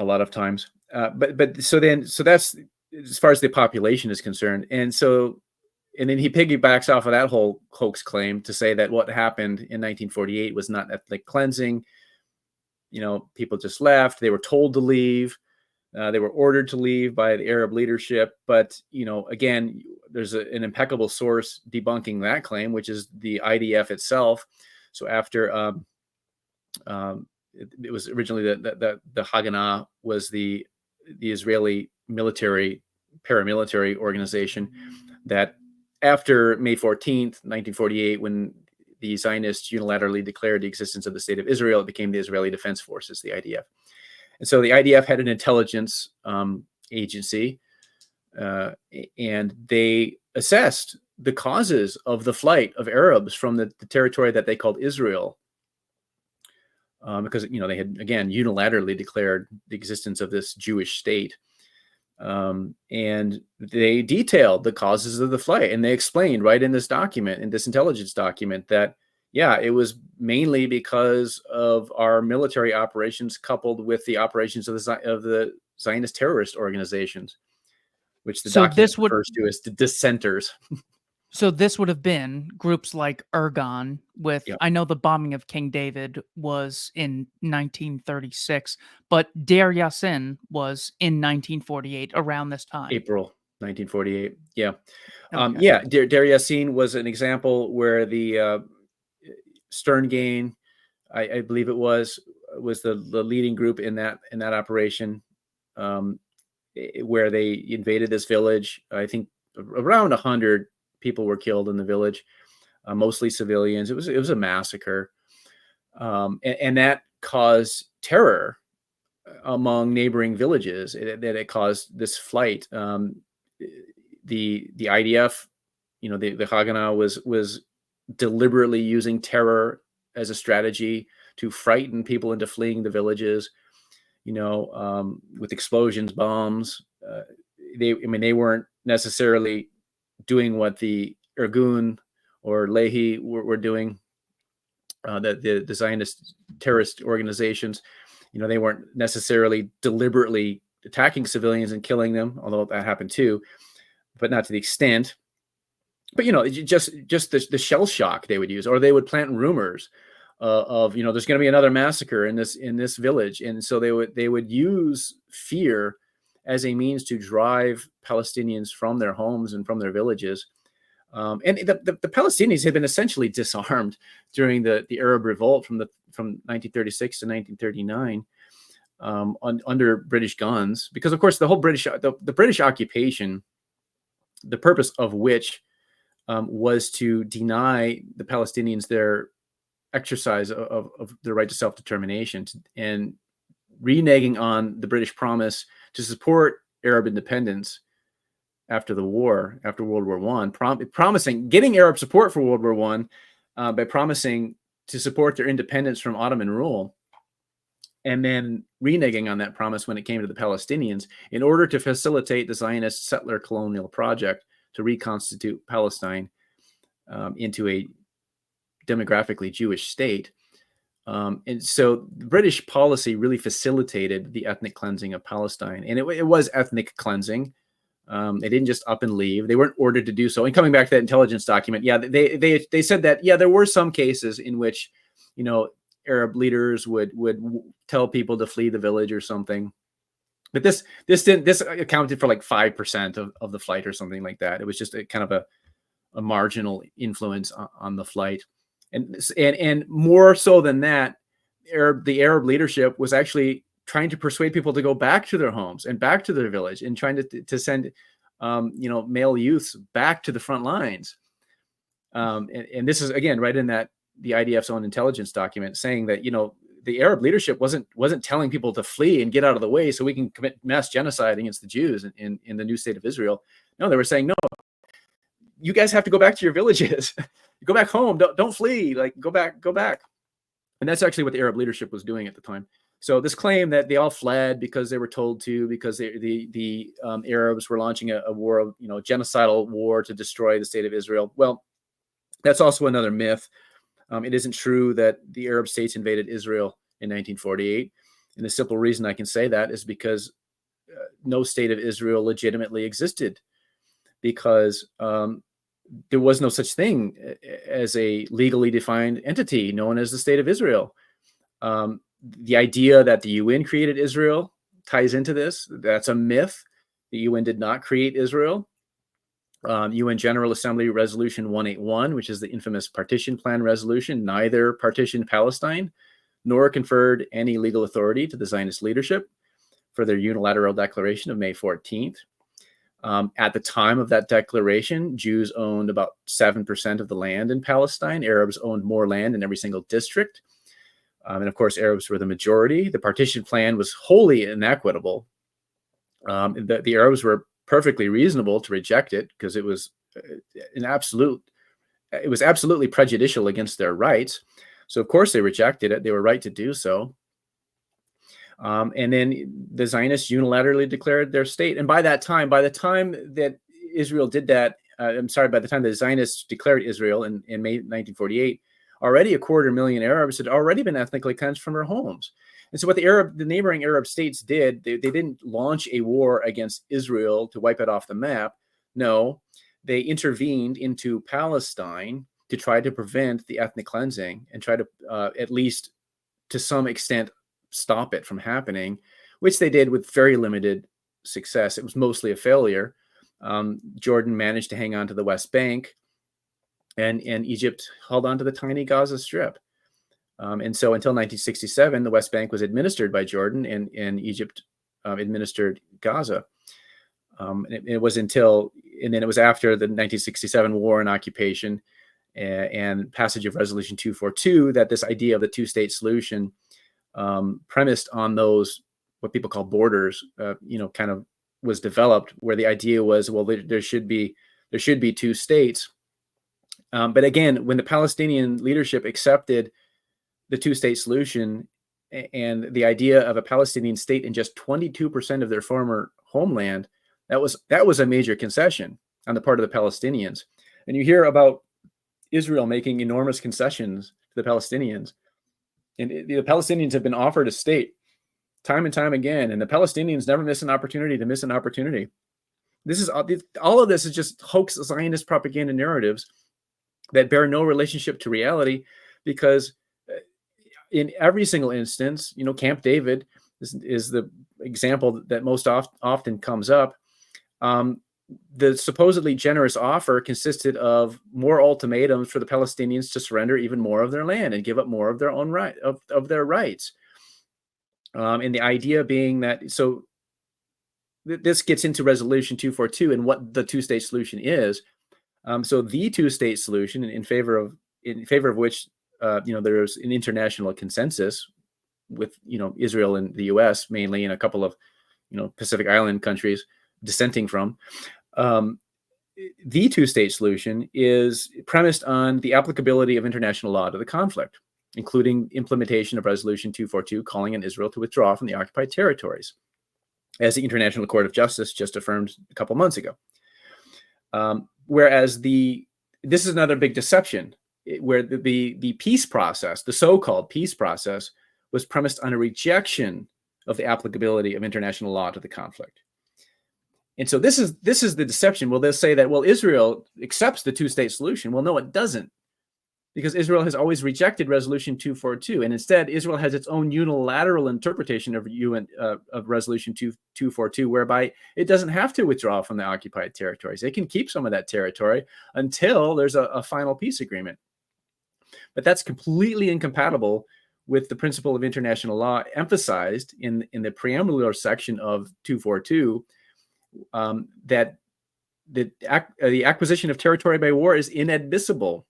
lot of times. But so that's as far as the population is concerned. And then he piggybacks off of that whole hoax claim to say that what happened in 1948 was not ethnic cleansing. People just left. They were told to leave. They were ordered to leave by the Arab leadership. But, again, there's an impeccable source debunking that claim, which is the IDF itself. So after it was originally the Haganah was the Israeli paramilitary organization that after May 14th, 1948, when the Zionists unilaterally declared the existence of the state of Israel, it became the Israeli Defense Forces, the IDF. And so the IDF had an intelligence agency, and they assessed the causes of the flight of Arabs from the territory that they called Israel, because they had again unilaterally declared the existence of this Jewish state, and they detailed the causes of the flight, and they explained right in this document, in this intelligence document, that it was mainly because of our military operations coupled with the operations of the Zionist terrorist organizations, which the document refers to as the dissenters. So this would have been groups like Ergon with, I know the bombing of King David was in 1936, but Deir Yassin was in 1948, around this time. April 1948. Yeah. Okay. Deir Yassin was an example where the Stern Gang, I believe it was the leading group in that operation, where they invaded this village. I think around 100 people were killed in the village, mostly civilians. It was a massacre, and that caused terror among neighboring villages. That it caused this flight. The IDF, the Haganah was deliberately using terror as a strategy to frighten people into fleeing the villages. With explosions, bombs. They weren't necessarily doing what the Irgun or Lehi were doing, the Zionist terrorist organizations. They weren't necessarily deliberately attacking civilians and killing them, although that happened too, but not to the extent. But just the shell shock they would use, or they would plant rumors of, there's going to be another massacre in this village, and so they would use fear as a means to drive Palestinians from their homes and from their villages. And the Palestinians had been essentially disarmed during the Arab Revolt from 1936 to 1939 under British guns, because of course the British occupation, the purpose of which was to deny the Palestinians their exercise of their right to self-determination, and reneging on the British promise to support Arab independence after World War I, getting Arab support for World War I by promising to support their independence from Ottoman rule, and then reneging on that promise when it came to the Palestinians in order to facilitate the Zionist settler colonial project to reconstitute Palestine into a demographically Jewish state. And so the British policy really facilitated the ethnic cleansing of Palestine. And it was ethnic cleansing. They didn't just up and leave. They weren't ordered to do so. And coming back to that intelligence document, yeah, they said that, yeah, there were some cases in which, Arab leaders would tell people to flee the village or something. But this accounted for like 5% of the flight or something like that. It was just a kind of a marginal influence on the flight. And more so than that, the Arab leadership was actually trying to persuade people to go back to their homes and back to their village, and trying to send male youths back to the front lines. And this is again right in the IDF's own intelligence document, saying that the Arab leadership wasn't telling people to flee and get out of the way so we can commit mass genocide against the Jews in the new state of Israel. No, they were saying, no, you guys have to go back to your villages. Go back home. Don't flee. Like go back. And that's actually what the Arab leadership was doing at the time. So this claim that they all fled because they were told to, because the Arabs were launching a war, genocidal war to destroy the state of Israel. Well, that's also another myth. It isn't true that the Arab states invaded Israel in 1948. And the simple reason I can say that is because no state of Israel legitimately existed, because there was no such thing as a legally defined entity known as the State of Israel. The idea that the UN created Israel ties into this. That's a myth. The UN did not create Israel. UN General Assembly Resolution 181, which is the infamous Partition Plan resolution, neither partitioned Palestine nor conferred any legal authority to the Zionist leadership for their unilateral declaration of May 14th. At the time of that declaration, Jews owned about 7% of the land in Palestine. Arabs owned more land in every single district. And of course, Arabs were the majority. The partition plan was wholly inequitable. The Arabs were perfectly reasonable to reject it because it was absolutely prejudicial against their rights. So of course they rejected it. They were right to do so. And then the Zionists unilaterally declared their state. And by the time that Israel did that, by the time the Zionists declared Israel in May 1948, already 250,000 Arabs had already been ethnically cleansed from their homes. And so what the neighboring Arab states did, they didn't launch a war against Israel to wipe it off the map. No, they intervened into Palestine to try to prevent the ethnic cleansing and try to, at least to some extent, stop it from happening, which they did with very limited success. It was mostly a failure. Jordan managed to hang on to the West Bank, and Egypt held on to the tiny Gaza Strip. And so until 1967, the West Bank was administered by Jordan, and Egypt administered Gaza. It was after the 1967 war and occupation and passage of Resolution 242 that this idea of the two-state solution, premised on those what people call borders, kind of was developed, where the idea was, well, there should be two states. But again, when the Palestinian leadership accepted the two-state solution and the idea of a Palestinian state in just 22% of their former homeland, that was a major concession on the part of the Palestinians. And you hear about Israel making enormous concessions to the Palestinians. And the Palestinians have been offered a state time and time again, and the Palestinians never miss an opportunity to miss an opportunity. All of this is just hoax Zionist propaganda narratives that bear no relationship to reality, because in every single instance, Camp David is the example that most often comes up. The supposedly generous offer consisted of more ultimatums for the Palestinians to surrender even more of their land and give up more of their own of their rights. And the idea being that, this gets into Resolution 242 and what the two-state solution is. So the two-state solution, in favor of which there's an international consensus with Israel and the U.S. mainly, and a couple of Pacific Island countries dissenting from. The two-state solution is premised on the applicability of international law to the conflict, including implementation of Resolution 242, calling on Israel to withdraw from the occupied territories, as the International Court of Justice just affirmed a couple months ago. Whereas this is another big deception, where the peace process, the so-called peace process, was premised on a rejection of the applicability of international law to the conflict. And so this is the deception. Well, they'll say that, well, Israel accepts the two-state solution. Well, no, it doesn't, because Israel has always rejected Resolution 242, and instead Israel has its own unilateral interpretation of Resolution 242, whereby it doesn't have to withdraw from the occupied territories. It can keep some of that territory until there's a final peace agreement. But that's completely incompatible with the principle of international law emphasized in the preambular section of 242, that the acquisition of territory by war is inadmissible.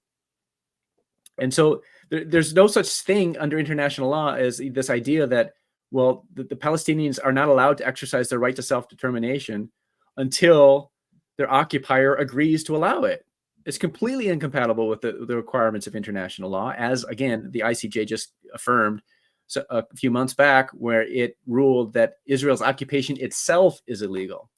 And so there's no such thing under international law as this idea that, well, the Palestinians are not allowed to exercise their right to self-determination until their occupier agrees to allow it. It's completely incompatible with the requirements of international law, as, again, the ICJ just affirmed a few months back, where it ruled that Israel's occupation itself is illegal.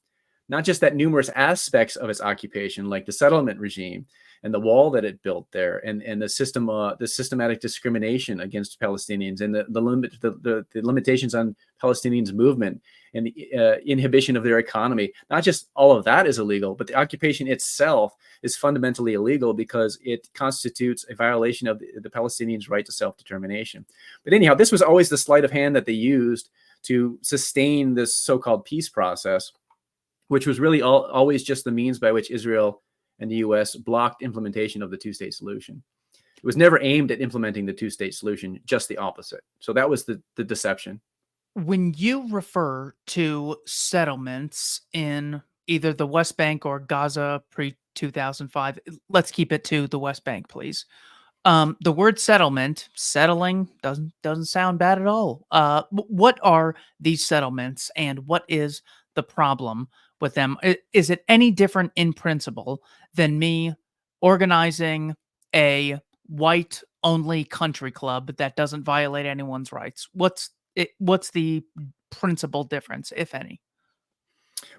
Not just that numerous aspects of its occupation, like the settlement regime and the wall that it built there, and the systematic discrimination against Palestinians, and the limitations on Palestinians' movement, and the inhibition of their economy. Not just all of that is illegal, but the occupation itself is fundamentally illegal because it constitutes a violation of the Palestinians' right to self-determination. But anyhow, this was always the sleight of hand that they used to sustain this so-called peace process, which was really always just the means by which Israel and the U.S. blocked implementation of the two-state solution. It was never aimed at implementing the two-state solution, just the opposite. So that was the deception. When you refer to settlements in either the West Bank or Gaza pre-2005, let's keep it to the West Bank, please. The word settling, doesn't sound bad at all. What are these settlements, and what is the problem with them? Is it any different in principle than me organizing a white-only country club that doesn't violate anyone's rights? What's the principal difference, if any?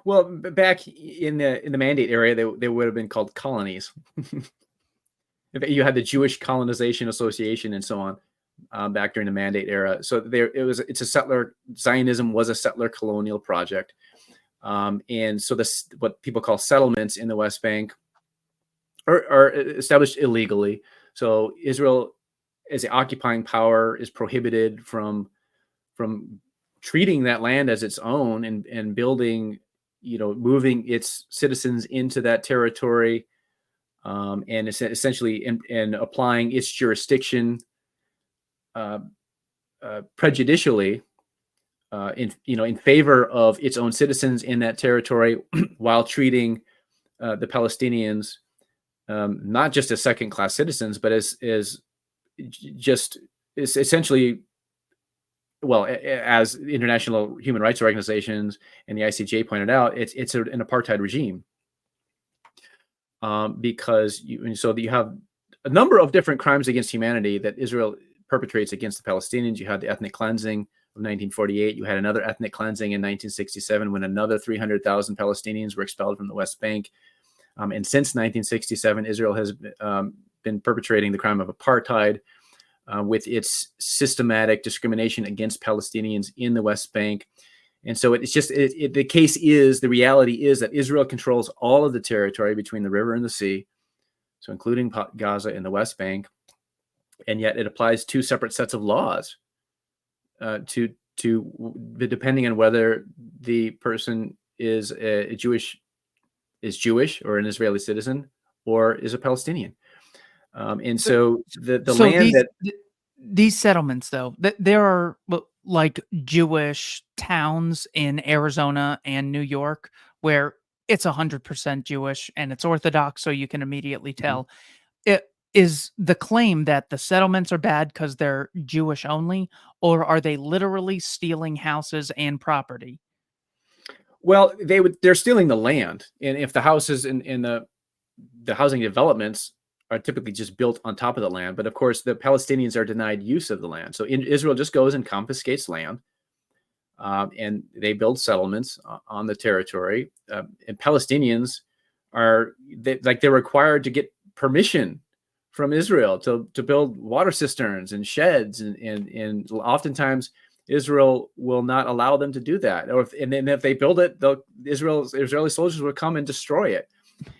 Well, back in the Mandate area, they would have been called colonies. You had the Jewish Colonization Association and so on back during the Mandate era. So Zionism was a settler colonial project. And so what people call settlements in the West Bank are established illegally. So Israel, as the occupying power, is prohibited from treating that land as its own and building, moving its citizens into that territory, and essentially and applying its jurisdiction prejudicially in favor of its own citizens in that territory, while treating the Palestinians not just as second-class citizens, but as essentially, well, as international human rights organizations and the ICJ pointed out, it's an apartheid regime, because you have a number of different crimes against humanity that Israel perpetrates against the Palestinians. You had the ethnic cleansing of 1948. You had another ethnic cleansing in 1967 when another 300,000 Palestinians were expelled from the West Bank. And since 1967, Israel has been perpetrating the crime of apartheid with its systematic discrimination against Palestinians in the West Bank. And so the reality is that Israel controls all of the territory between the river and the sea, so including Gaza and the West Bank. and yet it applies two separate sets of laws to depending on whether the person is Jewish or an Israeli citizen or is a Palestinian. And so the So land that these settlements, though, there are like Jewish towns in Arizona and New York where it's 100% Jewish and it's Orthodox, so you can immediately tell. It is the claim that the settlements are bad because they're Jewish only, or are they literally stealing houses and property? well, they're stealing the land, and if the houses in the housing developments are typically just built on top of the land, but of course the Palestinians are denied use of the land. So Israel just goes and confiscates land, and they build settlements on the territory. And Palestinians they're required to get permission from Israel to build water cisterns and sheds, and oftentimes Israel will not allow them to do that. And then if they build it, Israeli soldiers will come and destroy it.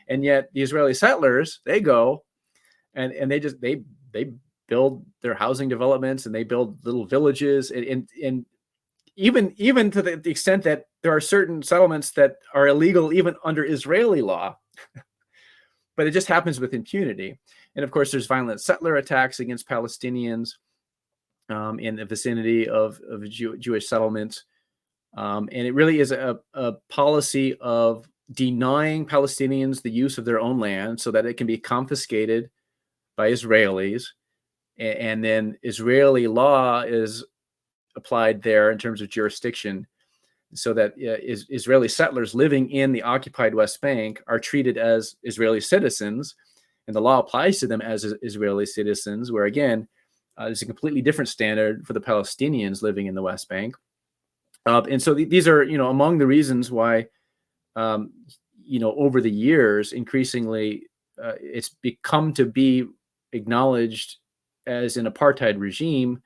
And yet the Israeli settlers, they go and they build their housing developments, and they build little villages, and even to the extent that there are certain settlements that are illegal even under Israeli law, but it just happens with impunity. And of course, there's violent settler attacks against Palestinians in the vicinity of Jewish settlements. And it really is a policy of denying Palestinians the use of their own land so that it can be confiscated by Israelis. And then Israeli law is applied there in terms of jurisdiction, so that Israeli settlers living in the occupied West Bank are treated as Israeli citizens, and the law applies to them as Israeli citizens, where again, there's a completely different standard for the Palestinians living in the West Bank. And so these are, among the reasons why, over the years, increasingly, it's become to be acknowledged as an apartheid regime.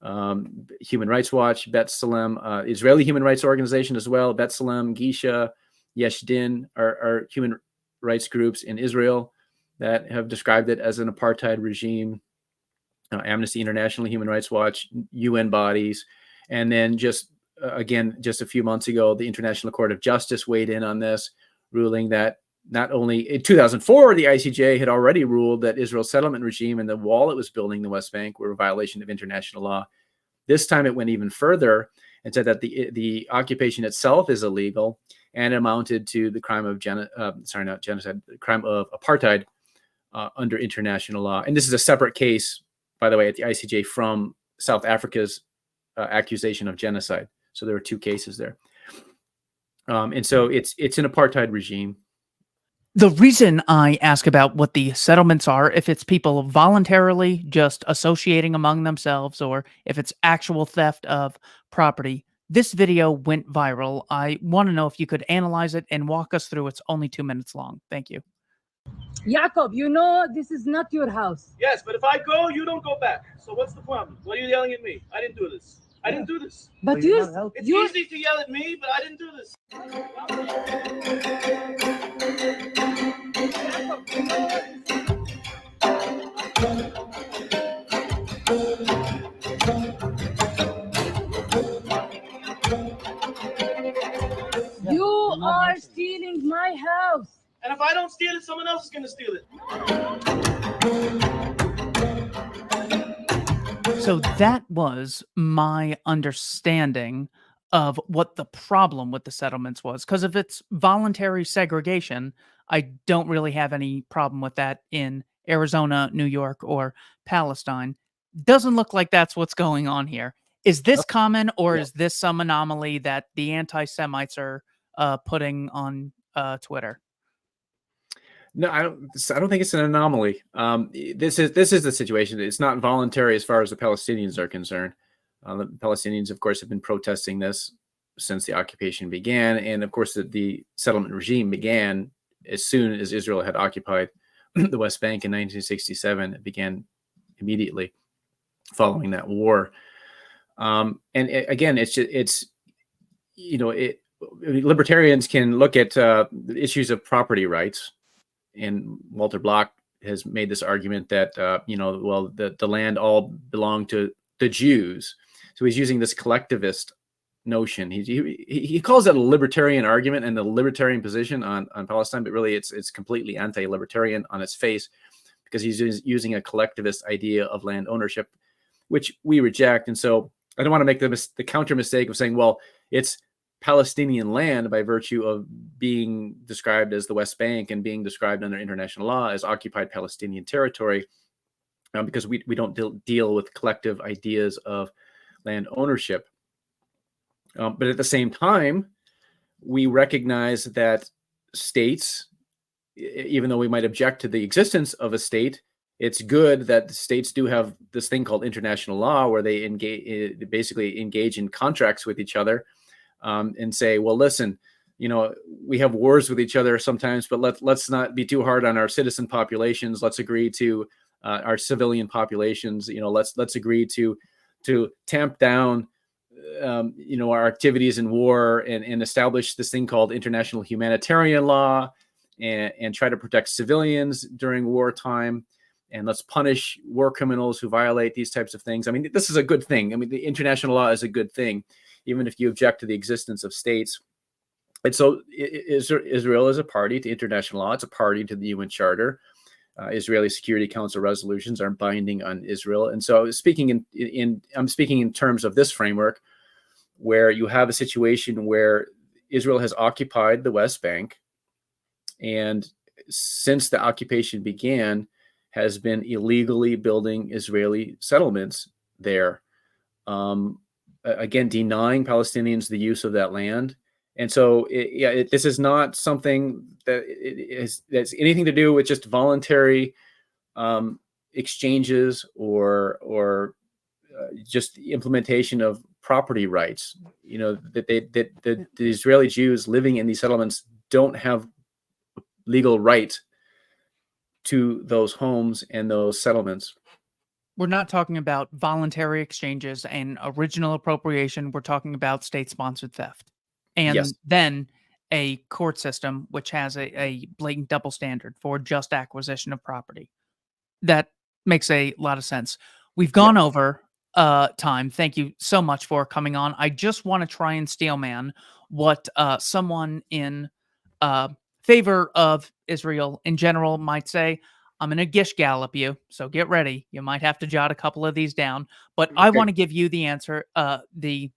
Human Rights Watch, B'Tselem, Israeli human rights organization as well, B'Tselem, Gisha, Yesh Din are human rights groups in Israel that have described it as an apartheid regime. Amnesty International, Human Rights Watch, UN bodies. And then just a few months ago, the International Court of Justice weighed in on this, ruling that not only in 2004, the ICJ had already ruled that Israel's settlement regime and the wall it was building in the West Bank were a violation of international law. This time it went even further and said that the occupation itself is illegal and amounted to the crime of genocide, the crime of apartheid under international law. And this is a separate case, by the way, at the ICJ from South Africa's accusation of genocide. So there were two cases there. And so it's an apartheid regime. The reason I ask about what the settlements are, if it's people voluntarily just associating among themselves or if it's actual theft of property, this video went viral. I want to know if you could analyze it and walk us through. It's only 2 minutes long. Thank you. Jacob, this is not your house. Yes, but if I go, you don't go back. So what's the problem? What are you yelling at me? I didn't do this. I didn't do this. But It's easy to yell at me, but I didn't do this. You are stealing my house. And if I don't steal it, someone else is going to steal it. So that was my understanding of what the problem with the settlements was. Because if it's voluntary segregation, I don't really have any problem with that in Arizona, New York, or Palestine. Doesn't look like that's what's going on here. Is this common, or is this some anomaly that the anti-Semites are putting on Twitter? No, I don't think it's an anomaly. This is the situation. It's not voluntary as far as the Palestinians are concerned. The Palestinians, of course, have been protesting this since the occupation began, and of course, the settlement regime began as soon as Israel had occupied the West Bank in 1967. It began immediately following that war. Again, libertarians can look at issues of property rights. And Walter Block has made this argument that well, the land all belonged to the Jews. So he's using this collectivist notion. He calls it a libertarian argument and the libertarian position on Palestine, but really it's completely anti-libertarian on its face, because he's using a collectivist idea of land ownership, which we reject. And so I don't want to make the counter mistake of saying, well, it's Palestinian land by virtue of being described as the West Bank and being described under international law as occupied Palestinian territory, because we don't deal with collective ideas of land ownership. But at the same time, we recognize that states, even though we might object to the existence of a state, it's good that states do have this thing called international law, where they basically engage in contracts with each other, and say, well, listen, we have wars with each other sometimes, but let's not be too hard on our citizen populations. Let's agree to our civilian populations. Let's agree to tamp down our activities in war, and establish this thing called international humanitarian law, and try to protect civilians during wartime. And let's punish war criminals who violate these types of things. I mean, this is a good thing. I mean, the international law is a good thing, even if you object to the existence of states. And so Israel is a party to international law. It's a party to the UN Charter. Israeli Security Council resolutions are binding on Israel. And so I'm speaking in terms of this framework, where you have a situation where Israel has occupied the West Bank, and since the occupation began, has been illegally building Israeli settlements there, again, denying Palestinians the use of that land. And so this is not something that's anything to do with just voluntary exchanges or just the implementation of property rights. That the Israeli Jews living in these settlements don't have legal right to those homes and those settlements. We're not talking about voluntary exchanges and original appropriation. We're talking about state-sponsored theft. And Yes. then a court system which has a blatant double standard for just acquisition of property. That makes a lot of sense. We've gone over time. Thank you so much for coming on. I just want to try and steelman what someone in favor of Israel in general might say. I'm going to gish gallop you, so get ready. You might have to jot a couple of these down, but I want to give you the answer, the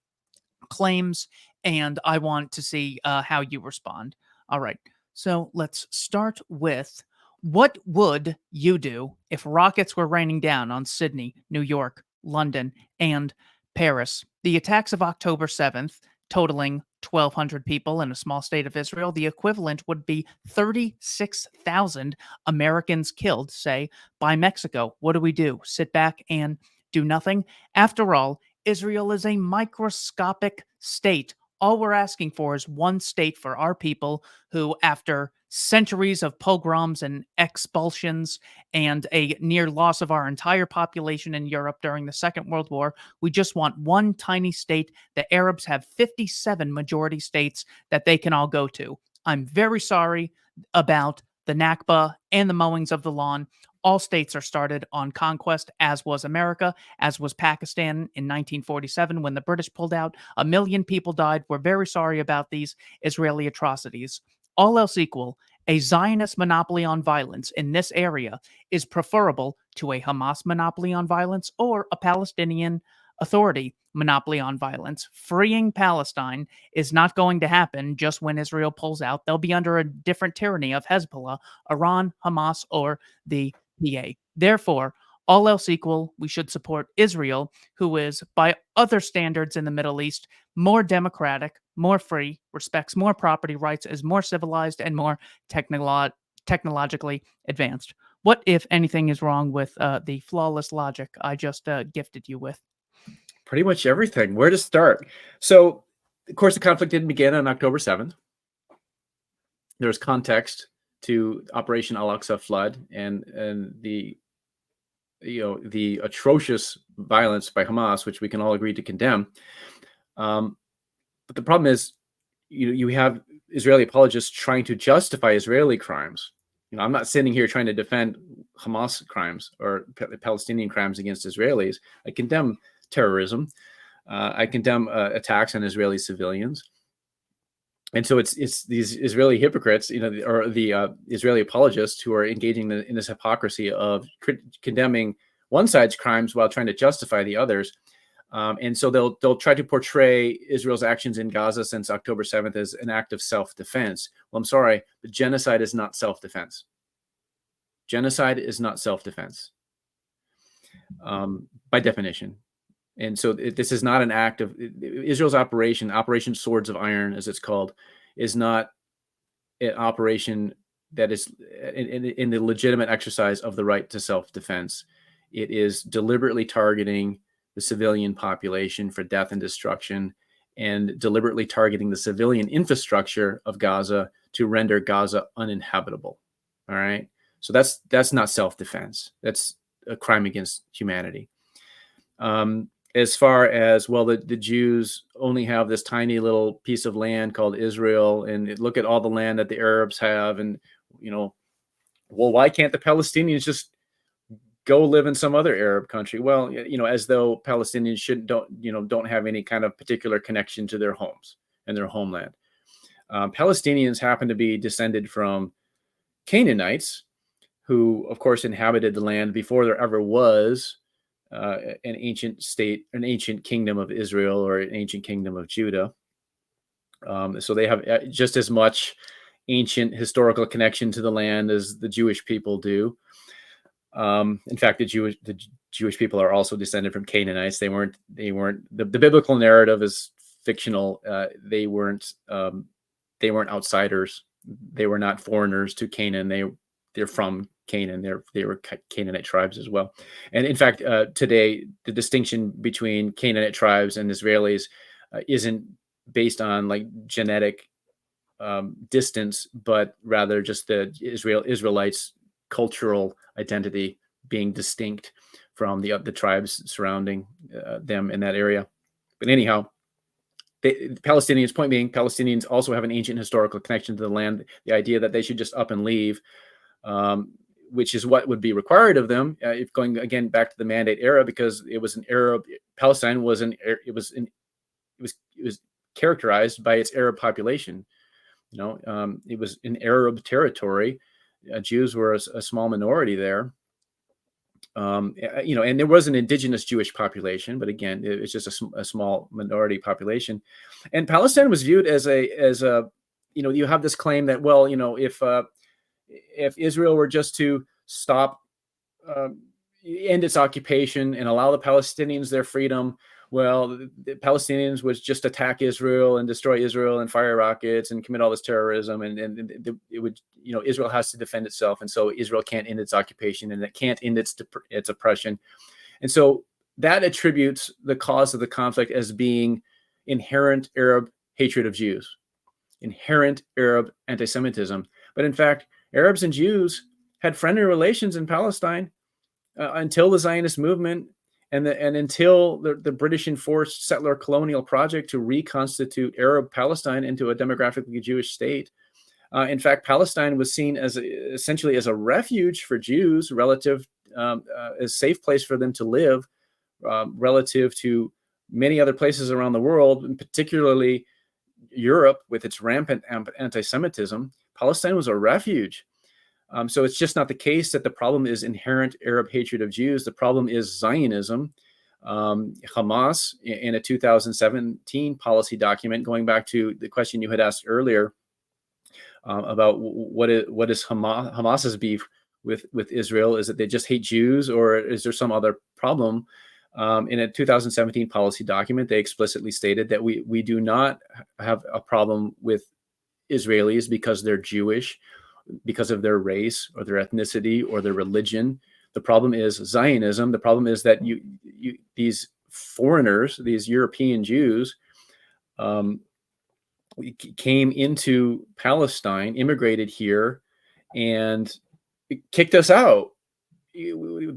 claims, and I want to see how you respond. All right, so let's start with, what would you do if rockets were raining down on Sydney, New York, London, and Paris? The attacks of October 7th, totaling 1,200 people in a small state of Israel, the equivalent would be 36,000 Americans killed, say, by Mexico. What do? Sit back and do nothing? After all, Israel is a microscopic state. All we're asking for is one state for our people who, after centuries of pogroms and expulsions and a near loss of our entire population in Europe during the Second World War, we just want one tiny state. The Arabs have 57 majority states that they can all go to. I'm very sorry about the Nakba and the mowings of the lawn. All states are started on conquest, as was America, as was Pakistan in 1947 when the British pulled out. 1 million people died. We're very sorry about these Israeli atrocities. All else equal, a Zionist monopoly on violence in this area is preferable to a Hamas monopoly on violence or a Palestinian Authority monopoly on violence. Freeing Palestine is not going to happen just when Israel pulls out. They'll be under a different tyranny of Hezbollah, Iran, Hamas, or the PA. Therefore, all else equal, we should support Israel, who is, by other standards in the Middle East, more democratic, more free, respects more property rights, is more civilized, and more technologically advanced. What, if anything, is wrong with the flawless logic I just gifted you with? Pretty much everything. Where to start? So, of course, the conflict didn't begin on October 7th. There's context to Operation Al-Aqsa flood and the atrocious violence by Hamas, which we can all agree to condemn. But the problem is, you have Israeli apologists trying to justify Israeli crimes I'm not sitting here trying to defend Hamas crimes or Palestinian crimes against Israelis. I condemn terrorism. I condemn attacks on Israeli civilians. And so it's these Israeli hypocrites, or the Israeli apologists who are engaging in this hypocrisy of condemning one side's crimes while trying to justify the others. And so they'll try to portray Israel's actions in Gaza since October 7th as an act of self-defense. Well, I'm sorry, but genocide is not self-defense. Genocide is not self-defense by definition. And so this is not an act of Israel's Operation Swords of Iron, as it's called, is not an operation that is in the legitimate exercise of the right to self-defense. It is deliberately targeting the civilian population for death and destruction, and deliberately targeting the civilian infrastructure of Gaza to render Gaza uninhabitable. All right. So that's not self-defense. That's a crime against humanity. As far as, well, the Jews only have this tiny little piece of land called Israel, and look at all the land that the Arabs have, and well, why can't the Palestinians just go live in some other Arab country? Well, as though Palestinians don't have any kind of particular connection to their homes and their homeland. Palestinians happen to be descended from Canaanites, who, of course, inhabited the land before there ever was an ancient state, an ancient kingdom of Israel or an ancient kingdom of Judah. So they have just as much ancient historical connection to the land as the Jewish people do. In fact, the Jewish people are also descended from Canaanites. They weren't the biblical narrative is fictional. They weren't outsiders. They were not foreigners to Canaan. They're from Canaan. They were Canaanite tribes as well. And in fact, today, the distinction between Canaanite tribes and Israelis isn't based on like genetic distance, but rather just the Israelites' cultural identity being distinct from the tribes surrounding them in that area. But anyhow, Palestinians, point being, Palestinians also have an ancient historical connection to the land. The idea that they should just up and leave, which is what would be required of them, if going again back to the Mandate era, because it was an Arab. Palestine was it was characterized by its Arab population. It was an Arab territory. Jews were a small minority there. And there was an indigenous Jewish population, but again, it's just a small minority population. And Palestine was viewed as a you have this claim that, well, if Israel were just to stop, end its occupation and allow the Palestinians their freedom, well, the Palestinians would just attack Israel and destroy Israel and fire rockets and commit all this terrorism, and it would, Israel has to defend itself, and so Israel can't end its occupation and it can't end its oppression, and so that attributes the cause of the conflict as being inherent Arab hatred of Jews, inherent Arab anti-Semitism. But in fact, Arabs and Jews had friendly relations in Palestine until the Zionist movement. And until the British enforced settler colonial project to reconstitute Arab Palestine into a demographically Jewish state. In fact, Palestine was seen as essentially as a refuge for Jews, relative a safe place for them to live, relative to many other places around the world, and particularly Europe with its rampant anti-Semitism. Palestine was a refuge. So it's just not the case that the problem is inherent Arab hatred of Jews. The problem is Zionism. Hamas, in a 2017 policy document, going back to the question you had asked earlier about what is Hamas's beef with Israel, is that they just hate Jews, or is there some other problem? In a 2017 policy document, they explicitly stated that we do not have a problem with Israelis because they're Jewish, because of their race or their ethnicity or their religion. The problem is Zionism. The problem is that these foreigners, these European Jews, came into Palestine, immigrated here, and kicked us out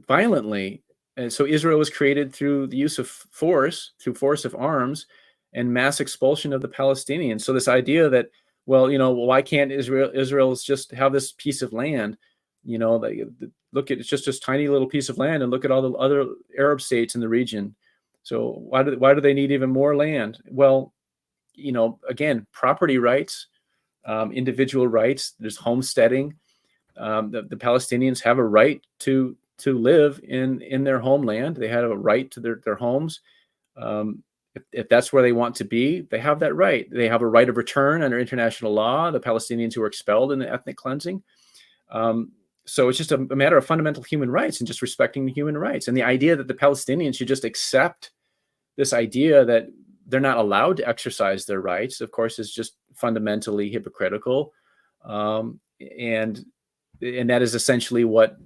violently. And so Israel was created through the use of force, through force of arms, and mass expulsion of the Palestinians. So this idea that, well, why can't Israel's just have this piece of land? Look at, it's just this tiny little piece of land, and look at all the other Arab states in the region. So why do they need even more land? Well, again, property rights, individual rights. There's homesteading. The Palestinians have a right to live in their homeland. They have a right to their homes. If that's where they want to be, they have that right. They have a right of return under international law, the Palestinians who were expelled in the ethnic cleansing. So it's just a matter of fundamental human rights and just respecting the human rights. And the idea that the Palestinians should just accept this idea that they're not allowed to exercise their rights, of course, is just fundamentally hypocritical. And that is essentially what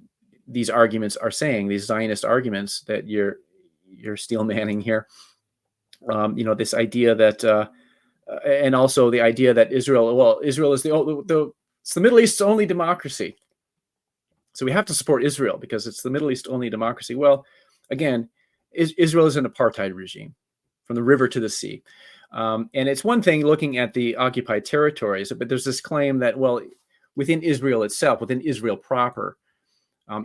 these arguments are saying, these Zionist arguments that you're steel manning here. This idea that, and also the idea that Israel is it's the Middle East's only democracy. So we have to support Israel because it's the Middle East only democracy. Well, again, Israel is an apartheid regime from the river to the sea. And it's one thing looking at the occupied territories, but there's this claim that, well, within Israel itself, within Israel proper,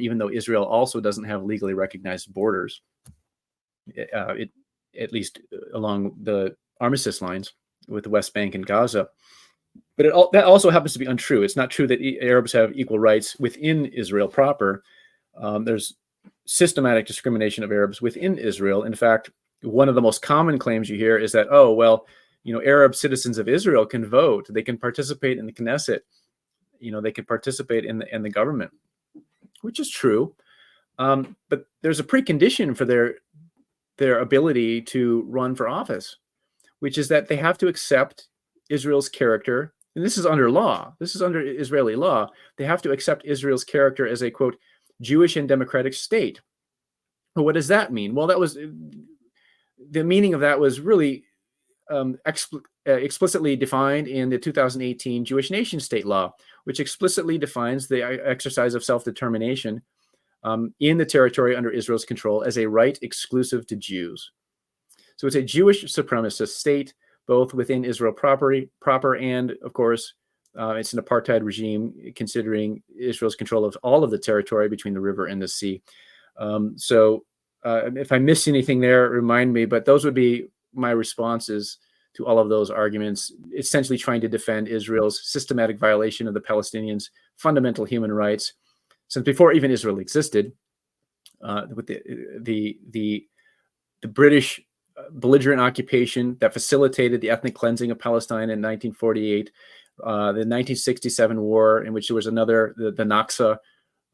even though Israel also doesn't have legally recognized borders, at least along the armistice lines with the West Bank and Gaza. But that also happens to be untrue. It's not true that Arabs have equal rights within Israel proper. There's systematic discrimination of Arabs within Israel. In fact, one of the most common claims you hear is that, oh, well, Arab citizens of Israel can vote. They can participate in the Knesset. They can participate in the government, which is true. But there's a precondition for their ability to run for office, which is that they have to accept Israel's character. And this is under law. This is under Israeli law. They have to accept Israel's character as a, quote, Jewish and democratic state. Well, what does that mean? Well, the meaning of that was really explicitly defined in the 2018 Jewish nation state law, which explicitly defines the exercise of self-determination in the territory under Israel's control as a right exclusive to Jews. So it's a Jewish supremacist state, both within Israel proper and, of course, it's an apartheid regime considering Israel's control of all of the territory between the river and the sea. So if I missed anything there, remind me, but those would be my responses to all of those arguments, essentially trying to defend Israel's systematic violation of the Palestinians' fundamental human rights since before even Israel existed, with the British belligerent occupation that facilitated the ethnic cleansing of Palestine in 1948, the 1967 war in which there was the Naksa.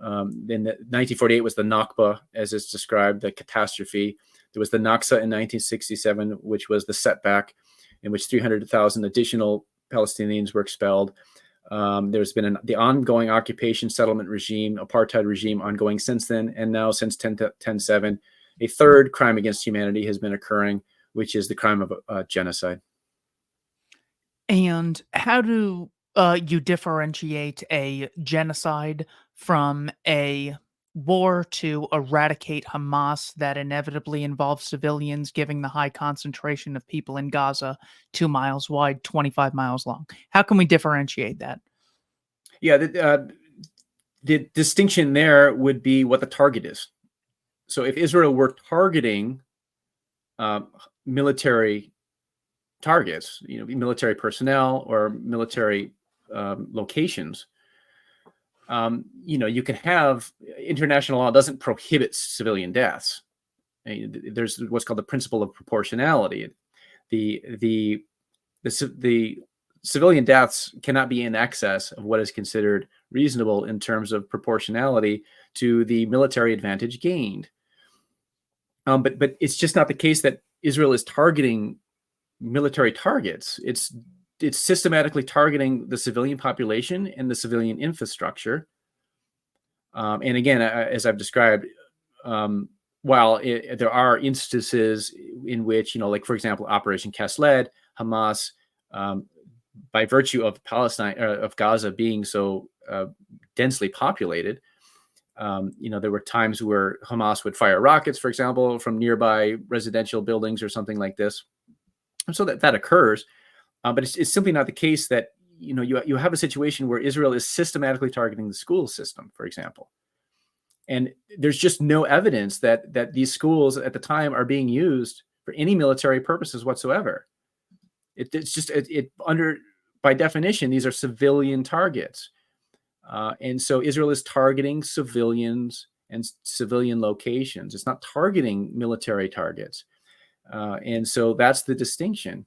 In 1948 was the Nakba, as it's described, the catastrophe. There was the Naksa in 1967, which was the setback in which 300,000 additional Palestinians were expelled. There's been the ongoing occupation settlement regime, apartheid regime ongoing since then, and now since 10/7, a third crime against humanity has been occurring, which is the crime of genocide. And how do you differentiate a genocide from a war to eradicate Hamas that inevitably involves civilians, giving the high concentration of people in Gaza 2 miles wide, 25 miles long? How can we differentiate that? Yeah, the distinction there would be what the target is. So if Israel were targeting military targets, military personnel or military locations, you can have international law doesn't prohibit civilian deaths. There's what's called the principle of proportionality. The civilian deaths cannot be in excess of what is considered reasonable in terms of proportionality to the military advantage gained. But it's just not the case that Israel is targeting military targets. It's systematically targeting the civilian population and the civilian infrastructure. And again, as I've described, while there are instances in which, like, for example, Operation Cast-Lead, Hamas, by virtue of Palestine, of Gaza being so densely populated, there were times where Hamas would fire rockets, for example, from nearby residential buildings or something like this. And so that occurs. But it's simply not the case that you have a situation where Israel is systematically targeting the school system, for example. And there's just no evidence that these schools at the time are being used for any military purposes whatsoever. It's just by definition, these are civilian targets. And so Israel is targeting civilians and civilian locations. It's not targeting military targets. And so that's the distinction.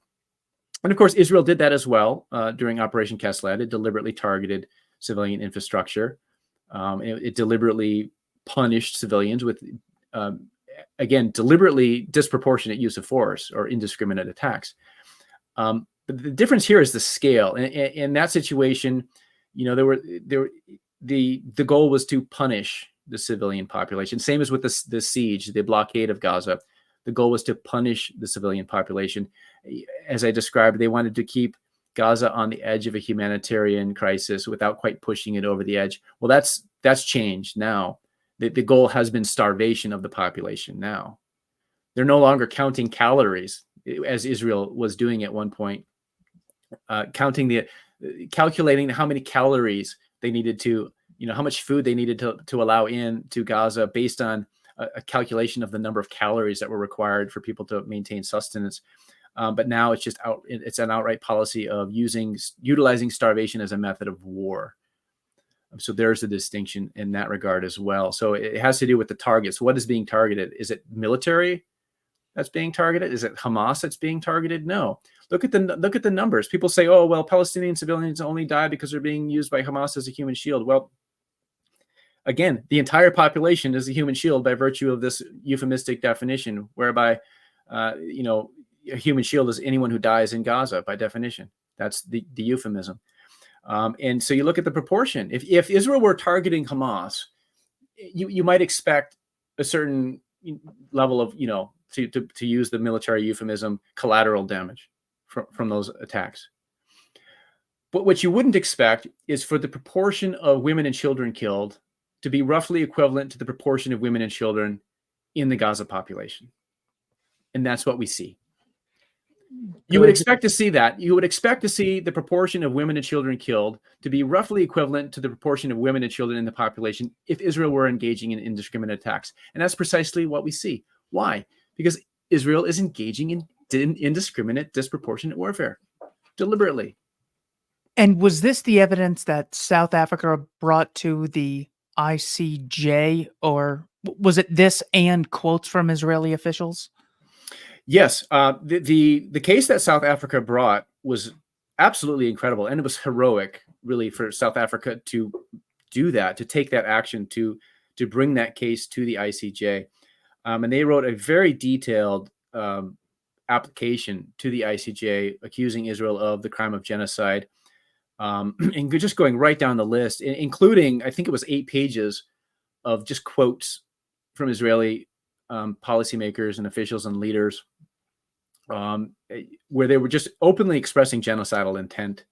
And of course, Israel did that as well during Operation Cast Lead. It deliberately targeted civilian infrastructure. It deliberately punished civilians with, again, deliberately disproportionate use of force or indiscriminate attacks. But the difference here is the scale. In that situation, the goal was to punish the civilian population. Same as with the siege, the blockade of Gaza. The goal was to punish the civilian population. As I described, they wanted to keep Gaza on the edge of a humanitarian crisis without quite pushing it over the edge. Well, that's changed now. The goal has been starvation of the population now. They're no longer counting calories, as Israel was doing at one point, calculating how many calories they needed to, how much food they needed to allow in to Gaza based on a calculation of the number of calories that were required for people to maintain sustenance. But now it's an outright policy of utilizing starvation as a method of war. So there's a distinction in that regard as well. So it has to do with the targets. What is being targeted? Is it military that's being targeted? Is it Hamas that's being targeted? No. Look at the numbers. People say, oh, well, Palestinian civilians only die because they're being used by Hamas as a human shield. Well, again, the entire population is a human shield by virtue of this euphemistic definition, whereby, a human shield is anyone who dies in Gaza by definition. That's the euphemism. And so you look at the proportion. If Israel were targeting Hamas, you might expect a certain level of, to use the military euphemism, collateral damage from those attacks. But what you wouldn't expect is for the proportion of women and children killed to be roughly equivalent to the proportion of women and children in the Gaza population. And that's what we see. You would expect to see that. You would expect to see the proportion of women and children killed to be roughly equivalent to the proportion of women and children in the population if Israel were engaging in indiscriminate attacks. And that's precisely what we see. Why? Because Israel is engaging in indiscriminate, disproportionate warfare, deliberately. And was this the evidence that South Africa brought to the ICJ, or was it this and quotes from Israeli officials? Yes, the case that South Africa brought was absolutely incredible, and it was heroic, really, for South Africa to do that, to take that action, to bring that case to the ICJ, and they wrote a very detailed application to the ICJ accusing Israel of the crime of genocide, and just going right down the list, including, I think it was 8 pages of just quotes from Israeli policymakers and officials and leaders, where they were just openly expressing genocidal intent,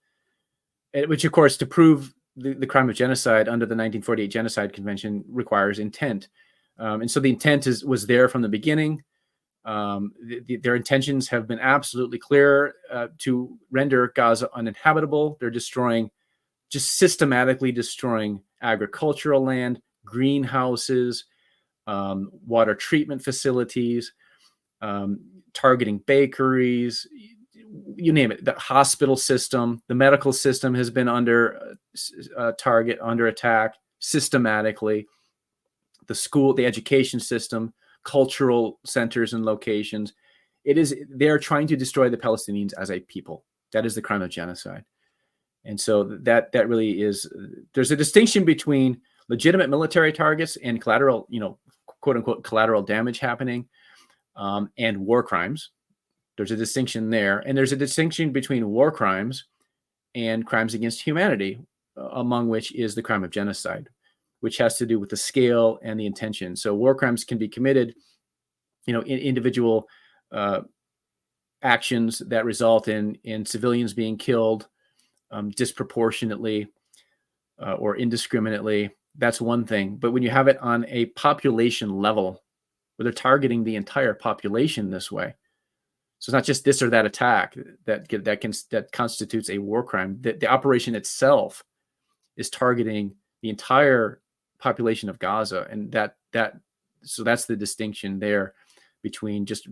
which, of course, to prove the crime of genocide under the 1948 Genocide Convention requires intent. And so the intent was there from the beginning. Their intentions have been absolutely clear to render Gaza uninhabitable. They're just systematically destroying agricultural land, greenhouses, water treatment facilities, targeting bakeries, you name it. The hospital system, the medical system has been under attack systematically. The school, the education system, cultural centers and locations. They are trying to destroy the Palestinians as a people. That is the crime of genocide. And so that really is, there's a distinction between legitimate military targets and collateral, quote unquote, collateral damage happening, and war crimes. There's a distinction there. And there's a distinction between war crimes and crimes against humanity, among which is the crime of genocide, which has to do with the scale and the intention. So war crimes can be committed, in individual actions that result in civilians being killed disproportionately or indiscriminately. That's one thing. But when you have it on a population level, where they're targeting the entire population this way, So it's not just this or that attack that constitutes a war crime. The operation itself is targeting the entire population of Gaza, and so that's the distinction there between just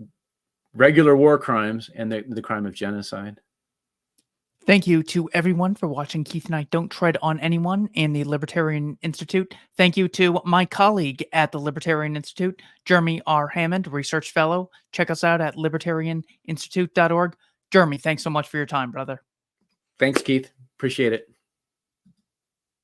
regular war crimes and the crime of genocide. Thank you to everyone for watching Keith and I Don't Tread on Anyone and the Libertarian Institute. Thank you to my colleague at the Libertarian Institute, Jeremy R. Hammond, Research Fellow. Check us out at libertarianinstitute.org. Jeremy, thanks so much for your time, brother. Thanks, Keith. Appreciate it.